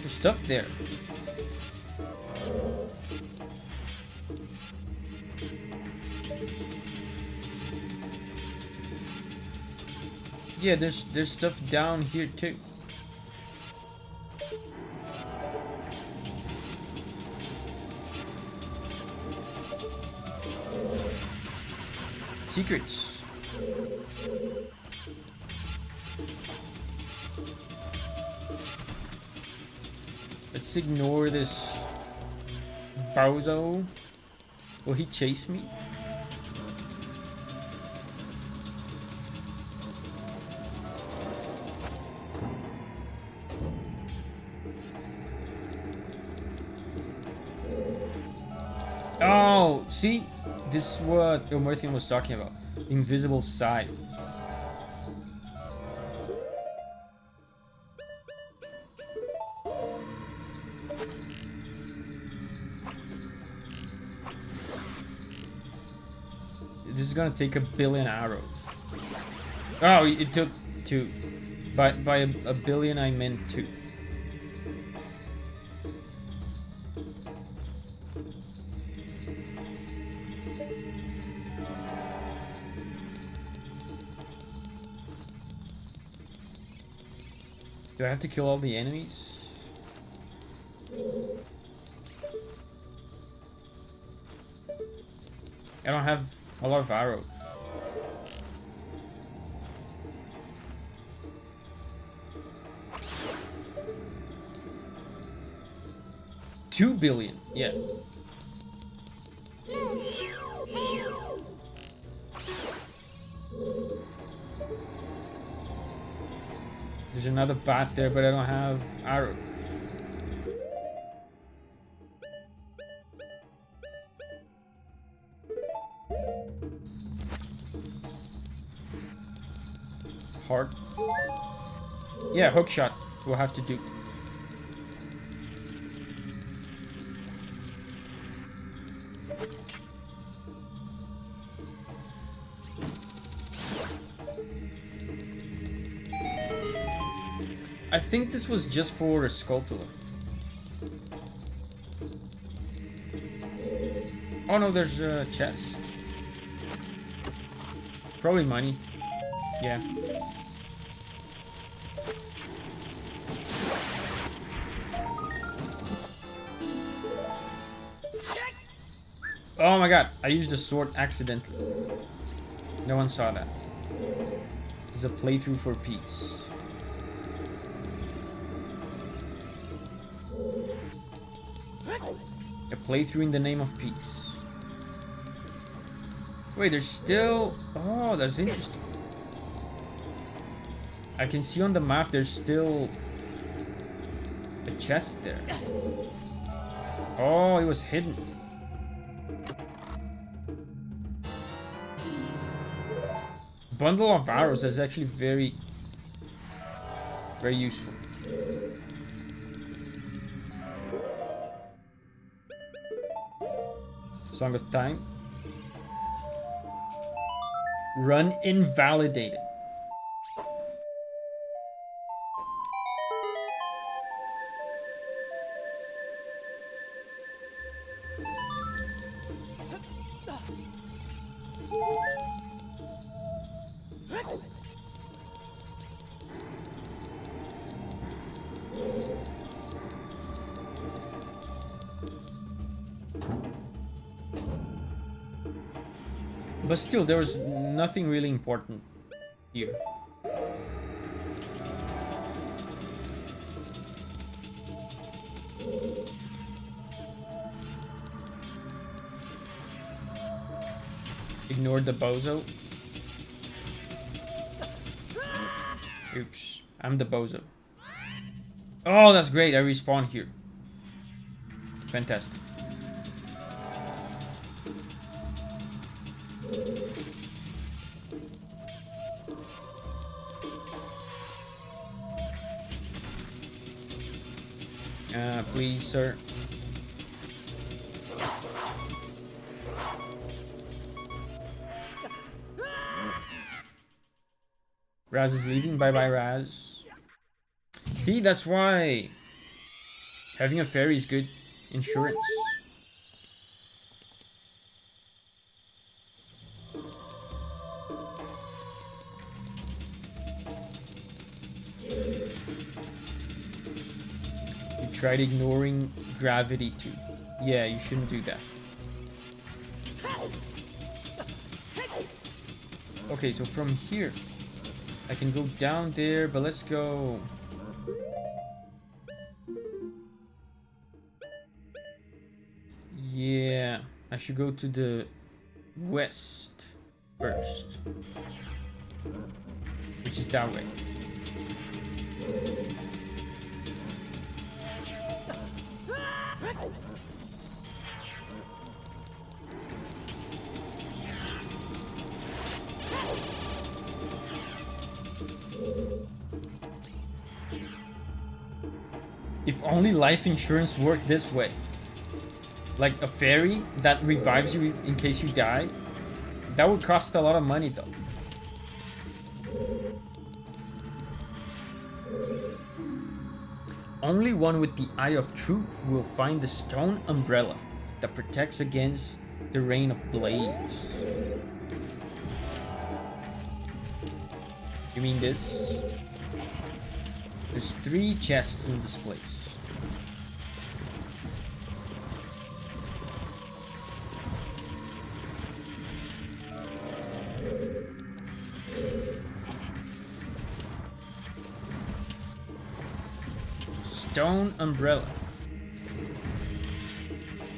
There's stuff there. Yeah, there's stuff down here too. Secrets. Let's ignore this bozo. Will he chase me? Oh, see? This is what Merthian was talking about. Invisible scythe. This is gonna take 1 billion arrows. Oh, it took 2. By a billion I meant 2. Do I have to kill all the enemies? I don't have a lot of arrows. $2 billion, yeah. There's another bat there, but I don't have arrows. Hard. Yeah, hook shot we'll have to do. I think this was just for a sculptor. Oh no, there's a chest. Probably money. Yeah. Oh my god, I used the sword accidentally. No one saw that. It's a playthrough for peace. A playthrough in the name of peace. Wait, there's still... Oh, that's interesting. I can see on the map there's still a chest there. Oh, it was hidden. Bundle of arrows is actually very useful. Song of Time. Run invalidated. But still, there was nothing really important here. Ignore the bozo. Oops, I'm the bozo. Oh, that's great, I respawn here. Fantastic. Please, sir. Raz is leaving. Bye bye, Raz. See, that's why having a ferry is good insurance. You tried ignoring gravity too. Yeah, you shouldn't do that. Okay, so from here I can go down there, but let's go. Yeah, I should go to the west first, which is that way. If only life insurance worked this way. Like a ferry that revives you in case you die. That would cost a lot of money though. Only one with the Eye of Truth will find the stone umbrella that protects against the rain of blades. You mean this? There's 3 chests in this place. Stone umbrella.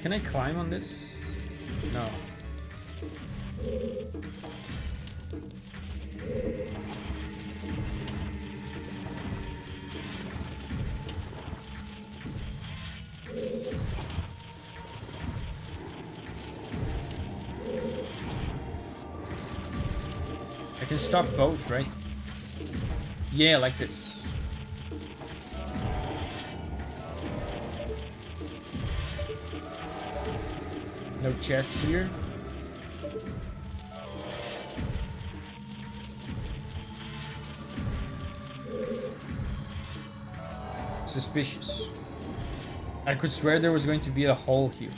Can I climb on this? No. I can stop both, right? Yeah, like this. No chest here. Suspicious. I could swear there was going to be a hole here.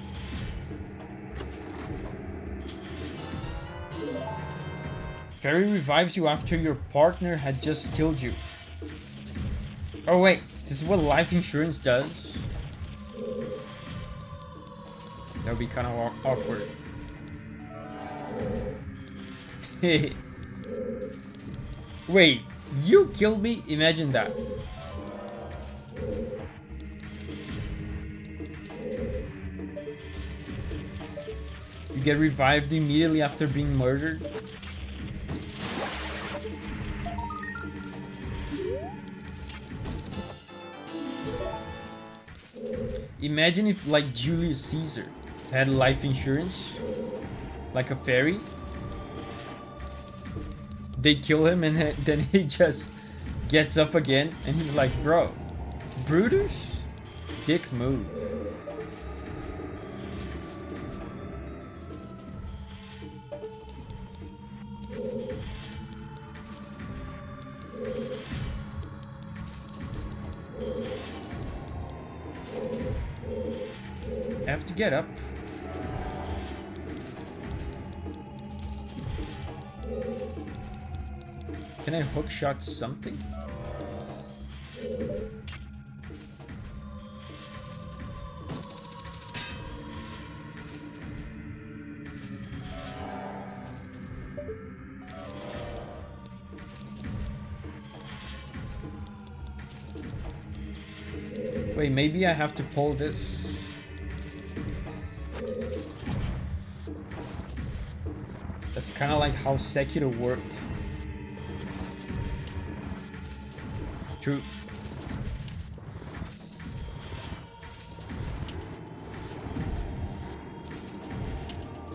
Fairy revives you after your partner had just killed you. Oh wait, this is what life insurance does? That would be kind of awkward. Wait, you killed me? Imagine that. You get revived immediately after being murdered? Imagine if, like, Julius Caesar had life insurance, like a fairy. They kill him and then he just gets up again and he's like, bro, Brutus? Dick move. I have to get up. Can I hookshot something? Wait, maybe I have to pull this. That's kind of like how Sekiro worked. True.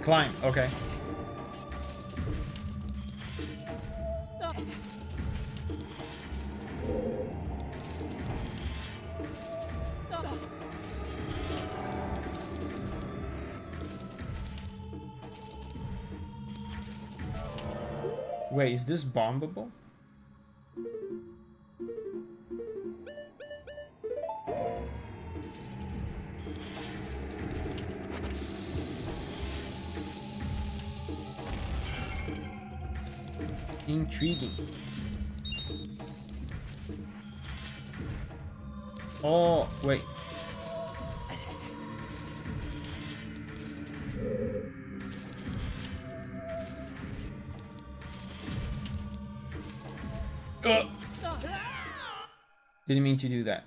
Climb, okay. Wait, is this bombable? Intriguing. Oh, wait. Didn't mean to do that.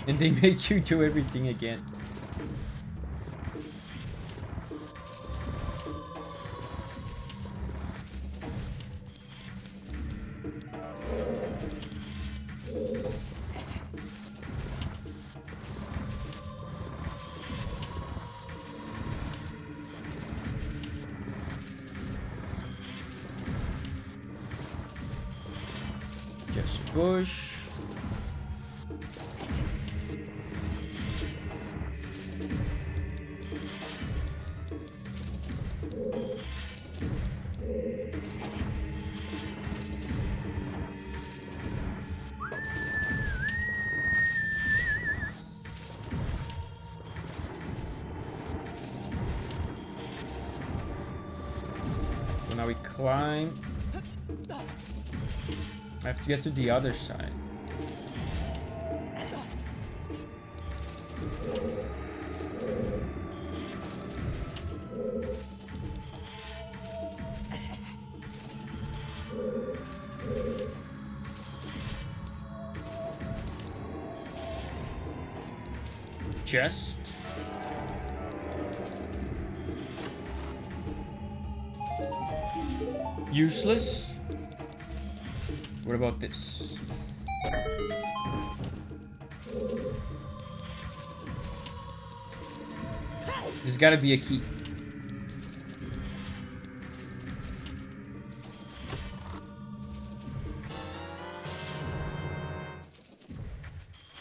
And they make you do everything again. Just push. So now we climb. I have to get to the other side. Chest. Useless. What about this? There's gotta be a key.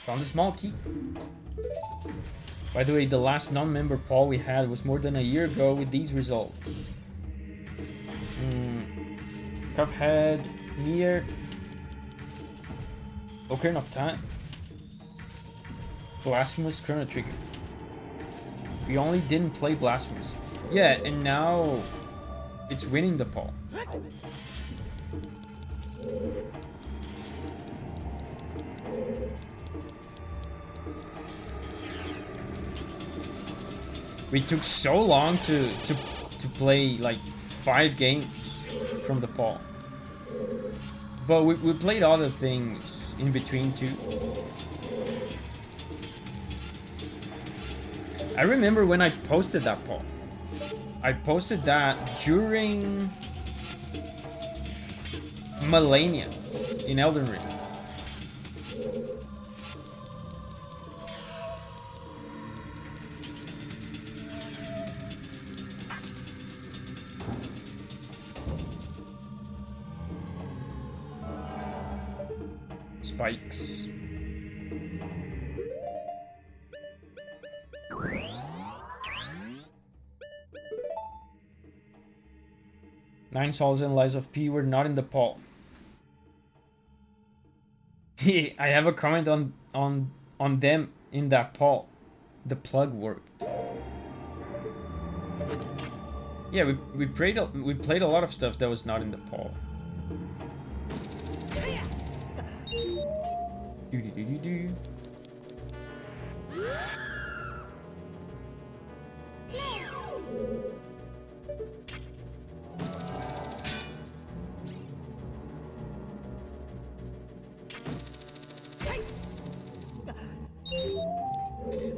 Found a small key. By the way, the last non-member poll we had was more than a year ago with these results. Cuphead, Nier, Ocarina of Time, Blasphemous, Chrono Trigger. We only didn't play Blasphemous. Yeah, and now it's winning the poll. We took so long to play like 5 games from the poll. But we played other things in between too. I remember when I posted that poll. I posted that during Millennia in Elden Ring. Spikes. Nine Souls and Lies of P were not in the poll. I have a comment on them in that poll. The plug worked. Yeah, we played a lot of stuff that was not in the poll. Do.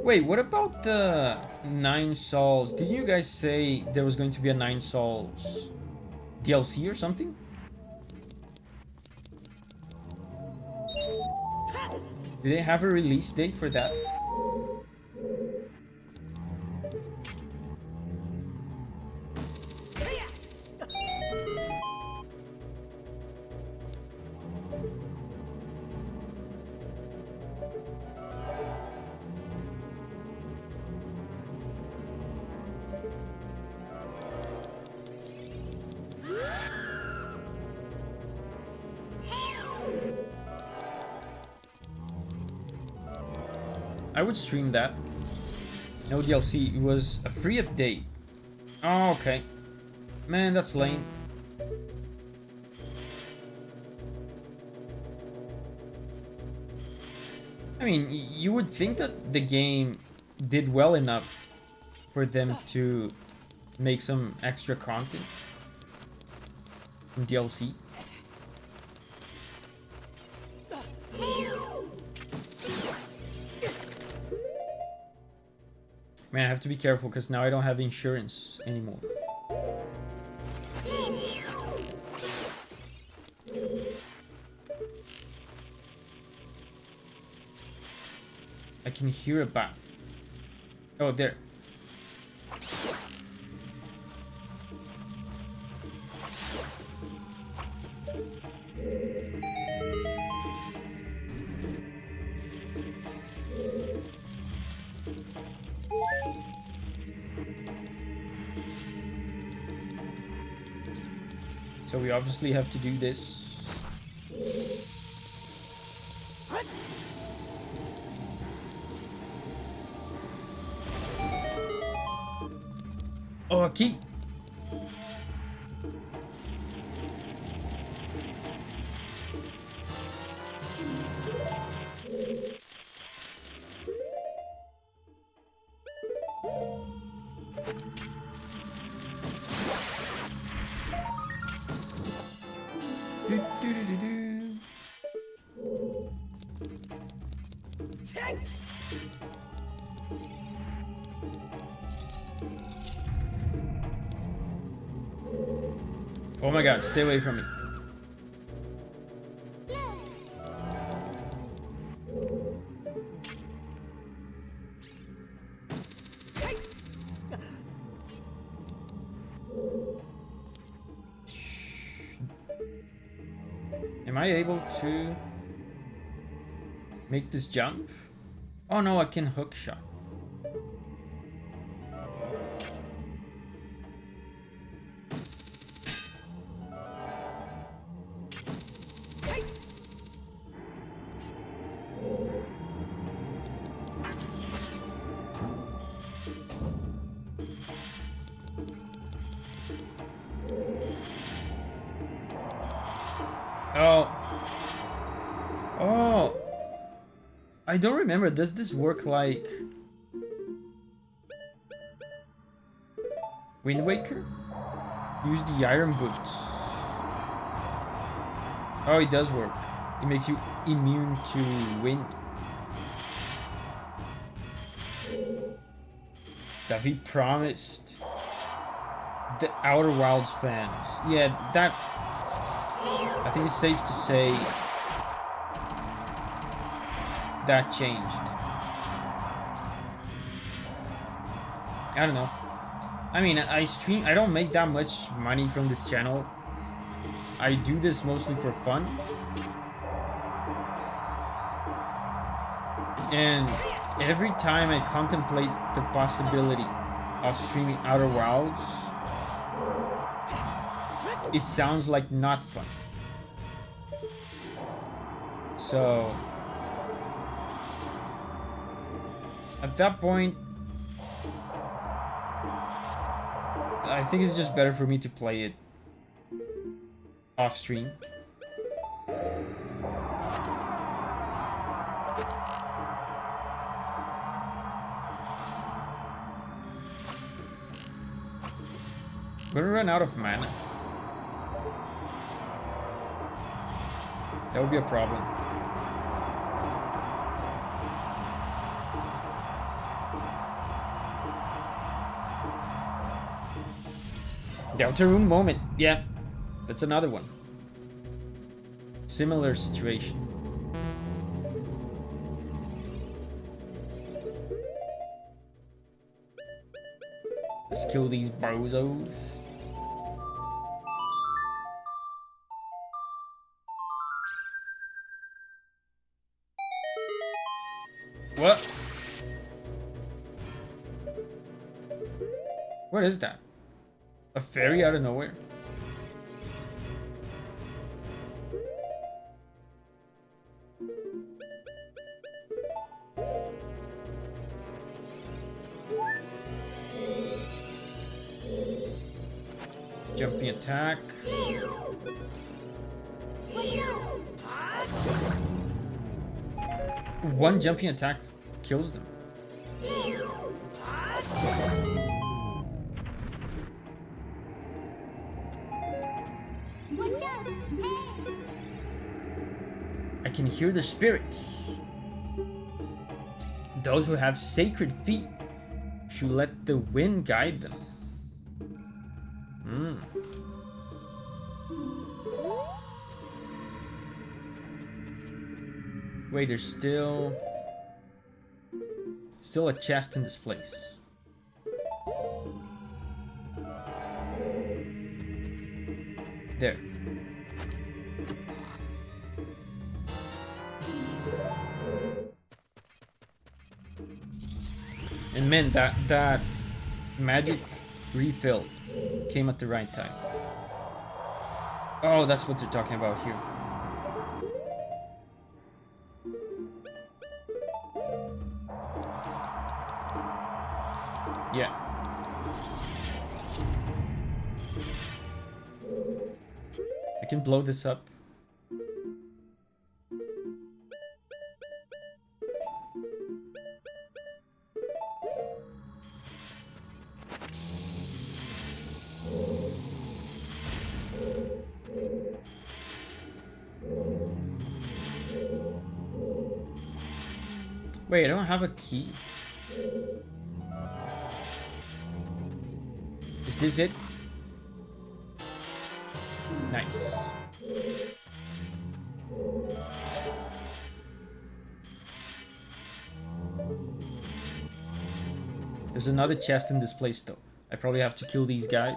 Wait, what about the 9 Souls? Did you guys say there was going to be a 9 Souls DLC or something? Do they have a release date for that? I would stream that. No DLC. It was a free update. Oh, okay. Man, that's lame. I mean, you would think that the game did well enough for them to make some extra content in DLC. Man, I have to be careful because now I don't have insurance anymore. I can hear a bat. Oh, there. So we obviously have to do this. Oh, a key. Oh my god, stay away from me. Am I able to make this jump? Oh no, I can hook shot. Oh. Oh. I don't remember. Does this work like Wind Waker? Use the iron boots. Oh, it does work. It makes you immune to wind. Davi promised the Outer Wilds fans. Yeah, that... I think it's safe to say that changed. I don't know. I mean, I don't make that much money from this channel. I do this mostly for fun. And every time I contemplate the possibility of streaming Outer Wilds, it sounds like not fun. So at that point, I think it's just better for me to play it off stream. I'm gonna run out of mana. That would be a problem. Deltarune moment. Yeah, that's another one. Similar situation. Let's kill these bozos. What? What is that? A fairy out of nowhere? Jumping attack. One jumping attack kills them. I can hear the spirits. Those who have sacred feet should let the wind guide them. Wait, there's still a chest in this place. There. And man, that magic refill came at the right time. Oh, that's what they're talking about here. Yeah. I can blow this up. Wait, I don't have a key. Is this it? Nice. There's another chest in this place though. I probably have to kill these guys.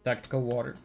Tactical water.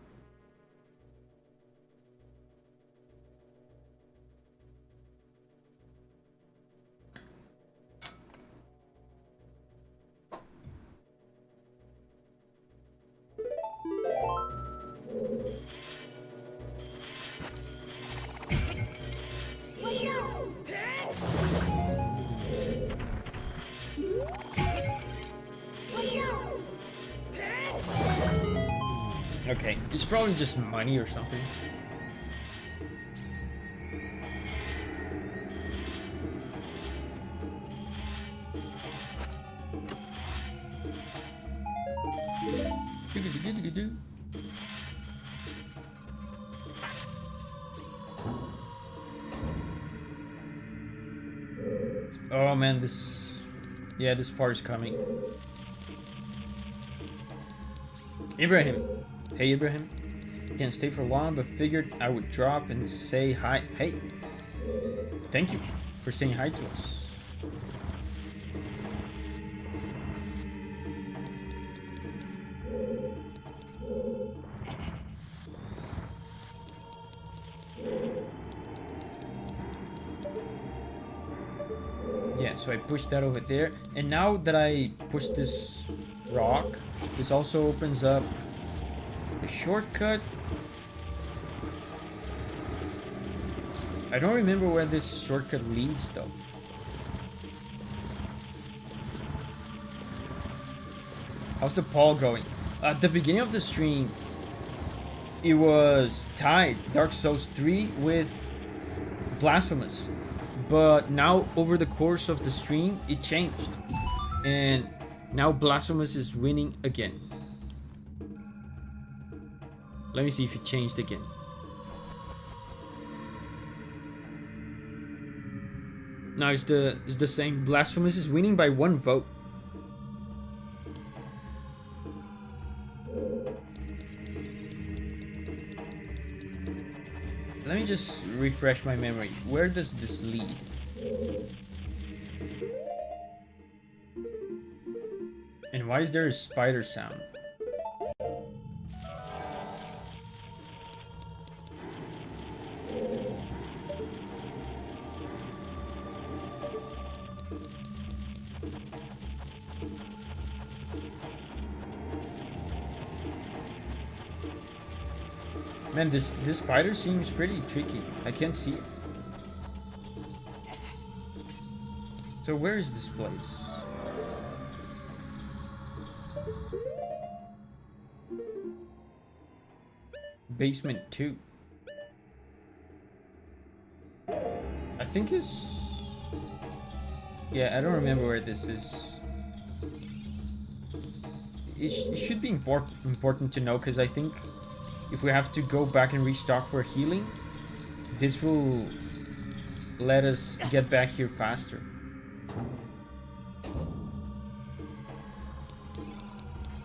Okay, it's probably just money or something. Oh man, this part is coming. Ibrahim. Hey Ibrahim. Can't stay for long, but figured I would drop and say hi. Hey. Thank you for saying hi to us. Yeah, so I pushed that over there. And now that I push this rock, this also opens up a shortcut. I don't remember where this shortcut leads though. How's the poll going? At the beginning of the stream, it was tied Dark Souls 3 with Blasphemous. But now over the course of the stream, it changed. And now Blasphemous is winning again. Let me see if it changed again. Now it's the same. Blasphemous is winning by 1 vote. Let me just refresh my memory. Where does this lead? And why is there a spider sound? Man, this spider seems pretty tricky. I can't see it. So where is this place? Basement 2. I think it's... Yeah, I don't remember where this is. It should be important to know, because I think if we have to go back and restock for healing, this will let us get back here faster.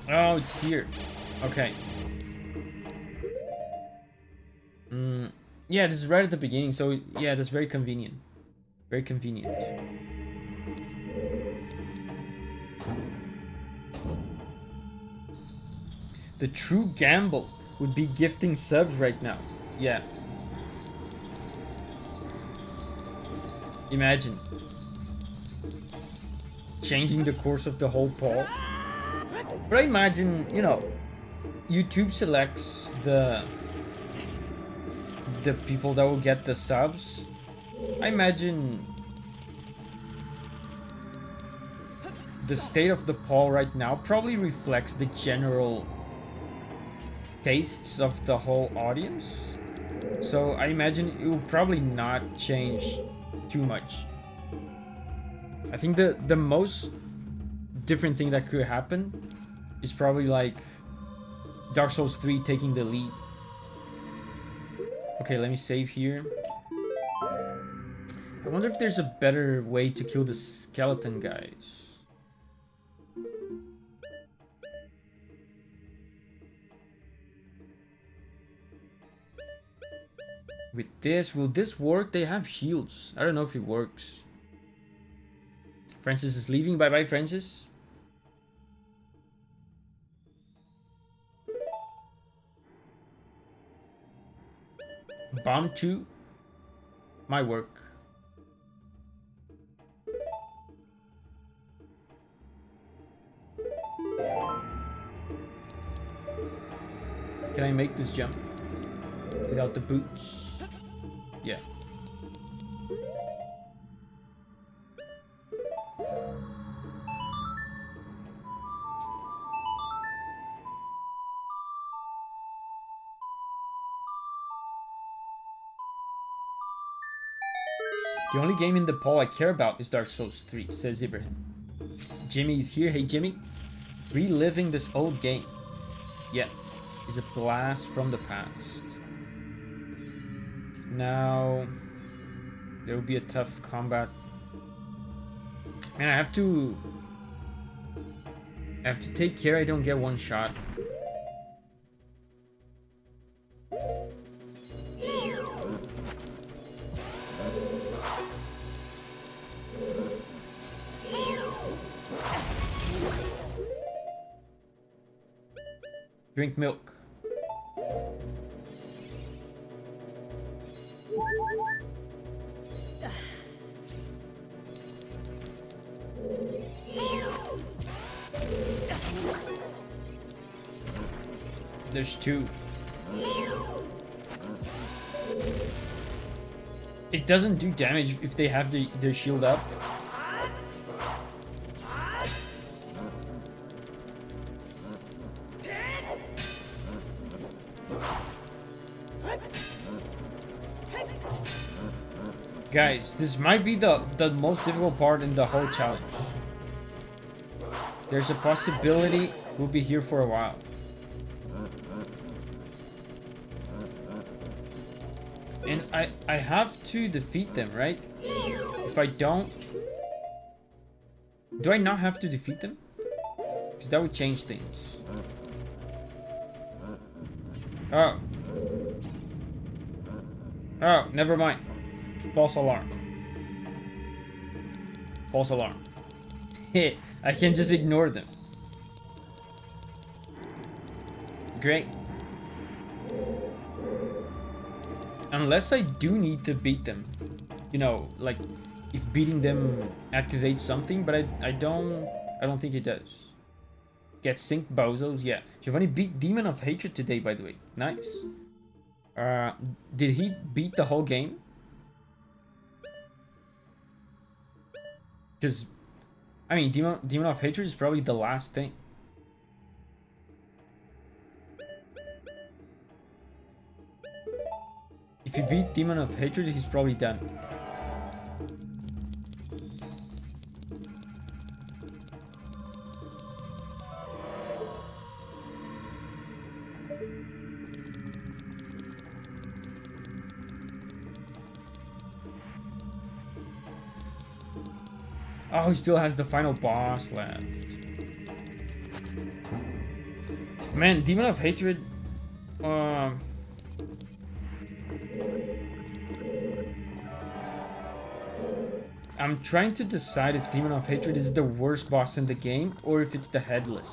Oh, it's here. Okay. Yeah, this is right at the beginning, so yeah, that's very convenient. Very convenient. The true gamble would be gifting subs right now. Yeah. Imagine. Changing the course of the whole poll. But I imagine, you know, YouTube selects the people that will get the subs. I imagine the state of the poll right now probably reflects the general tastes of the whole audience. So I imagine it will probably not change too much. I think the most different thing that could happen is probably like Dark Souls 3 taking the lead. Okay, let me save here. I wonder if there's a better way to kill the skeleton guys. With this, will this work? They have shields. I don't know if it works. Francis is leaving. Bye bye, Francis. Bomb 2 might work. Can I make this jump without the boots? Yeah. The only game in the poll I care about is Dark Souls 3, says Ibrahim. Jimmy is here. Hey, Jimmy. Reliving this old game. Yeah. Is a blast from the past. Now, there will be a tough combat. And I have to take care I don't get one shot. Drink milk. There's 2. It doesn't do damage if they have their shield up. Guys, this might be the most difficult part in the whole challenge. There's a possibility we'll be here for a while. And I have to defeat them, right? If I don't... Do I not have to defeat them? Because that would change things. Oh. Oh, never mind. False alarm. False alarm. I can just ignore them. Great. Unless I do need to beat them. You know, like if beating them activates something, but I don't think it does. Get synced bozos, yeah. Giovanni beat Demon of Hatred today, by the way. Nice. Did he beat the whole game? Because, I mean, Demon of Hatred is probably the last thing. If you beat Demon of Hatred, he's probably done. Oh, he still has the final boss left. Man, Demon of Hatred... I'm trying to decide if Demon of Hatred is the worst boss in the game or if it's the Headless.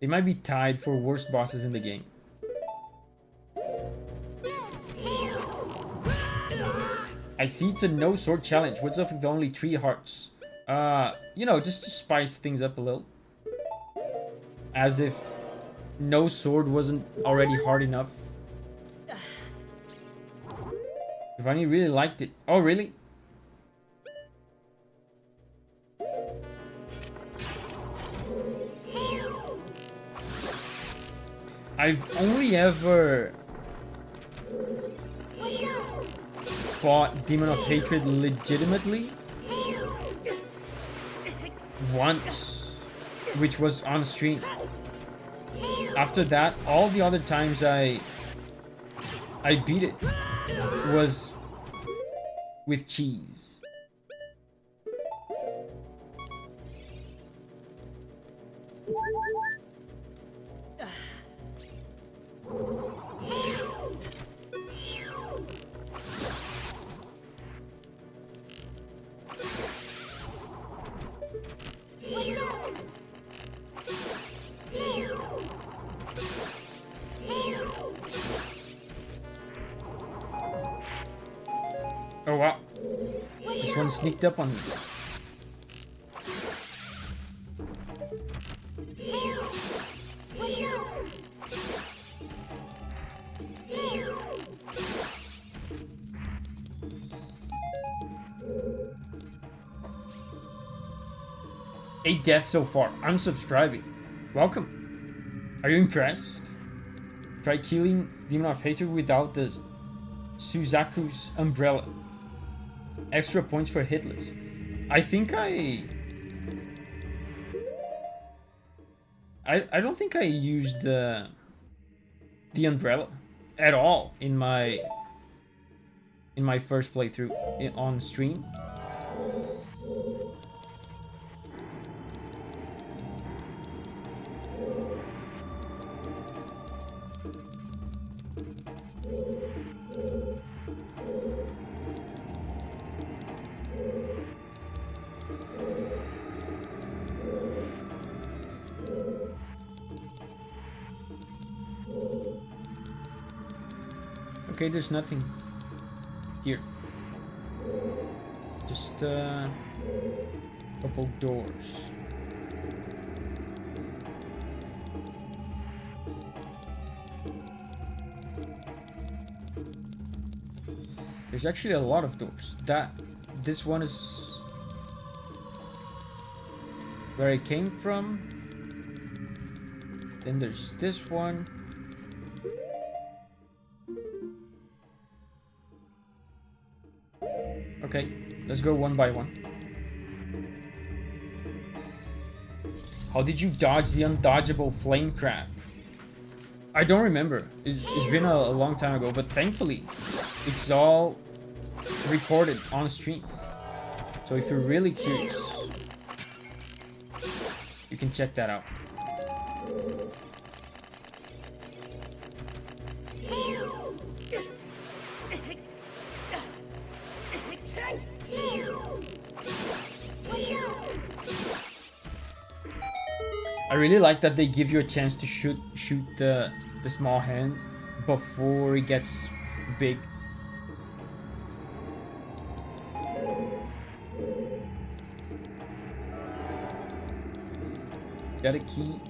They might be tied for worst bosses in the game. I see it's a no sword challenge. What's up with only 3 hearts? You know, just to spice things up a little. As if no sword wasn't already hard enough. Giovanni really liked it. Oh, really? I've only ever fought Demon of Hatred legitimately once, which was on stream. After that, all the other times I beat it was with cheese. Oh wow, this one sneaked up on me. Eight deaths so far. I'm subscribing. Welcome. Are you impressed? Try killing Demon of Hatred without the Suzaku's umbrella. Extra points for hitless. I think I don't think I used the umbrella at all in my first playthrough on stream. Okay, there's nothing here. Just a couple doors. There's actually a lot of doors. This one is where I came from. Then there's this one. Okay, let's go one by one. How did you dodge the undodgeable flame crab? I don't remember. It's been a long time ago, but thankfully, it's all recorded on stream. So if you're really curious, you can check that out. I really like that they give you a chance to shoot the small hand before it gets big. Got a key.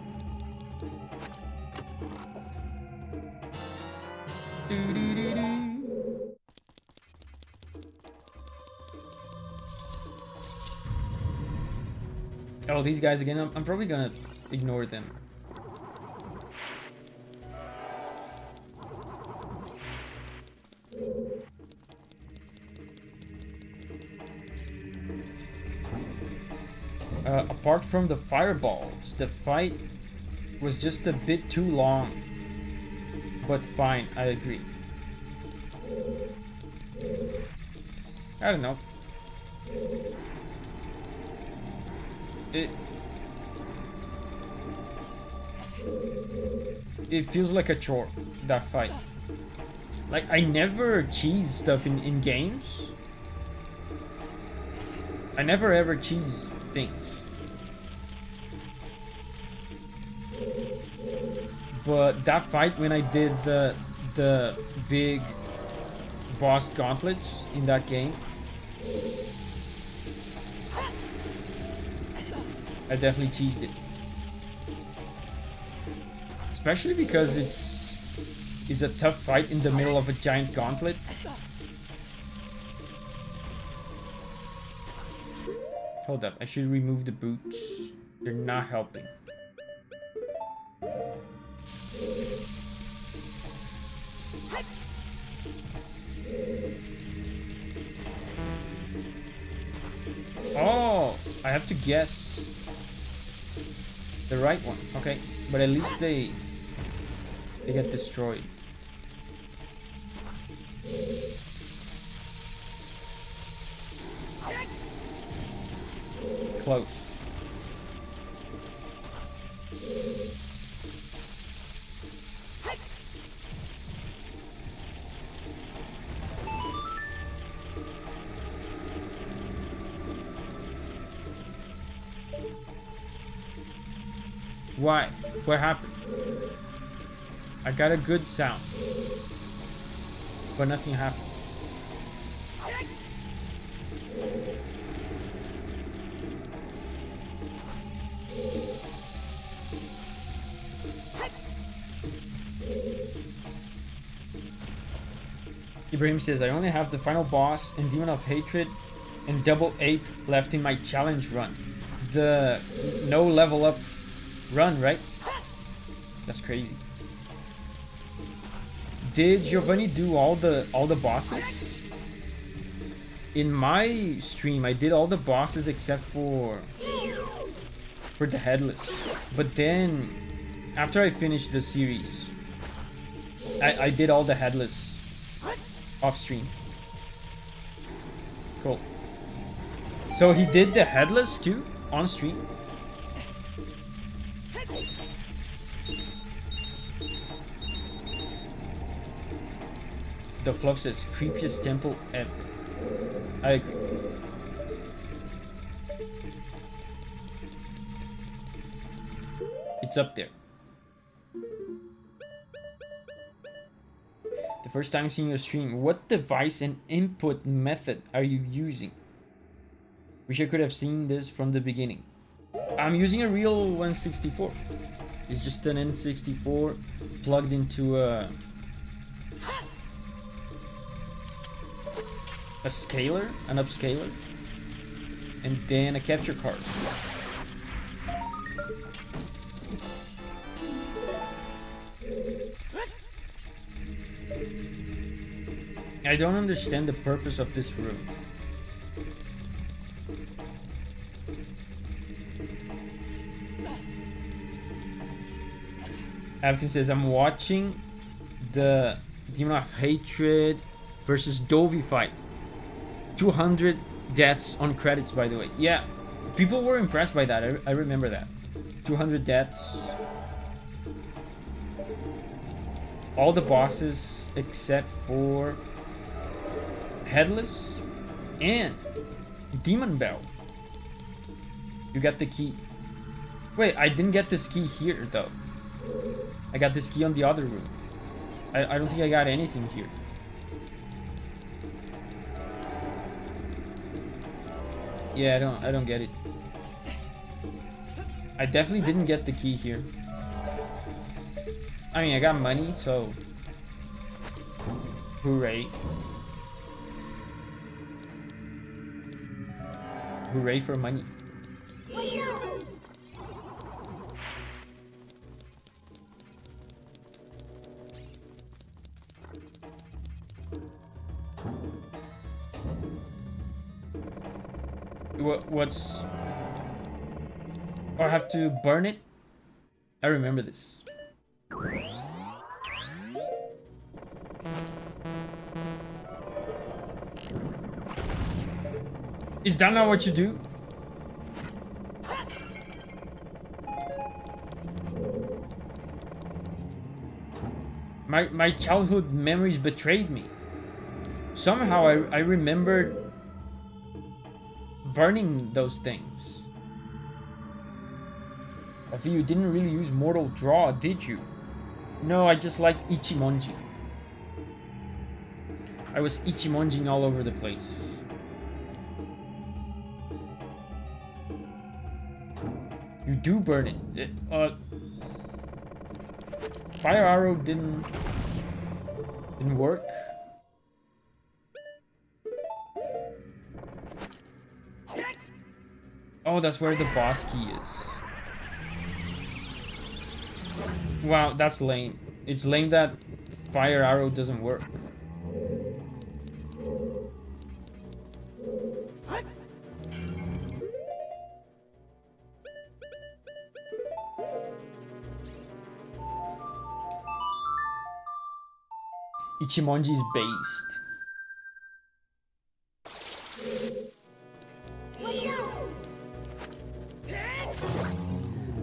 Oh, these guys again. I'm probably gonna ignore them. Apart from the fireballs, the fight was just a bit too long. But fine, I agree. I don't know. It feels like a chore, that fight. Like, I never cheese stuff in games. I never ever cheese things. But that fight when I did the big boss gauntlets in that game, I definitely cheesed it. Especially because it's a tough fight in the middle of a giant gauntlet. Hold up, I should remove the boots. They're not helping. Oh, I have to guess the right one. Okay, but at least they get destroyed. Close. Why? What happened? I got a good sound, but nothing happened. Ibrahim says, I only have the final boss and Demon of Hatred and Double Ape left in my challenge run. The no level up run, right? That's crazy. Did Giovanni do all the bosses? In my stream, I did all the bosses except for the headless. But then, after I finished the series, I did all the headless off stream. Cool. So he did the headless too on stream. The Fluff says creepiest temple ever. I agree. It's up there. The first time seeing your stream, what device and input method are you using? Wish I could have seen this from the beginning. I'm using a real 164. It's just an N64 plugged into a scaler, an upscaler, and then a capture card. I don't understand the purpose of this room. Abkin says, I'm watching the Demon of Hatred versus Davi fight. 200 deaths on credits, by the way. Yeah, people were impressed by that. I remember that. 200 deaths. All the bosses except for Headless and Demon Bell. You got the key. Wait, I didn't get this key here though. I got this key on the other room. I don't think I got anything here. Yeah, I don't get it. I definitely didn't get the key here. I mean, I got money, so hooray. Hooray for money. What's... Oh, I have to burn it? I remember this. Is that not what you do? My childhood memories betrayed me. Somehow I remembered burning those things. I think you didn't really use Mortal Draw, did you? No, I just liked Ichimonji. I was Ichimonjing all over the place. You do burn it. Fire arrow didn't work. Oh, that's where the boss key is. Wow, that's lame. It's lame that fire arrow doesn't work. Ichimonji is based.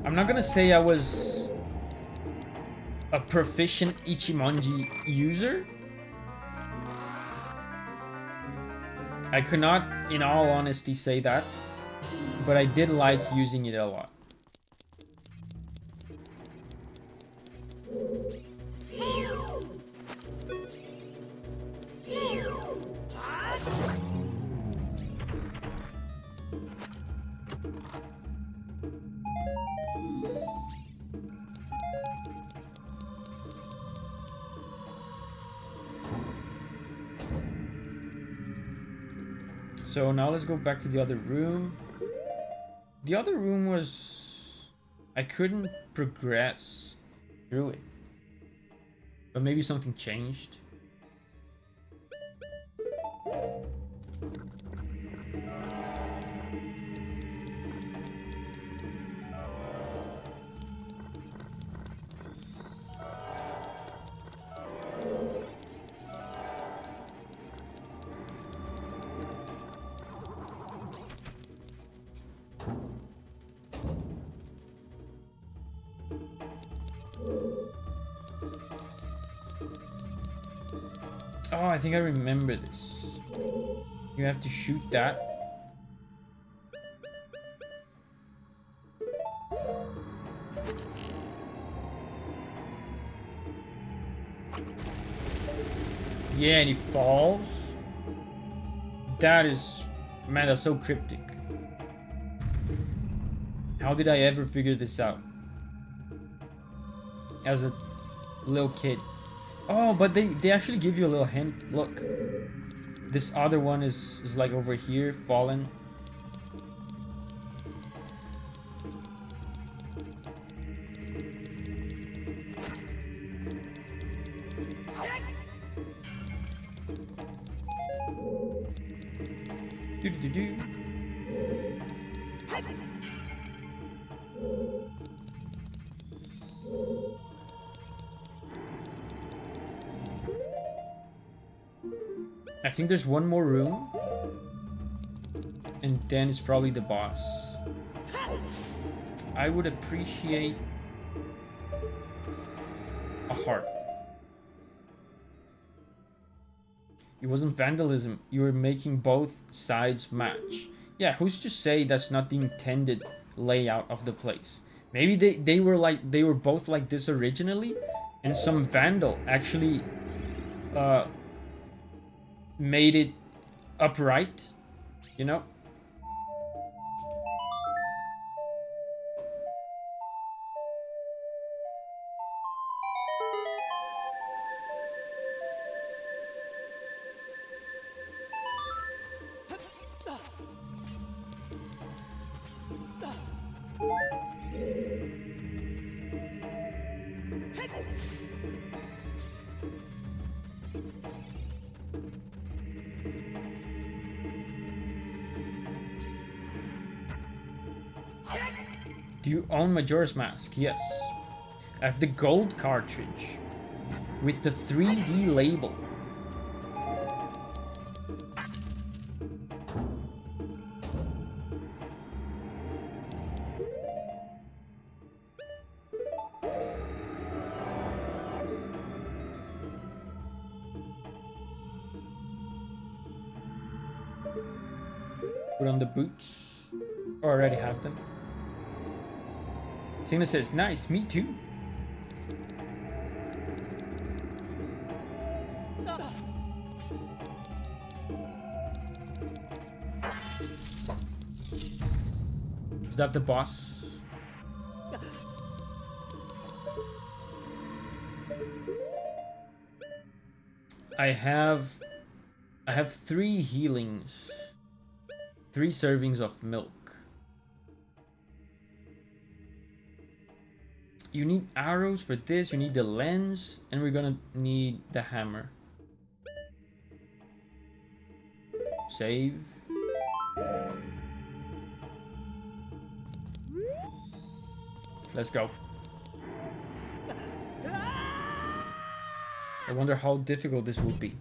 I'm not gonna say I was a proficient Ichimonji user. I could not, in all honesty, say that, but I did like using it a lot. So now let's go back to the other room. The other room was... I couldn't progress through it. But maybe something changed. Oh, I think I remember this. You have to shoot that. Yeah, and he falls. That is... Man, that's so cryptic. How did I ever figure this out? As a little kid. Oh, but they actually give you a little hint. Look. This other one is like over here, fallen. Do-do-do-do. I think there's one more room. And then it's probably the boss. I would appreciate a heart. It wasn't vandalism. You were making both sides match. Yeah, who's to say that's not the intended layout of the place? Maybe they were both like this originally, And some vandal actually made it upright, you know? Do you own Majora's Mask? Yes. I have the gold cartridge with the 3D label. Put on the boots. Already have them. Tina says, nice, me too. Is that the boss? I have 3 healings. 3 servings of milk. You need arrows for this, you need the lens, and we're gonna need the hammer. Save. Let's go. I wonder how difficult this will be.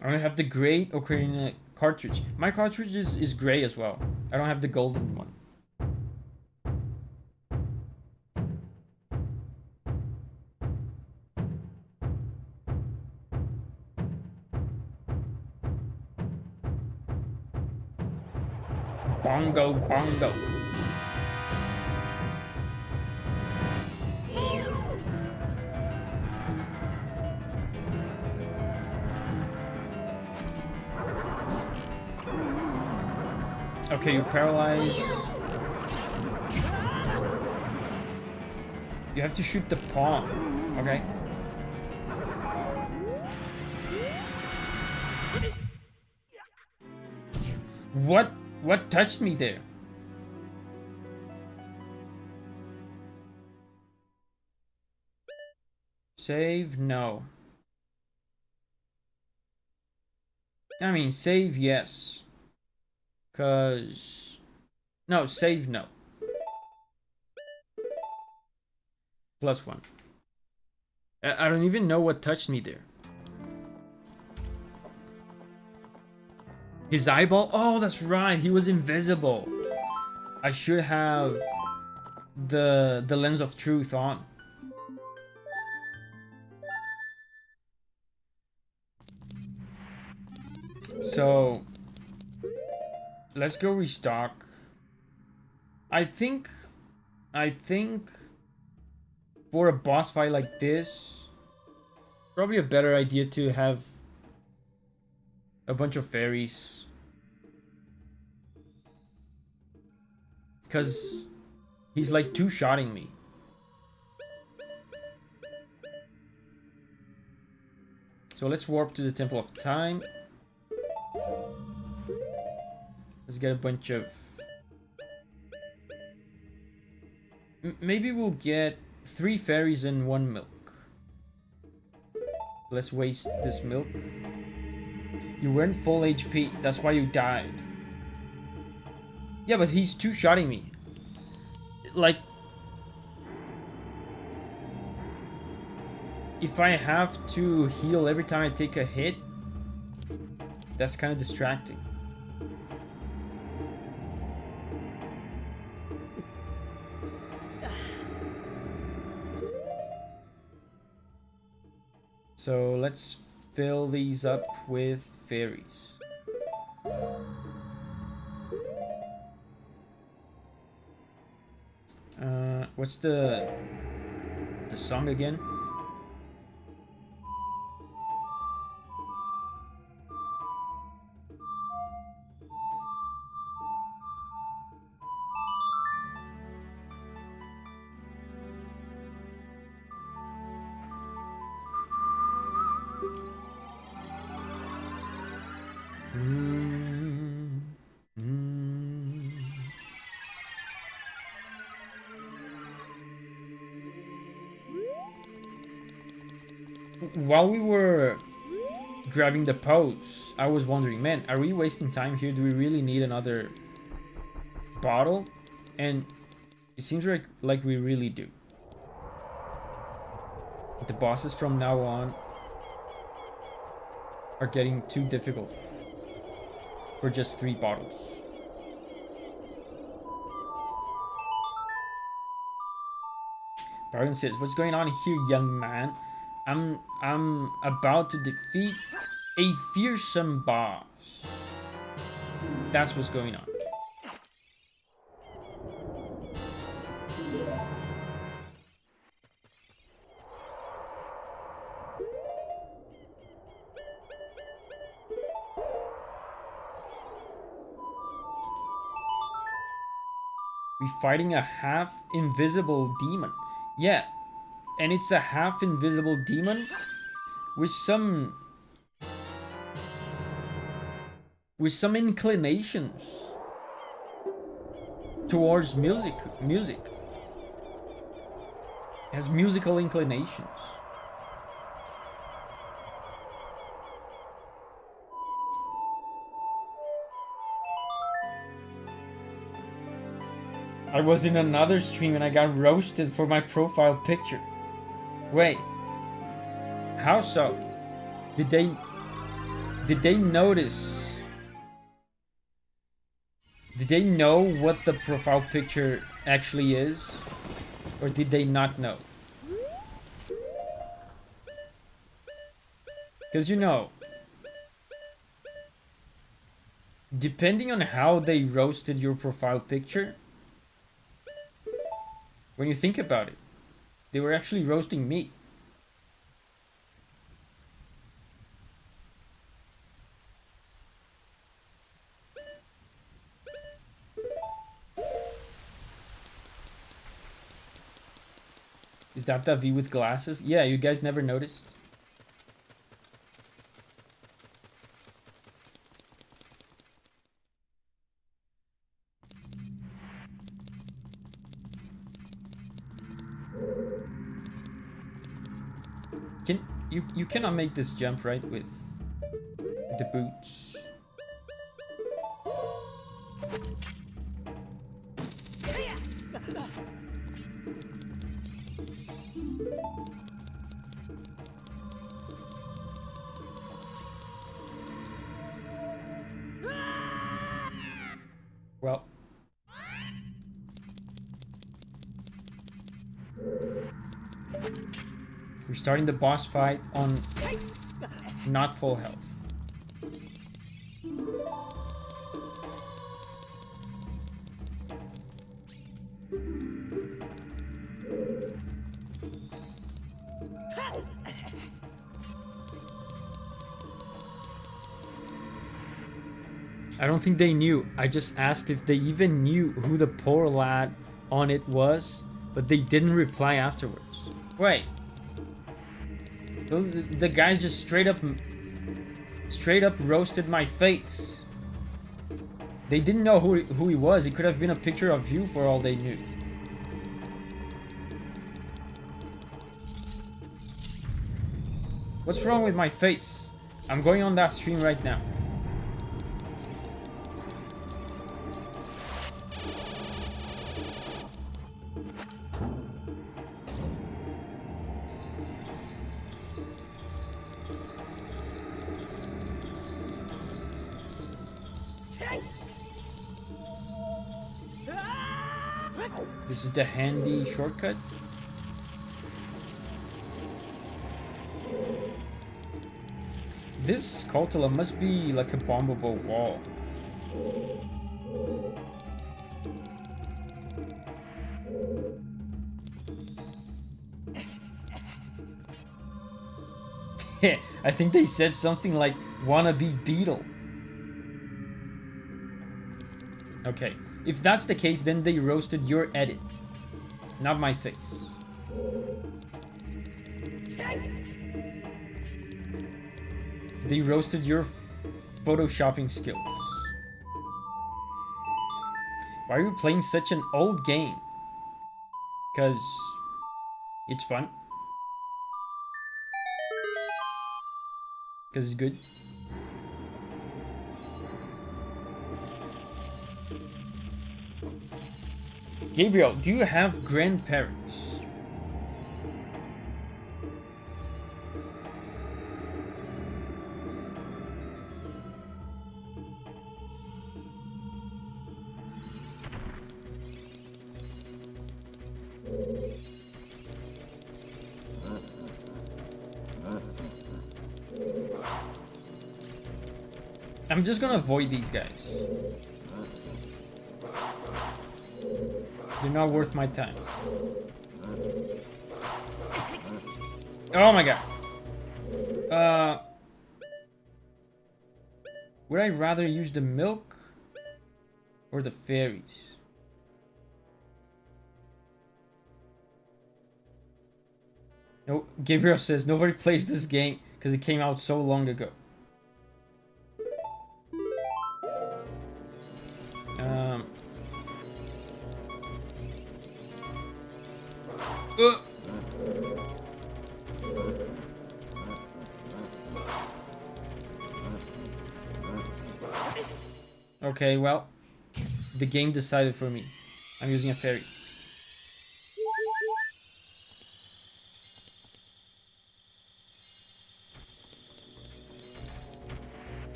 I don't have the gray Ocarina cartridge. My cartridge is gray as well. I don't have the golden one. Bongo, bongo. Okay, you're paralyzed. You have to shoot the pawn, okay? What touched me there? Save? No. I mean, save, yes. Cause... No, save, no. +1. I don't even know what touched me there. His eyeball? Oh, that's right. He was invisible. I should have the lens of truth on. So let's go restock. I think for a boss fight like this, probably a better idea to have a bunch of fairies. Because he's like two-shotting me. So let's warp to the Temple of Time. Let's get a bunch of... Maybe we'll get 3 fairies and 1 milk. Let's waste this milk. You weren't full HP, that's why you died. Yeah, but he's two-shotting me. Like... If I have to heal every time I take a hit, that's kind of distracting. So let's fill these up with fairies. What's the song again? While we were grabbing the pose, I was wondering, man, are we wasting time here? Do we really need another bottle? And it seems like we really do. The bosses from now on are getting too difficult for just 3 bottles. Barton says, "What's going on here, young man? I'm about to defeat a fearsome boss." That's what's going on. We're fighting a half-invisible demon. Yeah, and it's a half-invisible demon with some inclinations towards music. It has musical inclinations. I was in another stream and I got roasted for my profile picture. Wait. How so? Did they notice? Did they know what the profile picture actually is? Or did they not know? Because you know, depending on how they roasted your profile picture, when you think about it, they were actually roasting me. Is that Davi with glasses? Yeah, you guys never noticed? You cannot make this jump, right, with the boots. Well, we're starting the boss fight on not full health. I don't think they knew. I just asked if they even knew who the poor lad on it was, but they didn't reply afterwards. Wait. The guys just straight up roasted my face. They didn't know who he was. It could have been a picture of you for all they knew. What's wrong with my face? I'm going on that stream right now. This is the handy shortcut. This Kotala must be like a bombable wall. I think they said something like, wannabe beetle. Okay, if that's the case, then they roasted your edit, not my face. They roasted your photoshopping skills. Why are you playing such an old game? Because it's fun. Because it's good. Gabriel, do you have grandparents? I'm just gonna avoid these guys. They're not worth my time. Oh my god. Would I rather use the milk or the fairies? No, Gabriel says nobody plays this game because it came out so long ago. Okay, well, the game decided for me. I'm using a fairy.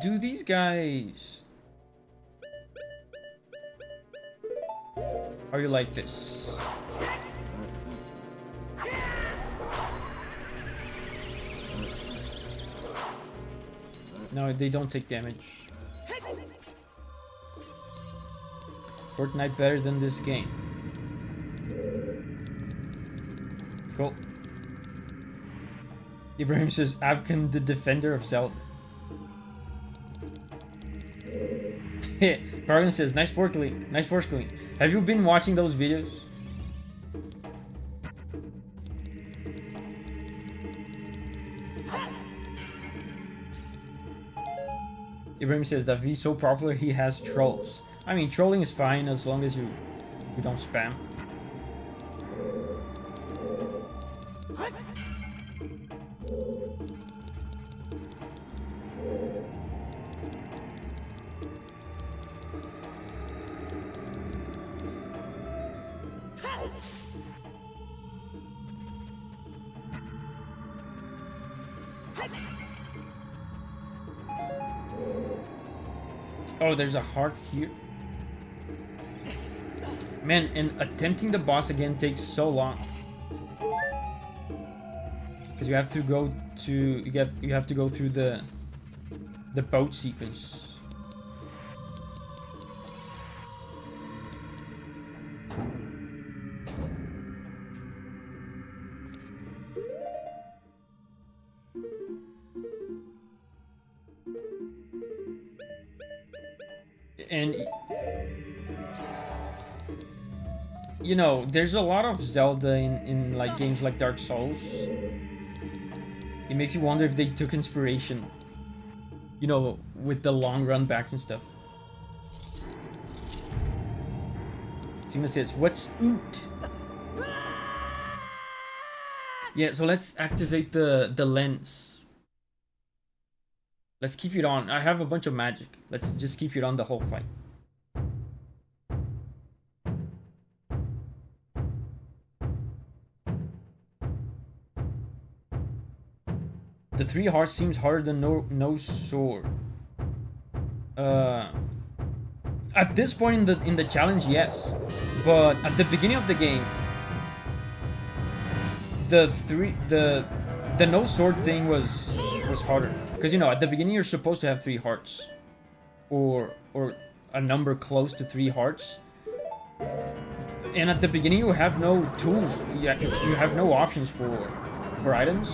Do these guys... Are you like this? No, they don't take damage. Fortnite better than this game. Cool. Ibrahim says, Abkan, the defender of Zelda. Bargain says, nice forkling. Nice forkling. Have you been watching those videos? Ibrahim says, Davi so popular he has trolls. I mean, trolling is fine as long as you don't spam. Oh, there's a heart here. Man, and attempting the boss again takes so long. Because you have to go to you have to go through the boat sequence. And you know, there's a lot of Zelda in like games like Dark Souls. It makes you wonder if they took inspiration, you know, with the long run backs and stuff. Tina says, what's oot? Yeah, so let's activate the lens. Let's keep it on. I have a bunch of magic. Let's just keep it on the whole fight. The 3 hearts seems harder than no sword. At this point in the challenge, yes, but at the beginning of the game, the no sword thing was harder. Because, you know, at the beginning you're supposed to have 3 hearts. Or a number close to 3 hearts. And at the beginning, you have no tools. You have no options for items.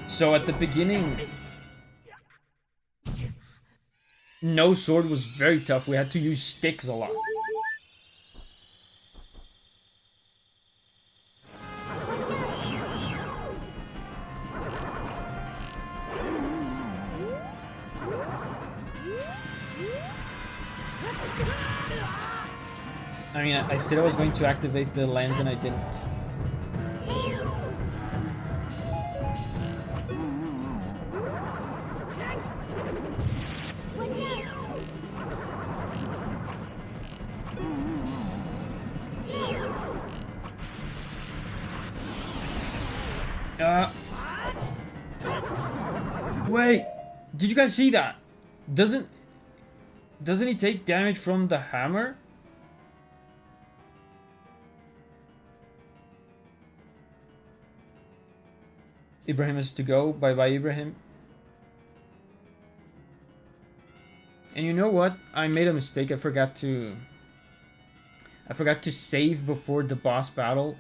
So at the beginning, no sword was very tough. We had to use sticks a lot. I mean, I said I was going to activate the lens and I didn't. Wait, did you guys see that? Doesn't he take damage from the hammer? Ibrahim is to go. Bye bye, Ibrahim. And you know what? I made a mistake. I forgot to save before the boss battle,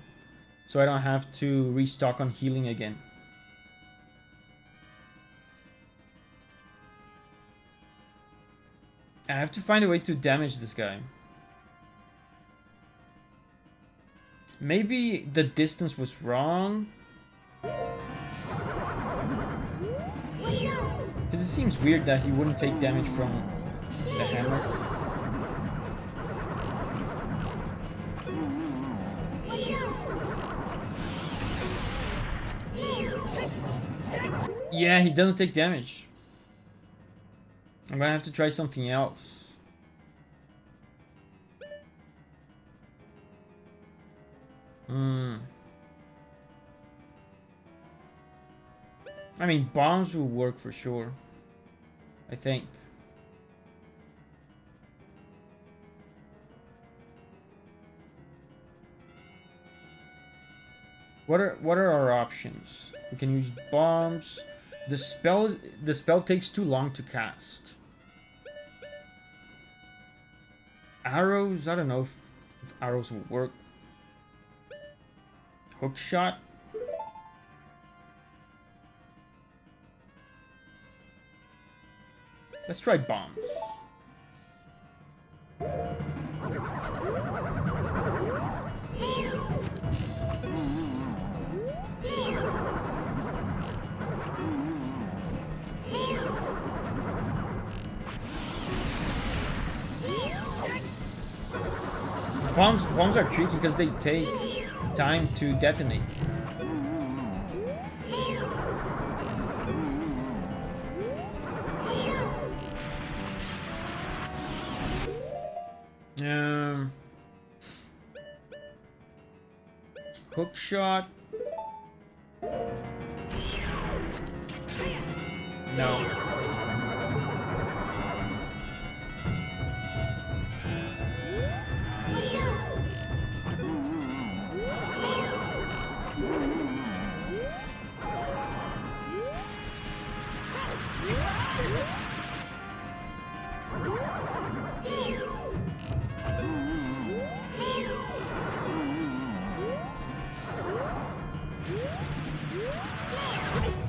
so I don't have to restock on healing again. I have to find a way to damage this guy. Maybe the distance was wrong. Because it seems weird that he wouldn't take damage from the hammer. Yeah, he doesn't take damage. I'm gonna have to try something else. I mean, bombs will work for sure. I think. What are our options? We can use bombs. The spell takes too long to cast. Arrows, I don't know if arrows will work. Hook shot. Let's try bombs. Bombs are tricky because they take time to detonate. Hook shot. No.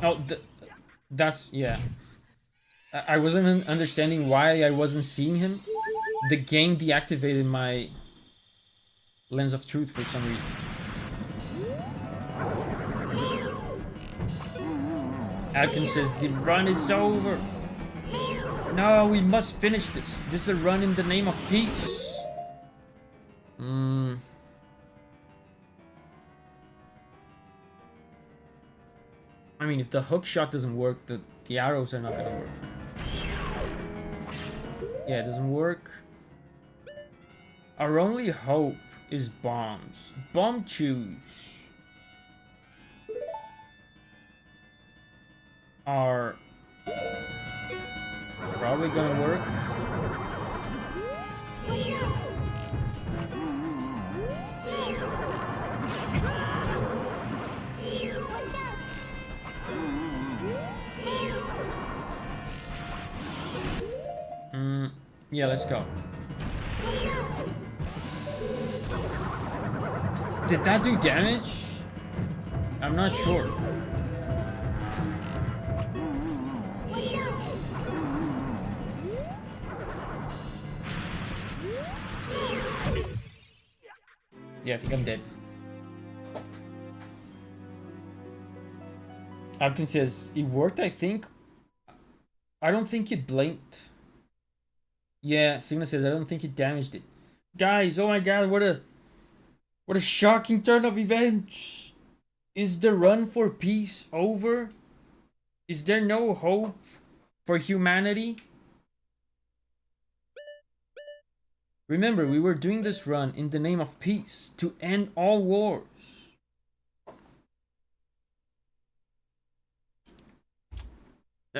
Oh, that's, yeah. I wasn't understanding why I wasn't seeing him. The game deactivated my lens of truth for some reason. Atkins says, the run is over. No, we must finish this. This is a run in the name of peace. I mean, if the hook shot doesn't work, the arrows are not gonna work. Yeah, it doesn't work. Our only hope is bombs. Bomb chews are probably gonna work. Yeah, let's go. Did that do damage? I'm not sure. Yeah, I think I'm dead. Abkin says, it worked, I think. I don't think it blinked. Yeah, Signa says, I don't think it damaged it. Guys, oh my god, what a shocking turn of events. Is the run for peace over? Is there no hope for humanity? Remember, we were doing this run in the name of peace, to end all wars.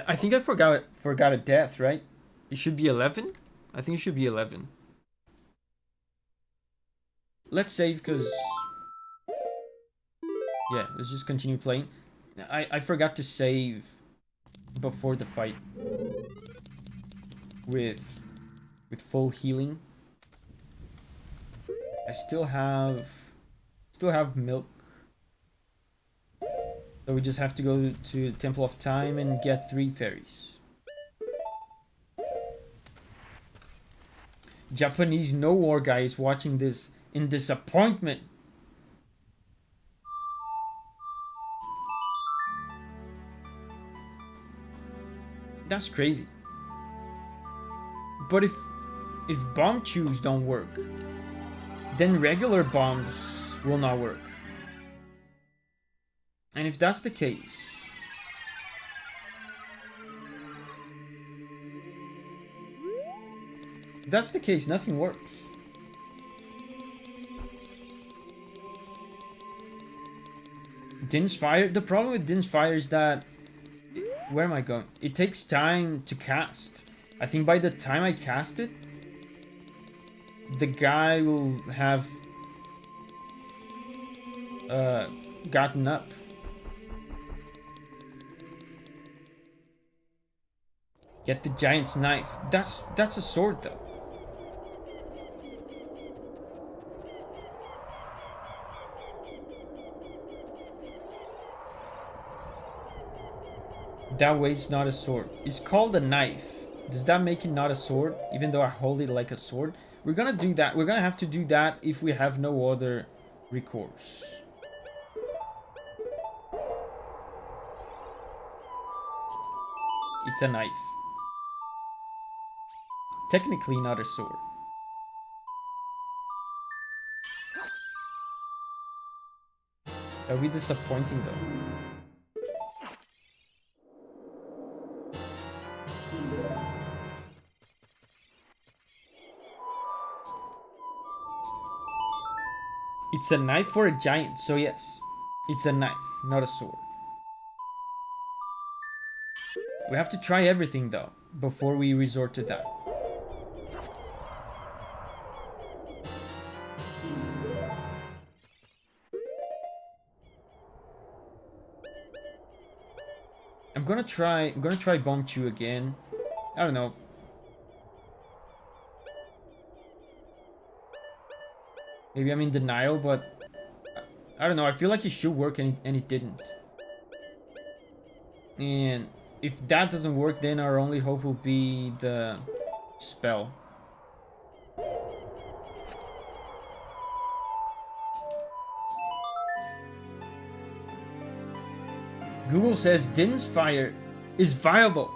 I think I forgot a death, right? It should be 11? I think it should be 11. Let's save, because... yeah, let's just continue playing. I forgot to save before the fight. With full healing. I still have milk. So we just have to go to the Temple of Time and get 3 fairies. Japanese no war guy is watching this in disappointment. That's crazy. But if bomb chews don't work, then regular bombs will not work. And if that's the case, nothing works. Din's Fire, the problem with Din's Fire is that, where am I going? It takes time to cast. I think by the time I cast it, the guy will have gotten up. Get the giant's knife. That's a sword though. That way it's not a sword. It's called a knife. Does that make it not a sword? Even though I hold it like a sword? We're gonna do that. We're gonna have to do that if we have no other recourse. It's a knife. Technically not a sword. That'll be disappointing though. It's a knife for a giant, so yes. It's a knife, not a sword. We have to try everything though, before we resort to that. I'm gonna try Bomb Chew again. I don't know. Maybe I'm in denial, but I don't know. I feel like it should work and it didn't. And if that doesn't work, then our only hope will be the spell. Google says Din's Fire is viable.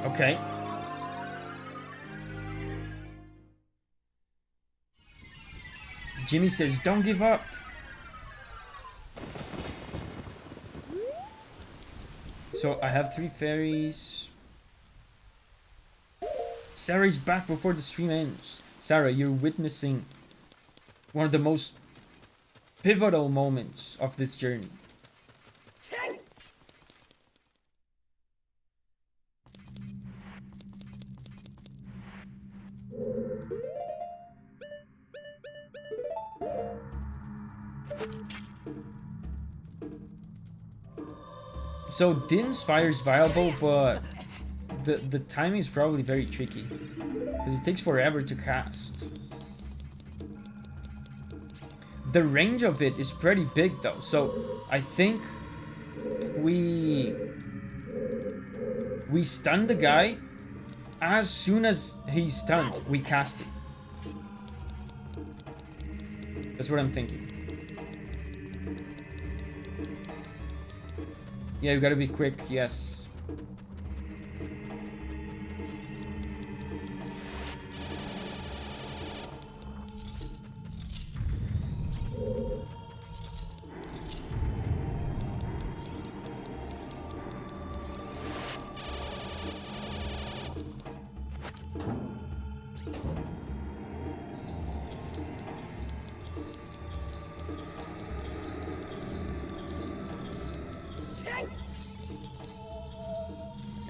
Okay. Jimmy says, don't give up. So I have 3 fairies. Sarah's back before the stream ends. Sarah, you're witnessing one of the most pivotal moments of this journey. So Din's Fire is viable, but the timing is probably very tricky because it takes forever to cast. The range of it is pretty big though, so I think we stun the guy. As soon as he's stunned, we cast it. That's what I'm thinking. Yeah, you gotta be quick, yes.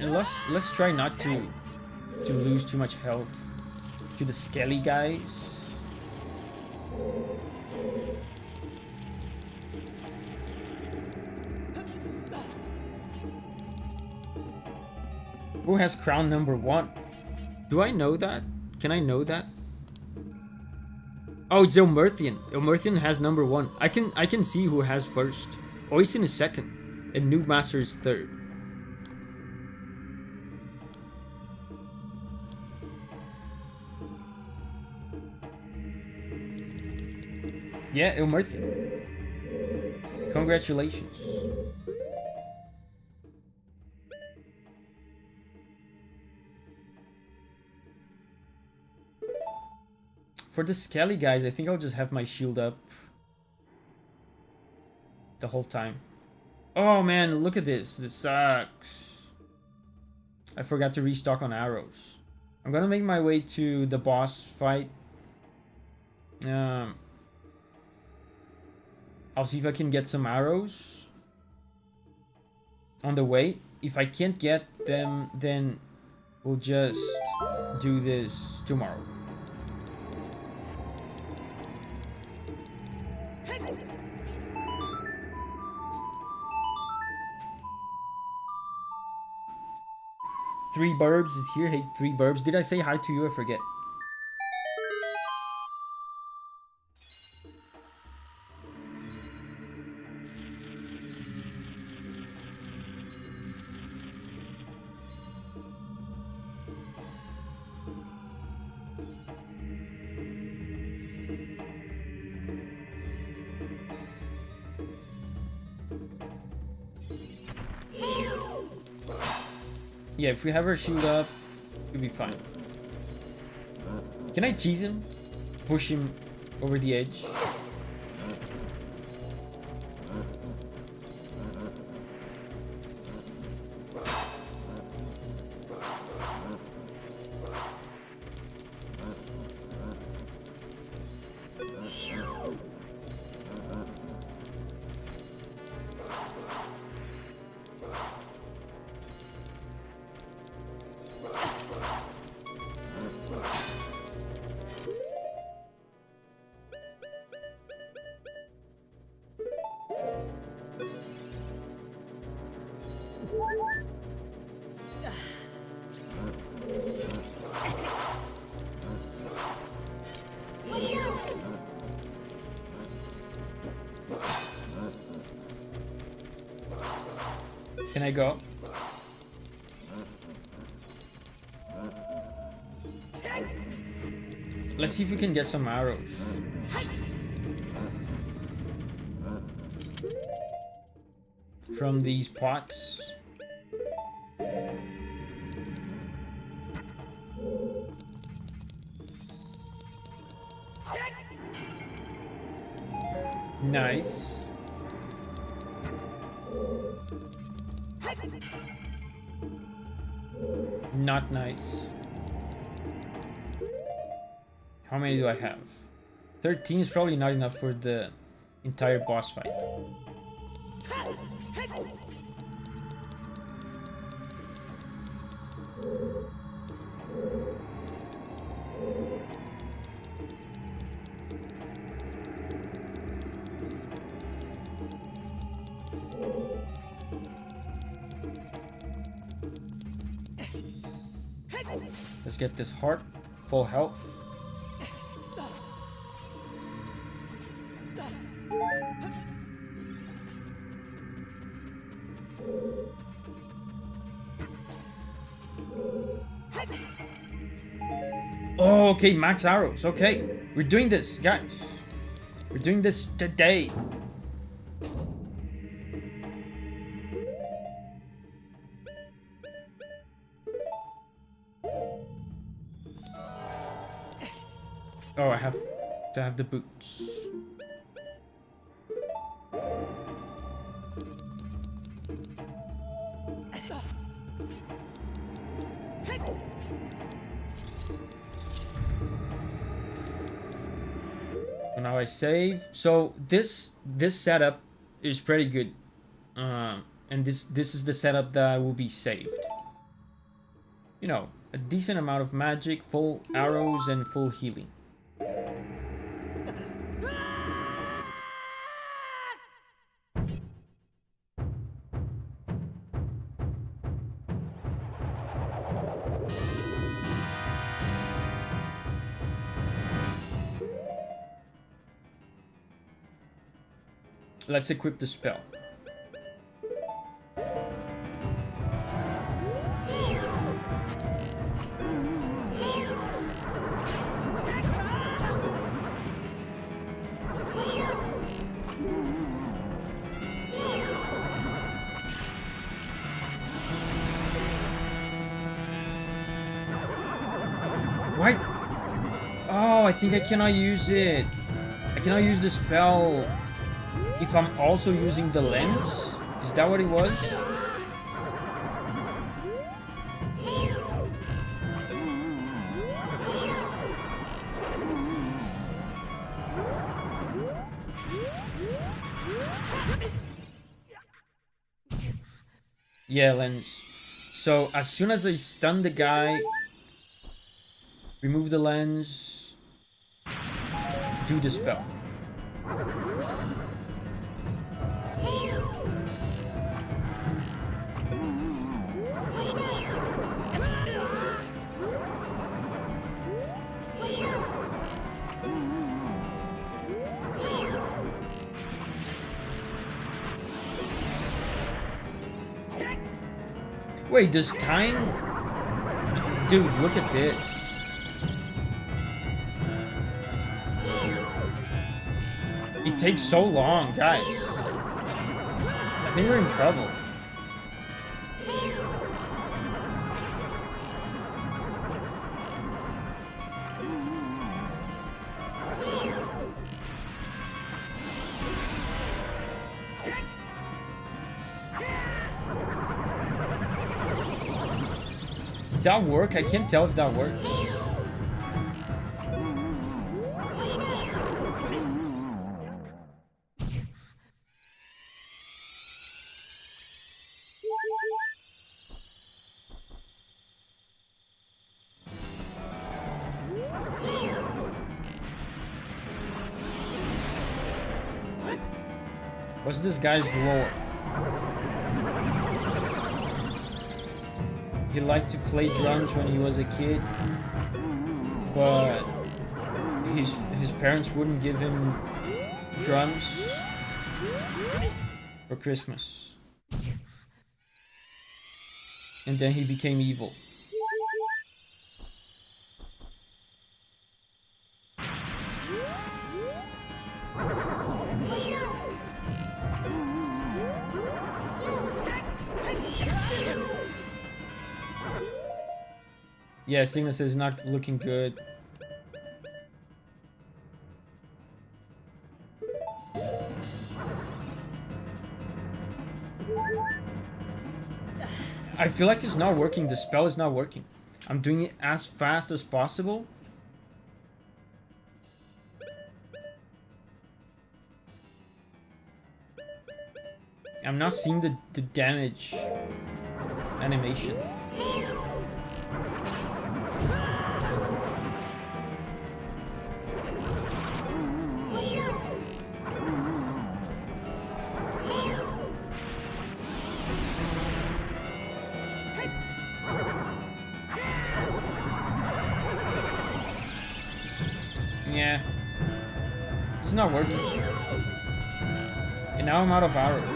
And let's try not to lose too much health to the skelly guys. Who has crown number 1? Do I know that? Can I know that? Oh, it's Elmerthian. Elmerthian has number 1. I can see who has first. Oisin is second, and Noob Master is third. Yeah, Elmerthian. Congratulations. For the skelly guys, I think I'll just have my shield up the whole time. Oh man, look at this. This sucks. I forgot to restock on arrows. I'm gonna make my way to the boss fight. I'll see if I can get some arrows on the way. If I can't get them, then we'll just do this tomorrow. Three Burbs is here. Hey, Three Burbs. Did I say hi to you? I forget. Yeah, if we have our shield up, we'll be fine. Can I tease him? Push him over the edge? Can I go? Let's see if we can get some arrows. From these pots. Nice. Not nice. How many do I have? 13 is probably not enough for the entire boss fight. Let's get this heart. Full health. Oh, okay, max arrows. Okay, we're doing this, guys. We're doing this today. Oh, I have to have the boots. Now I save. So this setup is pretty good, and this is the setup that will be saved. You know, a decent amount of magic, full arrows, and full healing. Let's equip the spell. What? Oh, I think I cannot use it. I cannot use the spell if I'm also using the lens? Is that what it was? Yeah, lens. So as soon as I stun the guy, remove the lens, do the spell. Wait, this time? Dude, look at this. It takes so long, guys. I think we're in trouble. Did that work? I can't tell if that works. What's this guy's lore? He liked to play drums when he was a kid, but his parents wouldn't give him drums for Christmas. And then he became evil. Yeah, Cygnus is not looking good. I feel like it's not working. The spell is not working. I'm doing it as fast as possible. I'm not seeing the damage animation. not working. And now I'm out of arrows.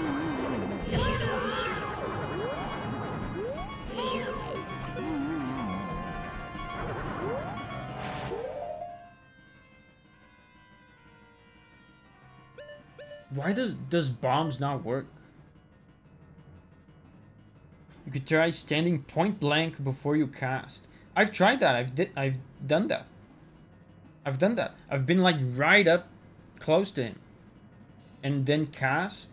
Why does bombs not work? You could try standing point blank before you cast. I've tried that. I've done that. I've done that. I've been like right up close to him and then cast,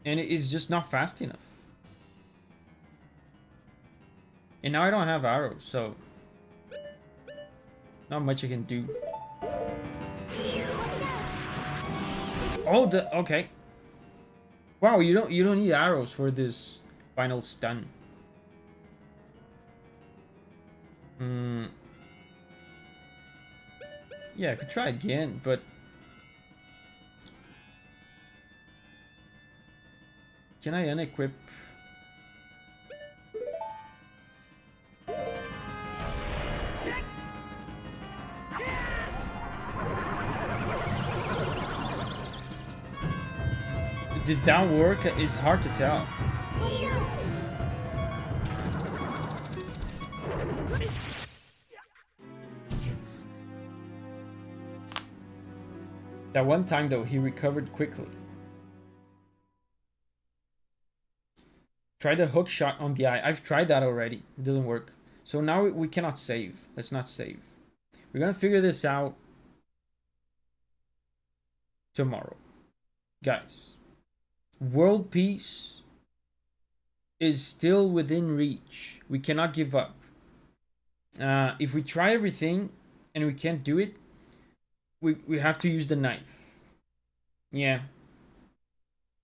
and it is just not fast enough. And now I don't have arrows, so not much I can do. Oh, okay. Wow, you don't need arrows for this final stun. Yeah, I could try again, but can I unequip? Did that work? It's hard to tell. That one time though, he recovered quickly. Try the hook shot on the eye. I've tried that already. It doesn't work. So now we cannot save. Let's not save. We're gonna figure this out tomorrow. Guys, world peace is still within reach. We cannot give up. If we try everything and we can't do it, we have to use the knife. Yeah.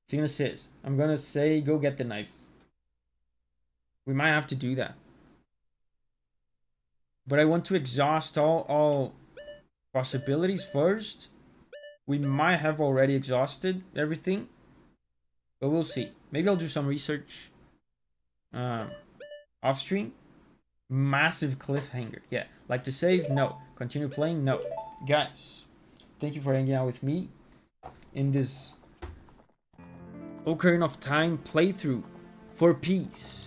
Tina says, I'm gonna say go get the knife. We might have to do that. But I want to exhaust all possibilities first. We might have already exhausted everything, but we'll see. Maybe I'll do some research off stream. Massive cliffhanger. Yeah. Like to save? No. Continue playing? No. Guys, thank you for hanging out with me in this Ocarina of Time playthrough for peace.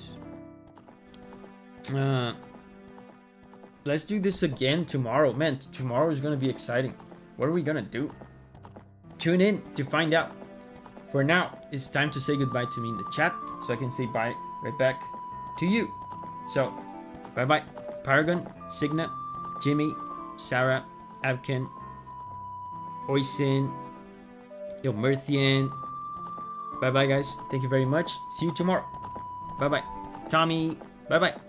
Let's do this again tomorrow. Man, tomorrow is gonna be exciting. What are we gonna do? Tune in to find out. For now, it's time to say goodbye to me in the chat, so I can say bye right back to you. So, bye-bye. Paragon, Signa, Jimmy, Sarah, Abkin, Oisin, Ilmerthian. Bye-bye, guys. Thank you very much. See you tomorrow. Bye-bye. Tommy, bye-bye.